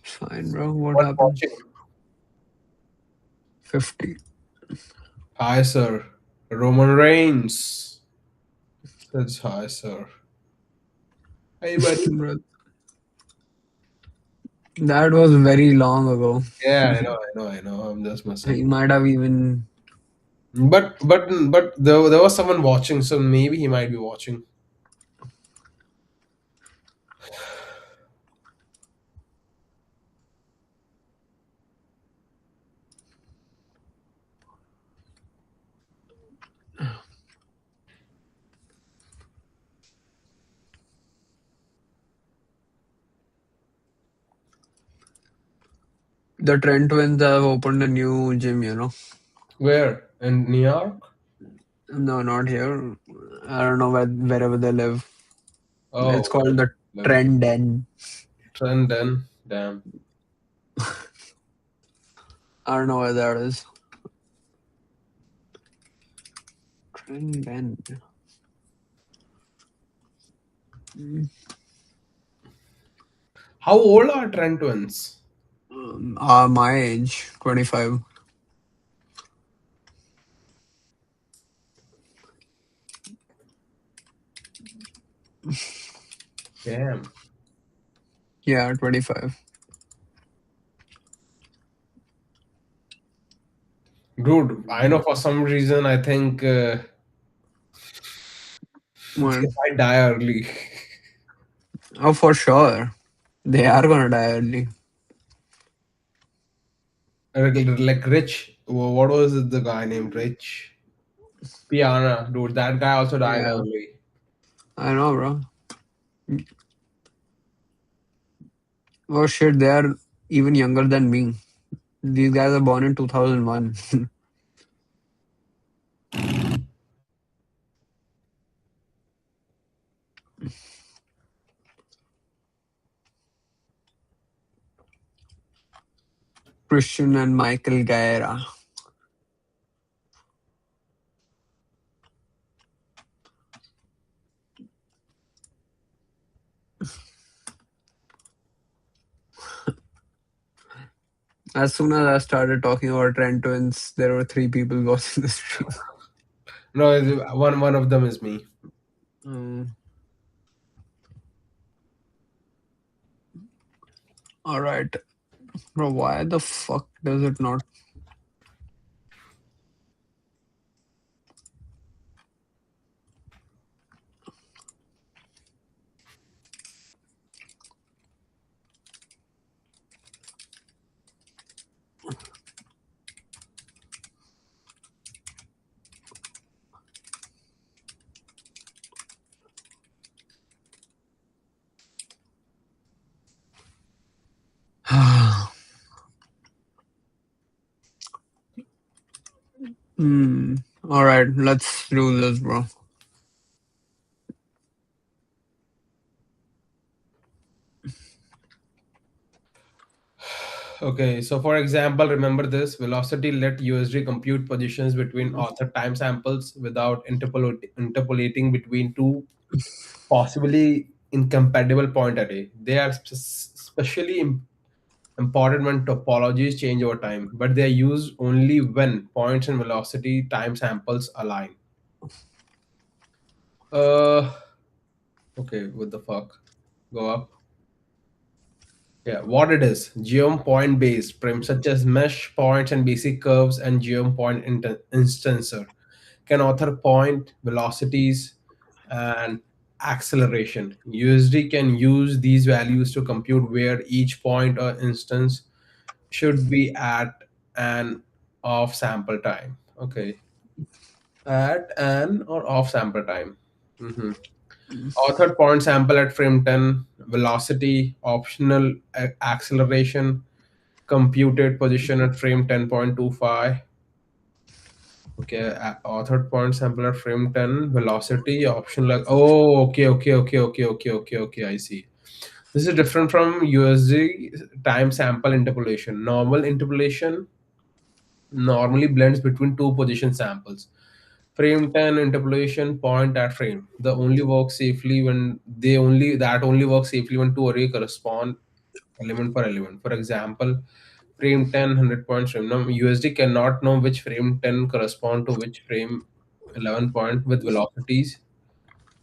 [SPEAKER 1] Fine, bro. What
[SPEAKER 2] What
[SPEAKER 1] happened?
[SPEAKER 2] watching?
[SPEAKER 1] 50.
[SPEAKER 2] Hi, sir. Roman Reigns. That's hi, sir. Hey, buddy.
[SPEAKER 1] Bro, that was very long ago.
[SPEAKER 2] Yeah, I know, I know, I know. I'm just
[SPEAKER 1] He
[SPEAKER 2] messing.
[SPEAKER 1] might have even.
[SPEAKER 2] But there was someone watching, so maybe he might be watching.
[SPEAKER 1] The Trent twins have opened a new gym.
[SPEAKER 2] Where? In New York?
[SPEAKER 1] No, not here. I don't know wherever they live. It's
[SPEAKER 2] Oh,
[SPEAKER 1] called the
[SPEAKER 2] live.
[SPEAKER 1] Trend Den.
[SPEAKER 2] Trend then. Damn.
[SPEAKER 1] I don't know where that is. Trend Den.
[SPEAKER 2] How old are Trent twins?
[SPEAKER 1] My age, 25.
[SPEAKER 2] Damn.
[SPEAKER 1] Yeah, 25.
[SPEAKER 2] Dude, I know for some reason I think
[SPEAKER 1] Well,
[SPEAKER 2] they might die early.
[SPEAKER 1] oh, for sure. They are gonna die early.
[SPEAKER 2] Like Rich. What was it, the guy named Rich? Piana. Dude, that guy also died
[SPEAKER 1] Yeah,
[SPEAKER 2] early.
[SPEAKER 1] I know, bro. Oh shit, they are even younger than me. These guys are born in 2001. Christian and Michael Guerra. As soon as I started talking about Trent twins, there were 3 people watching the stream.
[SPEAKER 2] No, one of them is me.
[SPEAKER 1] Mm. All right, bro. Why the fuck does it not? Hmm. All right, let's do this, bro.
[SPEAKER 2] Okay, so for example, remember this velocity let USD compute positions between author time samples without interpolating between two possibly incompatible point array. They are especially important when topologies change over time, but they are used only when points and velocity time samples align. Uh, okay, what the fuck? Go up. Yeah, what it is, geom point based prims such as mesh points and basic curves and geom point instancer can author point velocities and acceleration. USD can use these values to compute where each point or instance should be at an off sample time. Okay, at an or off sample time. Mhm. Authored point sample at frame 10, velocity, optional acceleration, computed position at frame 10.25. Okay, authored point sample at frame 10, velocity, optional. Oh, okay. I see. This is different from USD time sample interpolation. Normal interpolation normally blends between two position samples. Frame 10 interpolation point at frame. The only works safely when they only that only works safely when two array correspond element for element. For example, frame 10 100 point frame. Now USD cannot know which frame 10 correspond to which frame 11 point with velocities.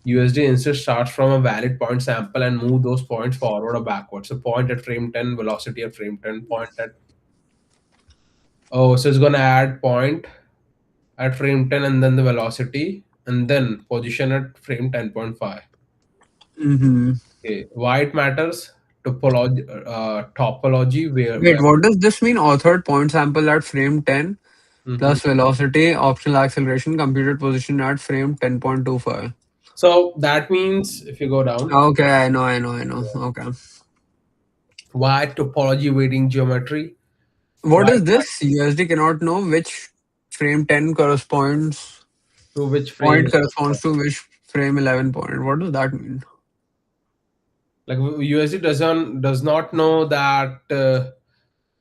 [SPEAKER 2] USD instead starts from a valid point sample and move those points forward or backward. So point at frame 10, velocity at frame 10, point at so it's gonna add point at frame 10 and then the velocity and then position at frame 10.5.
[SPEAKER 1] Mm-hmm.
[SPEAKER 2] Okay, why it matters? Topology
[SPEAKER 1] Wait,
[SPEAKER 2] where
[SPEAKER 1] what does this mean? Authored point sample at frame 10
[SPEAKER 2] Mhm.
[SPEAKER 1] plus velocity, optional acceleration, computed position at frame 10.25.
[SPEAKER 2] So that means if you go down,
[SPEAKER 1] Okay, I know. Okay.
[SPEAKER 2] why topology weighting geometry?
[SPEAKER 1] What
[SPEAKER 2] Why
[SPEAKER 1] is this? USD cannot know which frame 10 corresponds,
[SPEAKER 2] to which frame?
[SPEAKER 1] point corresponds to which frame 11 point. What does that mean?
[SPEAKER 2] Like USD does not know that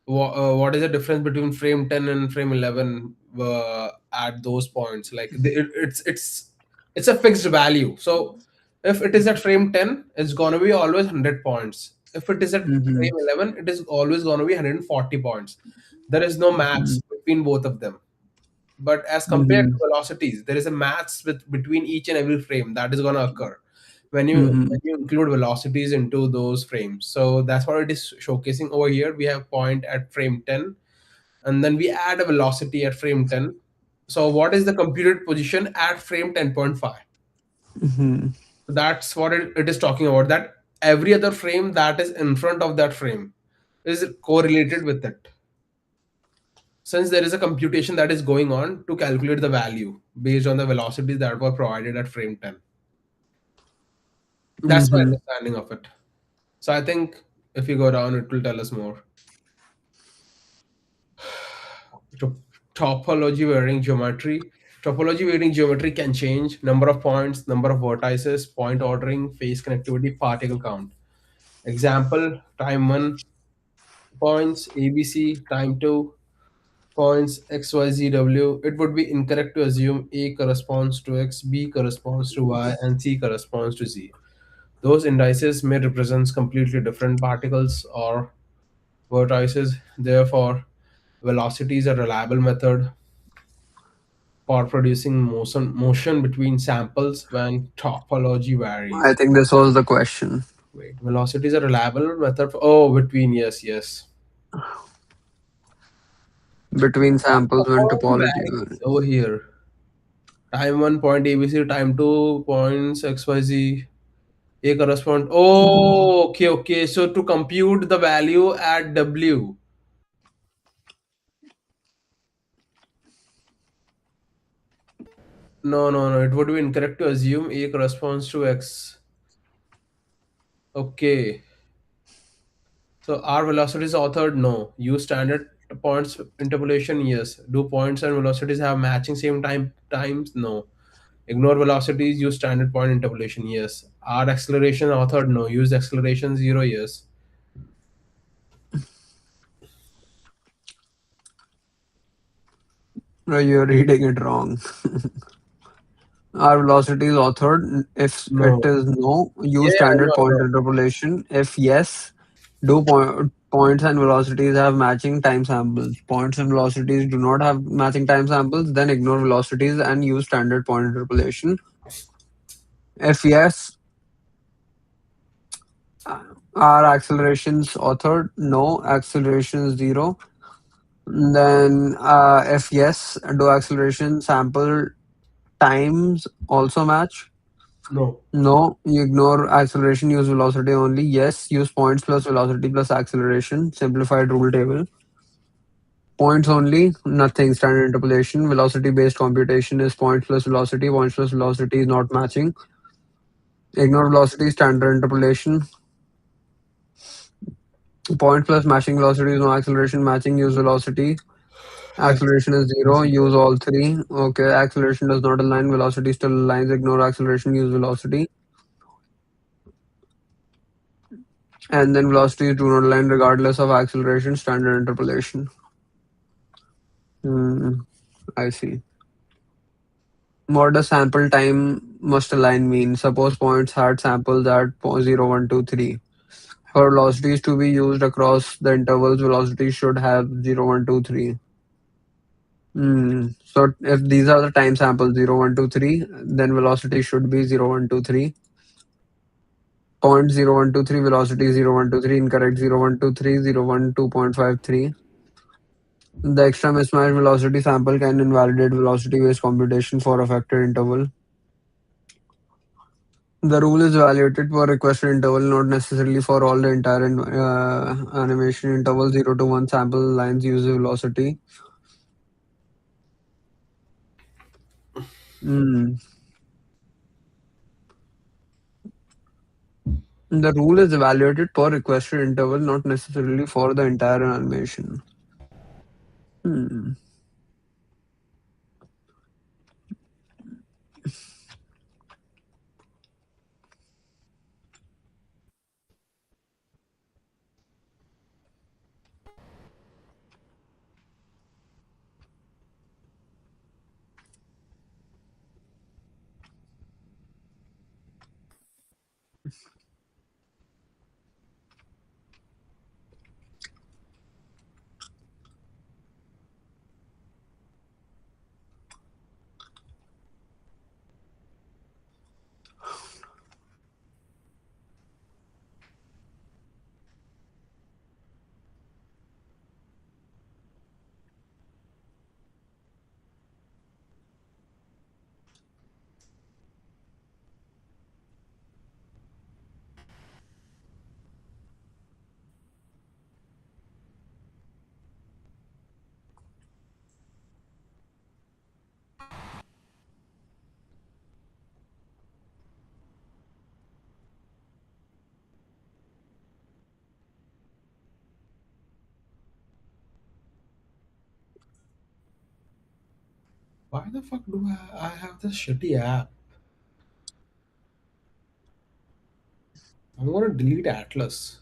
[SPEAKER 2] what is the difference between frame 10 and frame 11 at those points. Like it's a fixed value. So if it is at frame 10, it's gonna be always 100 points. If it is at
[SPEAKER 1] Mm-hmm.
[SPEAKER 2] frame 11, it is always gonna be 140 points. There is no
[SPEAKER 1] Mm-hmm.
[SPEAKER 2] max between both of them. But as compared
[SPEAKER 1] Mm-hmm.
[SPEAKER 2] to velocities, there is a match between each and every frame that is going to occur when
[SPEAKER 1] Mm-hmm.
[SPEAKER 2] you include velocities into those frames. So that's what it is showcasing over here. We have point at frame 10 and then we add a velocity at frame 10. So what is the computed position at frame 10.5?
[SPEAKER 1] Mm-hmm.
[SPEAKER 2] That's what it is talking about, that every other frame that is in front of that frame is correlated with it, since there is a computation that is going on to calculate the value based on the velocities that were provided at frame 10. That's my
[SPEAKER 1] Mm-hmm.
[SPEAKER 2] understanding of it. So I think if you go down, it will tell us more. To- Topology varying geometry. Topology varying geometry can change number of points, number of vertices, point ordering, phase connectivity, particle count. Example, time 1 points, ABC, time 2 points XYZW, it would be incorrect to assume A corresponds to X, B corresponds to Y, and C corresponds to Z. Those indices may represent completely different particles or vertices. Therefore, velocity is a reliable method for producing motion between samples when topology
[SPEAKER 1] I
[SPEAKER 2] varies.
[SPEAKER 1] think this was the question.
[SPEAKER 2] Wait, velocity is a reliable method for, between, yes.
[SPEAKER 1] Between samples when
[SPEAKER 2] Topology
[SPEAKER 1] topology
[SPEAKER 2] varies over
[SPEAKER 1] varies.
[SPEAKER 2] here. Time 1 point ABC, time 2 points XYZ. A correspond. Oh, okay. So to compute the value at W. No. It would be incorrect to assume A corresponds to X. Okay. So our velocity is authored. No. Use standard. points interpolation? Yes. Do points and velocities have matching same times? No. Ignore velocities, use standard point interpolation? Yes. Are acceleration authored? No. Use acceleration 0? Yes.
[SPEAKER 1] No, you're reading it wrong. Are velocities authored? If it
[SPEAKER 2] No.
[SPEAKER 1] is no,
[SPEAKER 2] Yeah,
[SPEAKER 1] use
[SPEAKER 2] yeah, I
[SPEAKER 1] standard
[SPEAKER 2] know, I
[SPEAKER 1] point
[SPEAKER 2] know.
[SPEAKER 1] interpolation. If yes, do points and velocities have matching time samples? Points and velocities do not have matching time samples, then ignore velocities and use standard point interpolation. If yes, are accelerations authored? No, acceleration 0. Then, if yes, do acceleration sample times also match?
[SPEAKER 2] No.
[SPEAKER 1] No, you ignore acceleration, use velocity only. Yes, use points plus velocity plus acceleration. Simplified rule table. Points only, nothing. Standard interpolation. Velocity based computation is points plus velocity. Points plus velocity is not matching. Ignore velocity, standard interpolation. Point plus matching velocity is no acceleration. Matching, use velocity. Acceleration is 0. Use all three. Okay, acceleration does not align. Velocity still aligns. Ignore acceleration. Use velocity. And then velocities do not align regardless of acceleration. Standard interpolation. Hmm, I see. What does sample time must align mean? Suppose points had samples at 0, 1, 2, 3. For velocities to be used across the intervals, velocities should have 0, 1, 2, 3. So if these are the time samples 0, 1, 2, 3, then velocity should be 0, 1, 2, 3. Point 0, 1, 2, 3, velocity 0, 1, 2, 3, incorrect 0, 1, 2, 3, 0, 1, 2.53. The extra mismatch velocity sample can invalidate velocity-based computation for affected interval. The rule is evaluated for requested interval, not necessarily for all the entire animation interval. 0 to 1 sample lines use velocity. Hmm. The rule is evaluated per requested interval, not necessarily for the entire animation. Hmm.
[SPEAKER 2] Why the fuck do I have this shitty app? I'm gonna delete Atlas.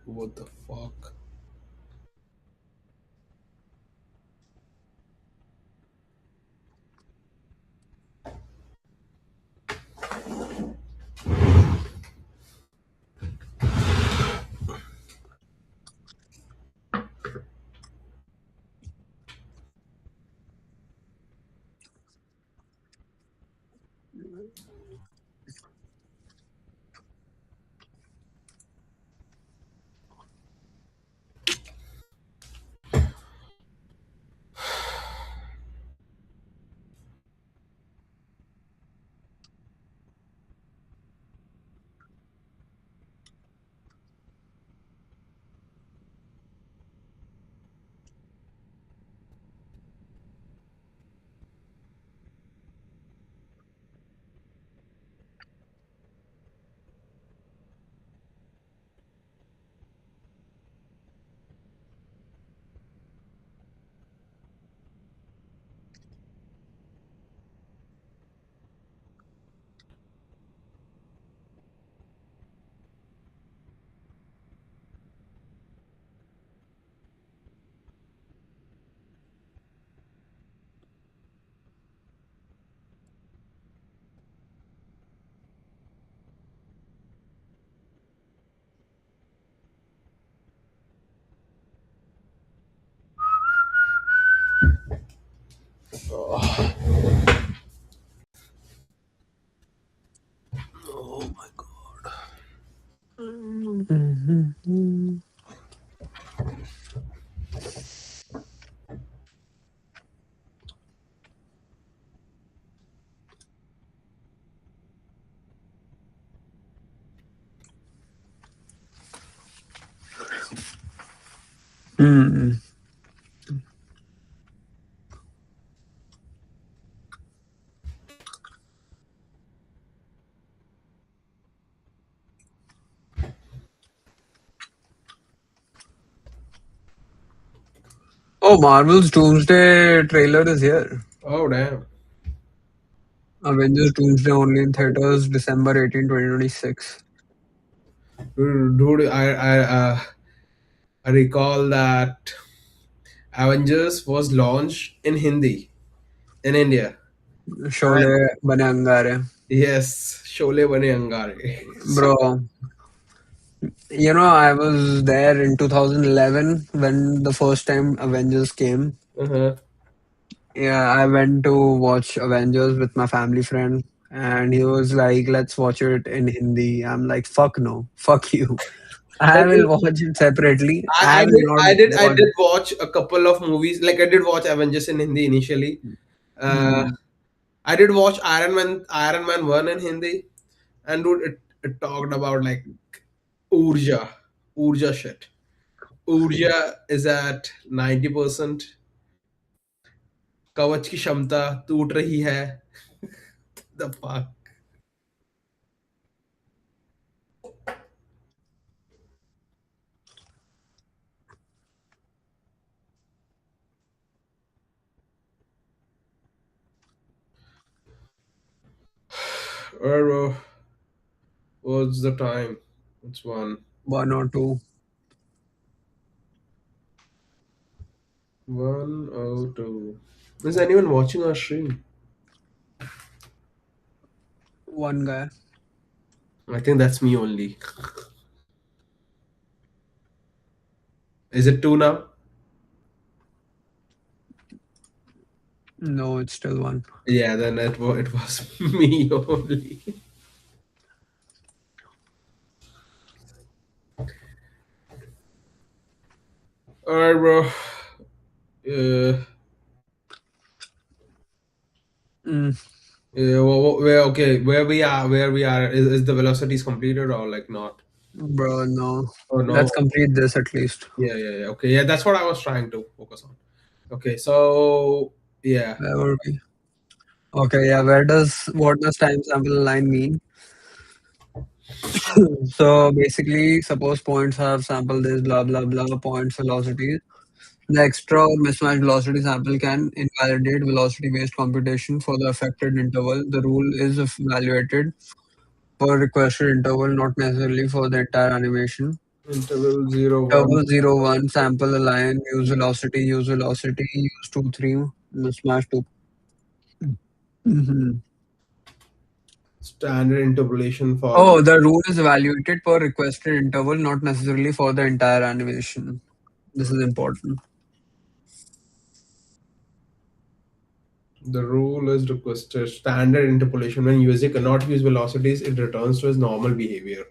[SPEAKER 2] What the fuck?
[SPEAKER 1] Hmm. Oh, Marvel's Doomsday trailer is here.
[SPEAKER 2] Oh damn.
[SPEAKER 1] Avengers Doomsday only in theaters December 18, 2026.
[SPEAKER 2] Dude, I recall that Avengers was launched in Hindi in India.
[SPEAKER 1] Sholay
[SPEAKER 2] And
[SPEAKER 1] बने अंगारे.
[SPEAKER 2] yes, Shole Bane Angare. So,
[SPEAKER 1] Bro, I was there in 2011 when the first time Avengers came.
[SPEAKER 2] uh-huh.
[SPEAKER 1] Yeah, I went to watch Avengers with my family friend, and he was like, "Let's watch it in Hindi." I'm like, "Fuck no, fuck you.
[SPEAKER 2] I
[SPEAKER 1] I will
[SPEAKER 2] think
[SPEAKER 1] watch it separately.
[SPEAKER 2] I,
[SPEAKER 1] I
[SPEAKER 2] I
[SPEAKER 1] will
[SPEAKER 2] did
[SPEAKER 1] not
[SPEAKER 2] I did I
[SPEAKER 1] watch."
[SPEAKER 2] did watch a couple of movies. Like I did watch Avengers in Hindi initially. Uh,
[SPEAKER 1] Hmm.
[SPEAKER 2] I did watch Iron Man 1 in Hindi, and dude, it talked about like Urja, Urja shit. Urja is at 90%. कवच की क्षमता टूट रही है. The fuck. Or what's the time? It's
[SPEAKER 1] 1 or 2.
[SPEAKER 2] 1:02. Is anyone watching our stream?
[SPEAKER 1] One guy.
[SPEAKER 2] I think that's me only. Is it two now?
[SPEAKER 1] No, it's still one.
[SPEAKER 2] Yeah, then it was me only. Alright, bro. Uh,
[SPEAKER 1] Mm,
[SPEAKER 2] yeah, where okay, where we are is the velocities completed or like not?
[SPEAKER 1] bro, no.
[SPEAKER 2] Oh
[SPEAKER 1] Let's
[SPEAKER 2] no.
[SPEAKER 1] complete this at least.
[SPEAKER 2] Yeah. Okay, yeah, that's what I was trying to focus on. Okay, so yeah.
[SPEAKER 1] Where were we? Okay, yeah. What does time sample line mean? So basically, suppose points have sample this blah blah blah points velocities. The extra or mismatched velocity sample can invalidate velocity-based computation for the affected interval. The rule is evaluated for requested interval, not necessarily for the entire animation.
[SPEAKER 2] Interval zero one.
[SPEAKER 1] Interval 0, 1, sample a line, use velocity, use 2, 3, mismatch 2. Mhm.
[SPEAKER 2] Standard interpolation for
[SPEAKER 1] Oh, the rule is evaluated per requested interval, not necessarily for the entire animation. This is important.
[SPEAKER 2] the rule is requested standard interpolation. When user cannot use velocities, it returns to its normal behavior.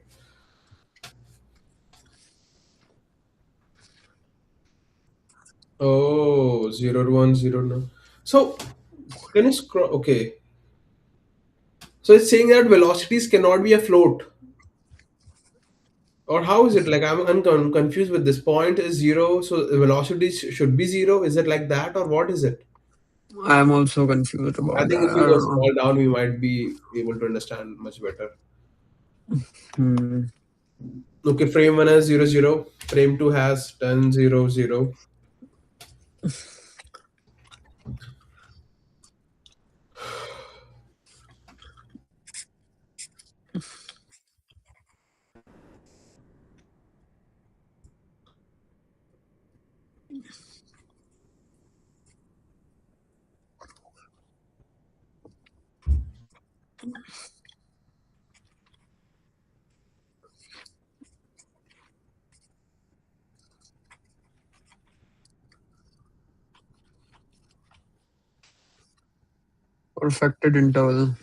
[SPEAKER 2] Oh, 0 to 1, 0 to 1. So can you scroll? Okay, so it's saying that velocities cannot be afloat, or how is it? Like I'm confused with this. Point is zero, so the velocities should be zero. Is it like that, or what is it?
[SPEAKER 1] I'm also confused
[SPEAKER 2] I
[SPEAKER 1] about
[SPEAKER 2] think
[SPEAKER 1] that.
[SPEAKER 2] if
[SPEAKER 1] I
[SPEAKER 2] we go
[SPEAKER 1] don't know.
[SPEAKER 2] small down, we might be able to understand much better.
[SPEAKER 1] Hmm.
[SPEAKER 2] Okay, frame one has 0 0. Frame two has 10 0 0.
[SPEAKER 1] Perfected interval.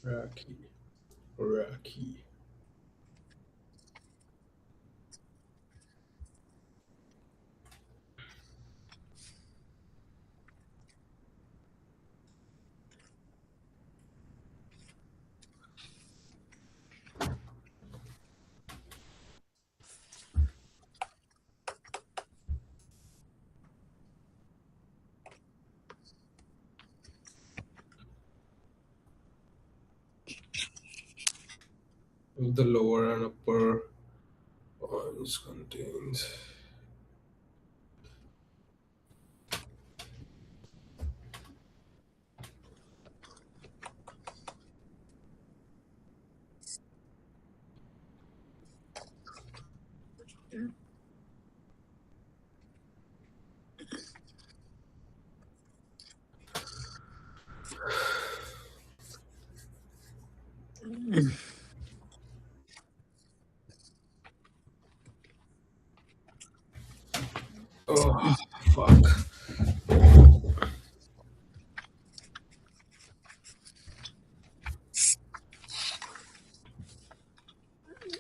[SPEAKER 2] Rocky. Rocky. The lower and upper points contains. Oh, fuck.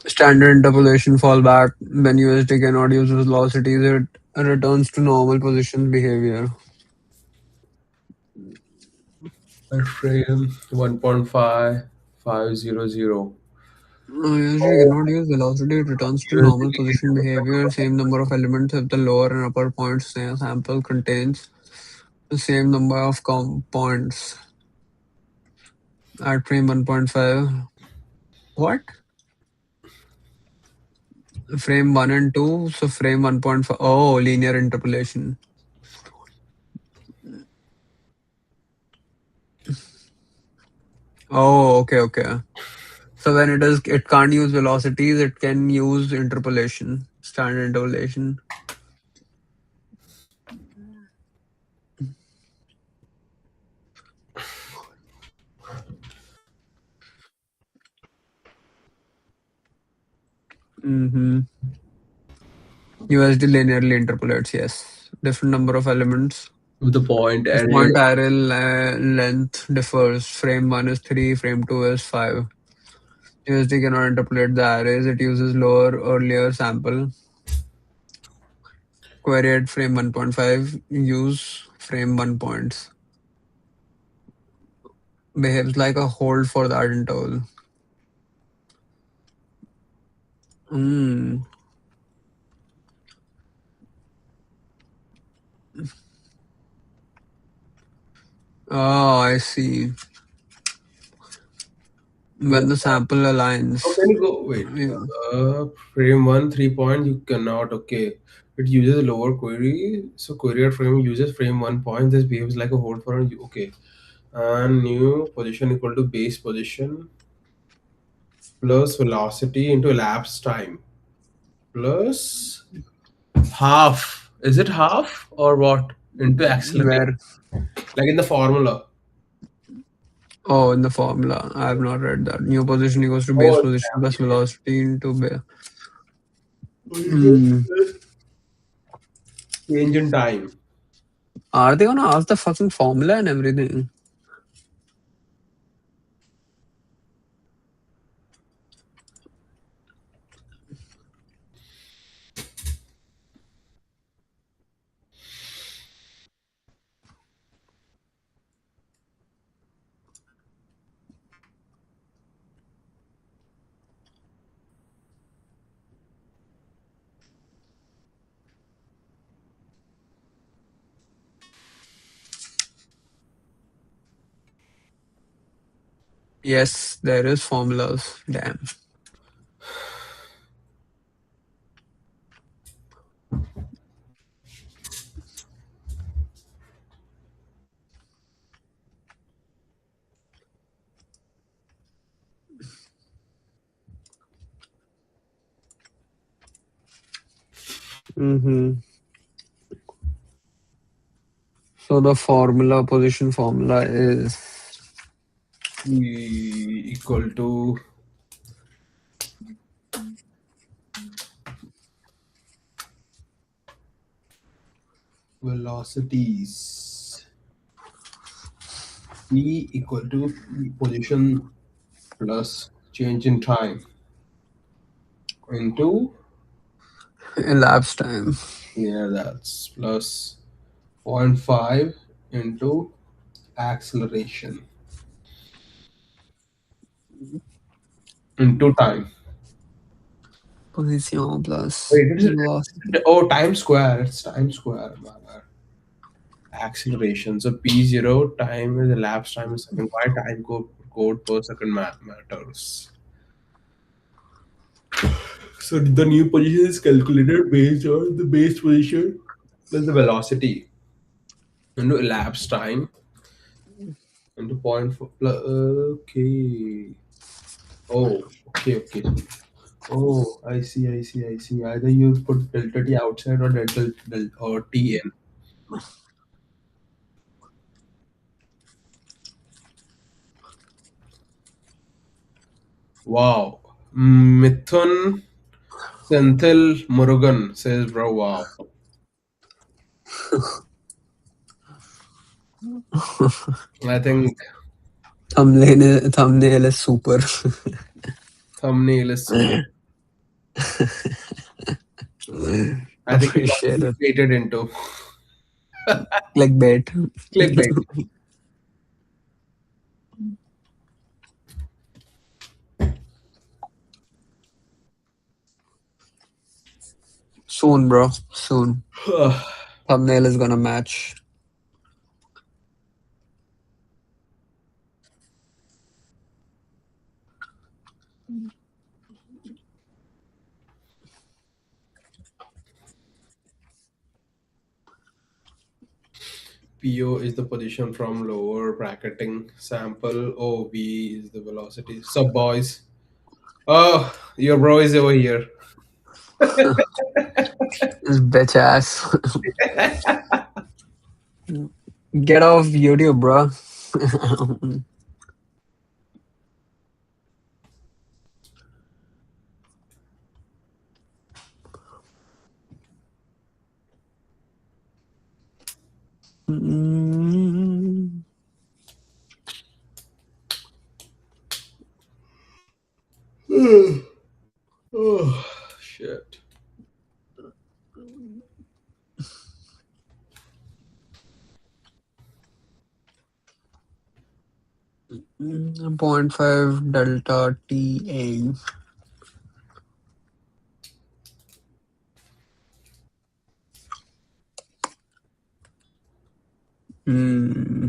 [SPEAKER 1] Standard interpolation fallback. When USD cannot use velocities, it returns to normal position behavior.
[SPEAKER 2] I frame 1.5500.
[SPEAKER 1] USD cannot use velocity, it returns to normal position behavior. Same number of elements if the lower and upper points sample contains the same number of points at frame 1.5. What? Frame 1 and 2, so frame 1.5. Oh, linear interpolation. Oh, okay, okay. So when it can't use velocities, it can use interpolation, standard interpolation. Mm-hmm. USD linearly interpolates, yes. Different number of elements.
[SPEAKER 2] With the point
[SPEAKER 1] If
[SPEAKER 2] array.
[SPEAKER 1] point array length differs, frame 1 is 3, frame 2 is 5. USD cannot interpolate the arrays, it uses lower, earlier sample. Query at frame 1.5, use frame 1 points. Behaves like a hold for that interval. Hmm. Oh, I see. When the sample
[SPEAKER 2] Oh,
[SPEAKER 1] aligns.
[SPEAKER 2] can you go? Wait.
[SPEAKER 1] Yeah.
[SPEAKER 2] Frame 1, 3 point, you cannot. Okay. It uses lower query. So query at frame uses frame 1 point. This behaves like a hold for an. Okay. And new position equal to base position plus velocity into elapsed time plus half. Is it half or what? Into acceleration.
[SPEAKER 1] Where?
[SPEAKER 2] Like in the formula.
[SPEAKER 1] Oh, in the formula. I have not read that. New position equals to base
[SPEAKER 2] Oh,
[SPEAKER 1] position plus velocity into base.
[SPEAKER 2] damn.
[SPEAKER 1] Hmm.
[SPEAKER 2] Change in time.
[SPEAKER 1] Are they gonna ask the fucking formula and everything? Yes, there is formulas. Damn. Mm-hmm. So the formula, position formula is
[SPEAKER 2] Equal to velocities. E equal to position. plus change in time into,
[SPEAKER 1] elapsed time.
[SPEAKER 2] yeah, that's plus zero point 0.5 into acceleration into time.
[SPEAKER 1] Position plus
[SPEAKER 2] Wait,
[SPEAKER 1] velocity.
[SPEAKER 2] oh, time square. It's time square. My bad. Acceleration. So P0 time is elapsed time is second. Why time code per second matters? So the new position is calculated based on the base position plus the velocity into elapsed time into point four plus. Okay. Oh, okay. Oh, I see. Either you put delta T outside or delta or T in. Wow. Mithun Senthil Murugan says, bro, wow. I think
[SPEAKER 1] Thumbnail is super.
[SPEAKER 2] thumbnail is super. I think it got
[SPEAKER 1] Appreciate it.
[SPEAKER 2] clickbaited into
[SPEAKER 1] Clickbait.
[SPEAKER 2] clickbait.
[SPEAKER 1] Soon, bro. Soon. Thumbnail is gonna match.
[SPEAKER 2] PO is the position from lower bracketing sample. OV is the velocity. Sub boys. Oh, your bro is over here.
[SPEAKER 1] This bitch ass. Get off YouTube, bro.
[SPEAKER 2] Shit.
[SPEAKER 1] 0.5 delta TA. Hmm.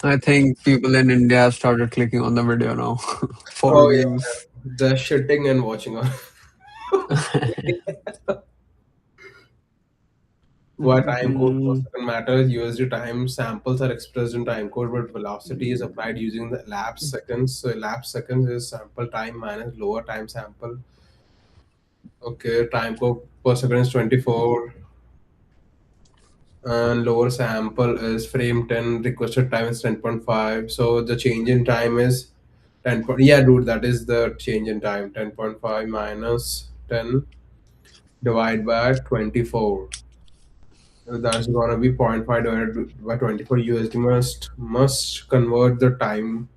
[SPEAKER 1] I think people in India have started clicking on the video now for
[SPEAKER 2] Oh yeah,
[SPEAKER 1] views.
[SPEAKER 2] the shitting and watching on. Why time code per
[SPEAKER 1] Mm,
[SPEAKER 2] second matters? USD time samples are expressed in time code, but velocity is applied using the elapsed seconds. So elapsed seconds is sample time minus lower time sample. Okay, time code per second is 24, and lower sample is frame 10. Requested time is 10.5. So the change in time is 10. Yeah, dude, that is the change in time. 10.5 minus 10 divided by 24. That's gonna be zero point 0.5 divided by 24. USD must convert the time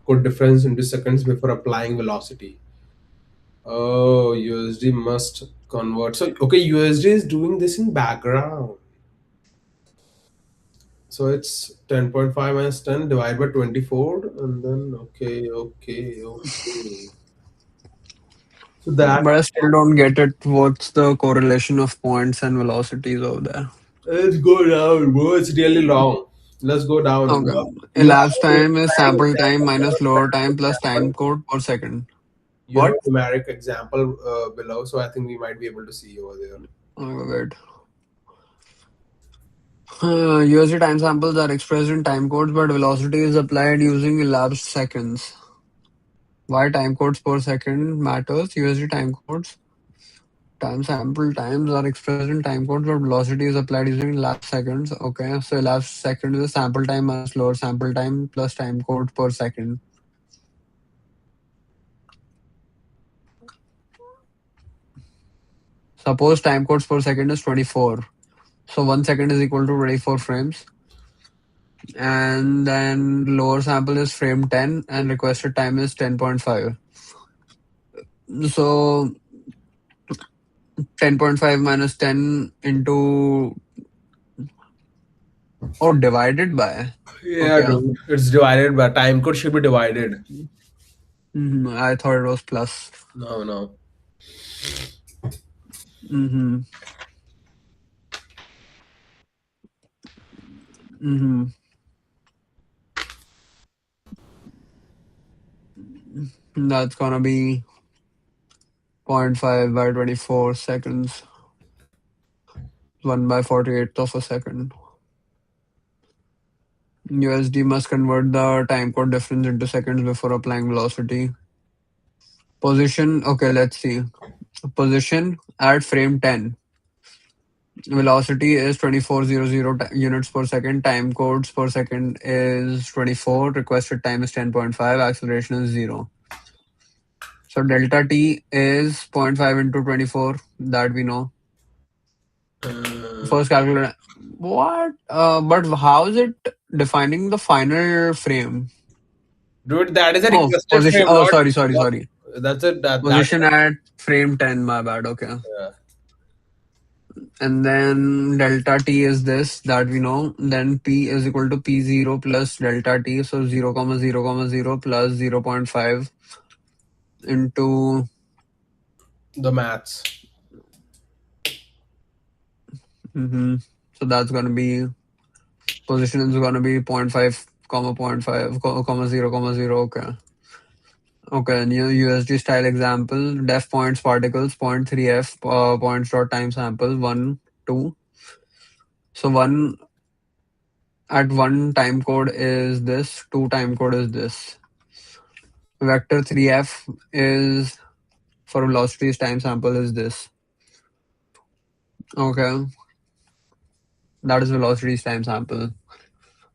[SPEAKER 2] code difference into seconds before applying velocity. Oh, USD must convert. So okay, USD is doing this in background. So it's 10.5 minus 10 divided by 24, and then okay. So that
[SPEAKER 1] but I still don't get it. What's the correlation of points and velocities over there?
[SPEAKER 2] let's go down, bro. It's really long. Let's go down.
[SPEAKER 1] Okay.
[SPEAKER 2] You have
[SPEAKER 1] Elapsed
[SPEAKER 2] a
[SPEAKER 1] time is
[SPEAKER 2] numeric
[SPEAKER 1] sample time minus lower time plus
[SPEAKER 2] example.
[SPEAKER 1] time code per second.
[SPEAKER 2] You have
[SPEAKER 1] What?
[SPEAKER 2] a numeric example below, so I think we might be able to see over there.
[SPEAKER 1] Wait. USD time samples are expressed in time codes, but velocity is applied using elapsed seconds. Why time codes per second matters? USD time codes, time sample times are expressed in time codes, but velocity is applied using elapsed seconds. Okay, so elapsed second is sample time minus lower sample time plus time code per second. Suppose time codes per second is 24. So 1 second is equal to 24 frames. And then lower sample is frame 10 and requested time is 10.5. So 10.5 minus 10 into, oh, divided by.
[SPEAKER 2] Yeah,
[SPEAKER 1] Okay.
[SPEAKER 2] dude. It's divided by time code should be divided.
[SPEAKER 1] I thought it was plus.
[SPEAKER 2] No, no.
[SPEAKER 1] Mm-hmm. Mm-hmm. That's gonna be zero point 0.5 by 24 seconds. 1 by 48th of a second. USD must convert the time code difference into seconds before applying velocity. Position, okay, let's see. Position at frame 10. Velocity is 2400 units per second. Time codes per second is 24. Requested time is 10.5. Acceleration is 0. So delta t is zero point 0.5 into 24. That we know.
[SPEAKER 2] Uh,
[SPEAKER 1] First calculate. What? But how is it defining the final frame?
[SPEAKER 2] dude, that is a
[SPEAKER 1] Oh,
[SPEAKER 2] requested
[SPEAKER 1] position.
[SPEAKER 2] frame,
[SPEAKER 1] Oh,
[SPEAKER 2] not
[SPEAKER 1] sorry, sorry,
[SPEAKER 2] not.
[SPEAKER 1] sorry.
[SPEAKER 2] That's it. That
[SPEAKER 1] Position at frame 10. My bad. Okay.
[SPEAKER 2] yeah.
[SPEAKER 1] And then delta t is this that we know. Then p is equal to p0 plus delta t. So 0, comma 0, comma 0 plus 0 0.5 into.
[SPEAKER 2] The maths.
[SPEAKER 1] Mhm. So that's going to be position is going to be zero point 0.5, comma zero point 0.5, comma 0, comma 0. Okay. Okay. New USD style example. Def points particles 0.3f points dot time sample 1 2. So 1 at 1 time code is this. 2 time code is this. Vector 3f is for velocity's time sample is this. Okay, that is velocity's time sample.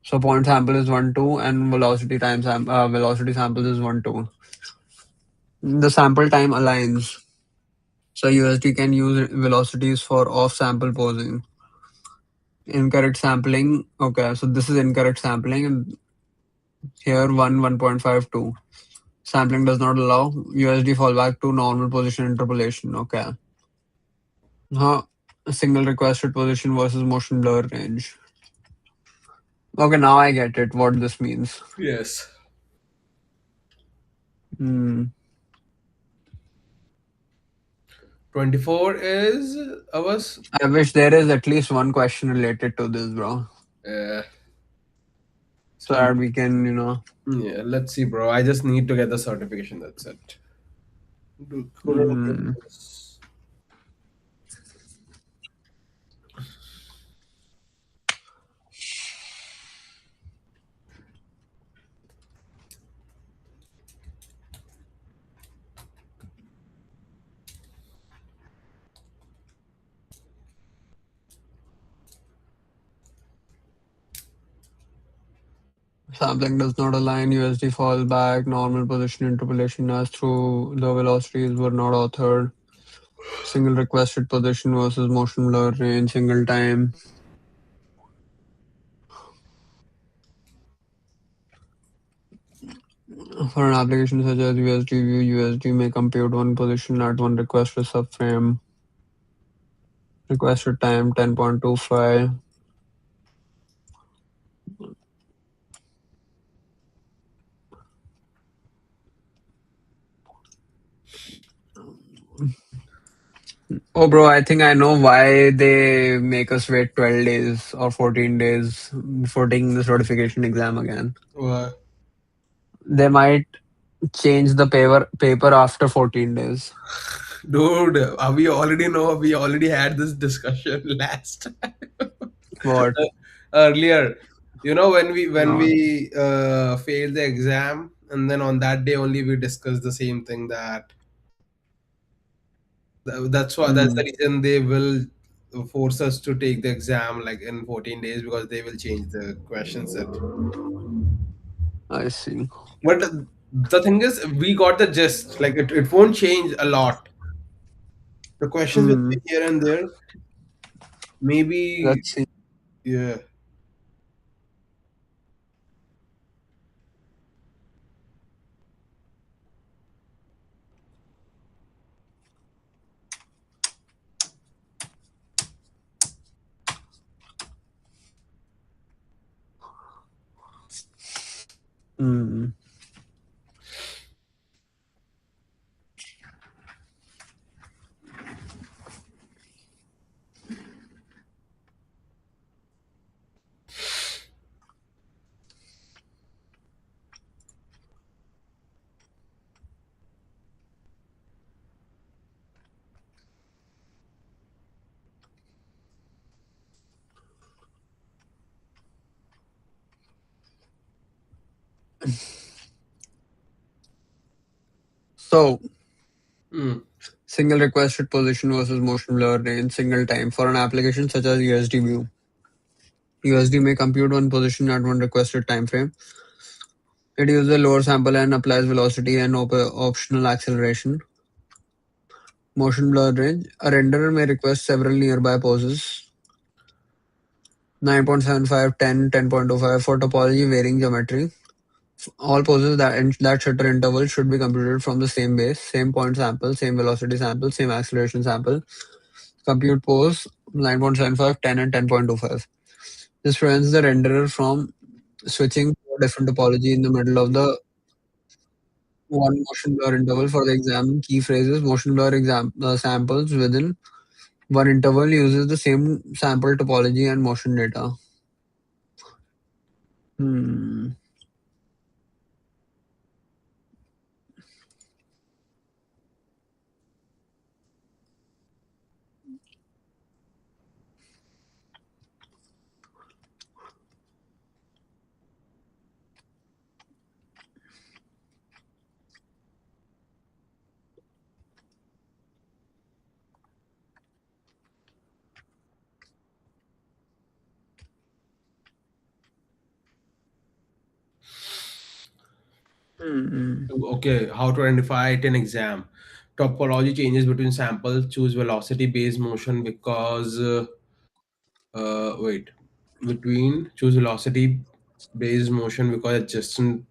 [SPEAKER 1] So point sample is 1 2 and velocity sample is 1 2. The sample time aligns. So USD can use velocities for off sample posing. Incorrect sampling. Okay, so this is incorrect sampling and here 1 2. Sampling does not allow USD fallback to normal position interpolation. Okay. Huh. Single requested position versus motion blur range. Okay, now I get it. What this means.
[SPEAKER 2] Yes.
[SPEAKER 1] Hmm.
[SPEAKER 2] 24 is ours.
[SPEAKER 1] I wish there is at least one question related to this, bro,
[SPEAKER 2] Yeah.
[SPEAKER 1] so that we can,
[SPEAKER 2] Yeah. Let's see, bro. I just need to get the certification. That's it. Dude, couldn't get
[SPEAKER 1] Hmm.
[SPEAKER 2] this.
[SPEAKER 1] Sampling does not align. USD fallback. Normal position interpolation as through the velocities were not authored. Single requested position versus motion blur range. Single time. For an application such as USD view, USD may compute one position at one requested subframe. Requested time 10.25. Oh, bro, I think I know why they make us wait 12 days or 14 days before taking the certification exam again.
[SPEAKER 2] What?
[SPEAKER 1] They might change the paper after 14 days.
[SPEAKER 2] Dude, we already know. We already had this discussion last time.
[SPEAKER 1] What?
[SPEAKER 2] Earlier. You know when we when
[SPEAKER 1] Uh,
[SPEAKER 2] we failed the exam, and then on that day only we discussed the same thing that that's the
[SPEAKER 1] mm,
[SPEAKER 2] reason they will force us to take the exam like in 14 days because they will change the question set.
[SPEAKER 1] I see.
[SPEAKER 2] But the thing is, we got the gist. Like it won't change a lot. The questions will
[SPEAKER 1] Hmm.
[SPEAKER 2] be here and there. Maybe,
[SPEAKER 1] Let's see.
[SPEAKER 2] yeah.
[SPEAKER 1] Hmm. So,
[SPEAKER 2] Hmm.
[SPEAKER 1] single requested position versus motion blur in single time for an application such as USD view. USD may compute one position at one requested time frame. It uses a lower sample and applies velocity and optional acceleration. Motion blur range. A renderer may request several nearby poses. 9.75, 10, 10.25 for topology varying geometry. All poses that shutter interval should be computed from the same base, same point sample, same velocity sample, same acceleration sample. Compute pose 9.75, 10, and 10.25. This prevents the renderer from switching to a different topology in the middle of the one motion blur interval. For the exam key phrases, motion blur samples within one interval uses the same sample topology and motion data. Hmm. Hmm.
[SPEAKER 2] Okay, how to identify it in exam. Topology changes between samples. Choose velocity based motion because wait, between choose velocity based motion because adjacent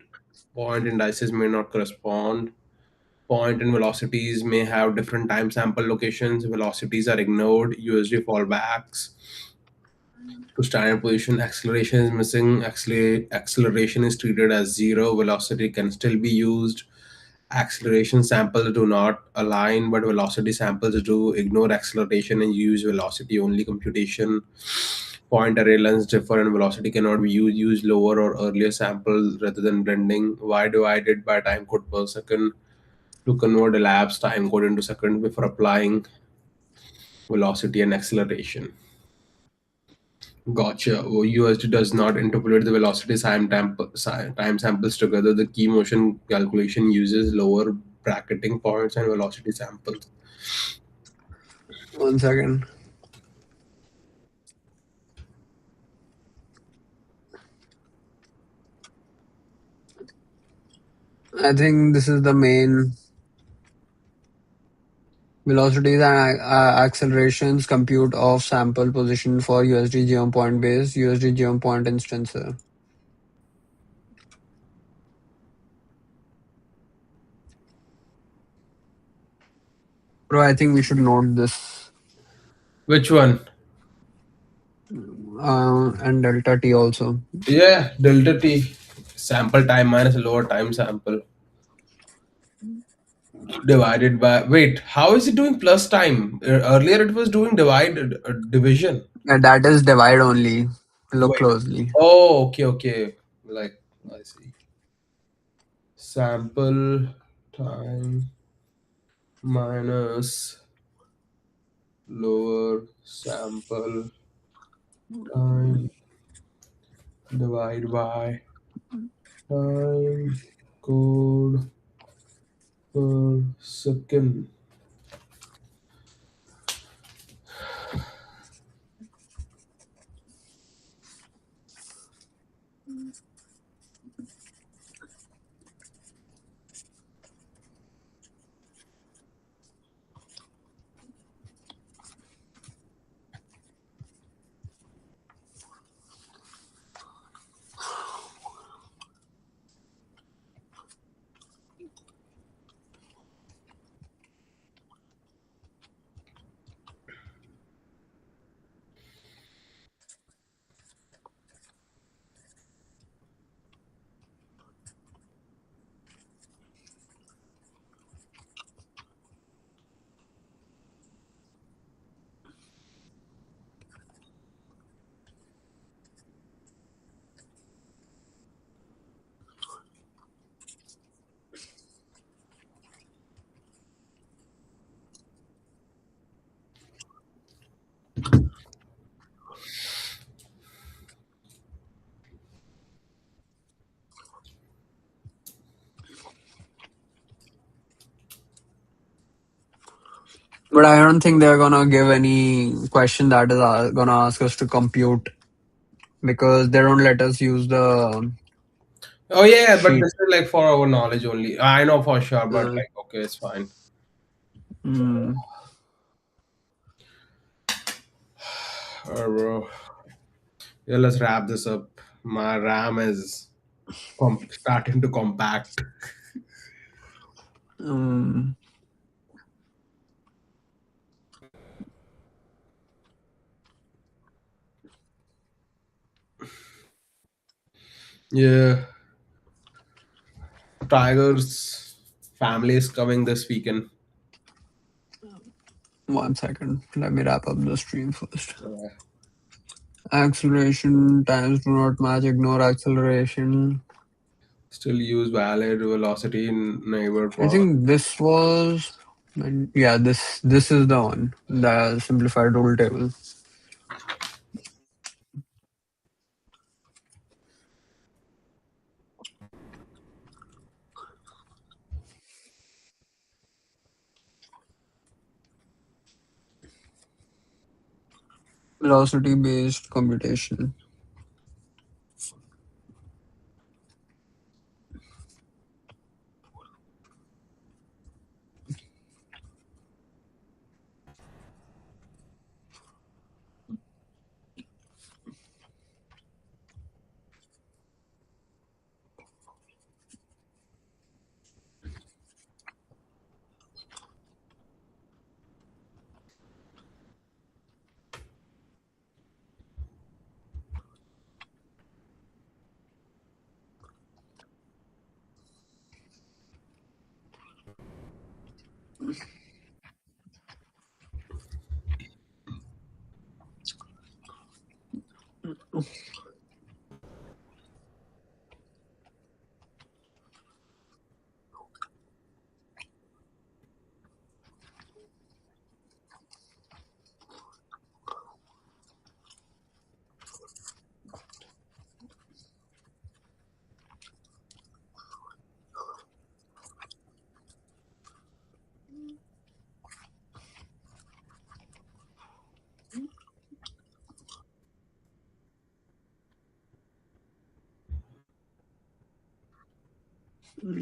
[SPEAKER 2] point indices may not correspond. Point and velocities may have different time sample locations. Velocities are ignored. USD fallbacks to standard position. Acceleration is missing. Acceleration is treated as zero. Velocity can still be used. Acceleration samples do not align, but velocity samples do. Ignore acceleration and use velocity only computation. Point array lengths differ and velocity cannot be used. Use lower or earlier sample rather than blending. Y divided by time code per second to convert elapsed time code into seconds before applying velocity and acceleration. Gotcha. USD does not interpolate the velocity time samples together. The key motion calculation uses lower bracketing points and velocity samples.
[SPEAKER 1] 1 second. I think this is the main velocities and accelerations compute of sample position for USD geom point based USD geom point instancer. Bro, I think we should note this
[SPEAKER 2] Which one?
[SPEAKER 1] and delta T also.
[SPEAKER 2] Yeah, delta t. Sample time minus lower time sample divided by. Wait, how is it doing plus time? Earlier it was doing division.
[SPEAKER 1] Yeah, that is divide only. Look
[SPEAKER 2] Wait.
[SPEAKER 1] closely.
[SPEAKER 2] Oh, okay, okay. Like, I see. Sample time minus lower sample time divide by time code per second.
[SPEAKER 1] But I don't think they're gonna give any question that is gonna ask us to compute because they don't let us use the
[SPEAKER 2] Oh yeah, but
[SPEAKER 1] sheet.
[SPEAKER 2] this is like for our knowledge only. I know for sure, but
[SPEAKER 1] Uh,
[SPEAKER 2] like okay, it's fine.
[SPEAKER 1] mm,
[SPEAKER 2] Bro. Yeah, let's wrap this up. My RAM is starting to compact.
[SPEAKER 1] um,
[SPEAKER 2] Yeah, Tiger's family is coming this weekend.
[SPEAKER 1] 1 second. Let me wrap up the stream first.
[SPEAKER 2] Yeah.
[SPEAKER 1] Acceleration times do not match. Ignore acceleration.
[SPEAKER 2] Still use valid velocity in neighbor
[SPEAKER 1] I
[SPEAKER 2] power.
[SPEAKER 1] think this was, yeah, this is the one, the simplified rule table. Velocity based computation.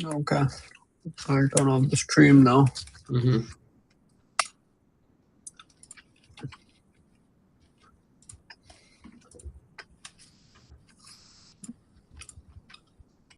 [SPEAKER 1] Okay, I'll turn off the stream now.
[SPEAKER 2] Mhm.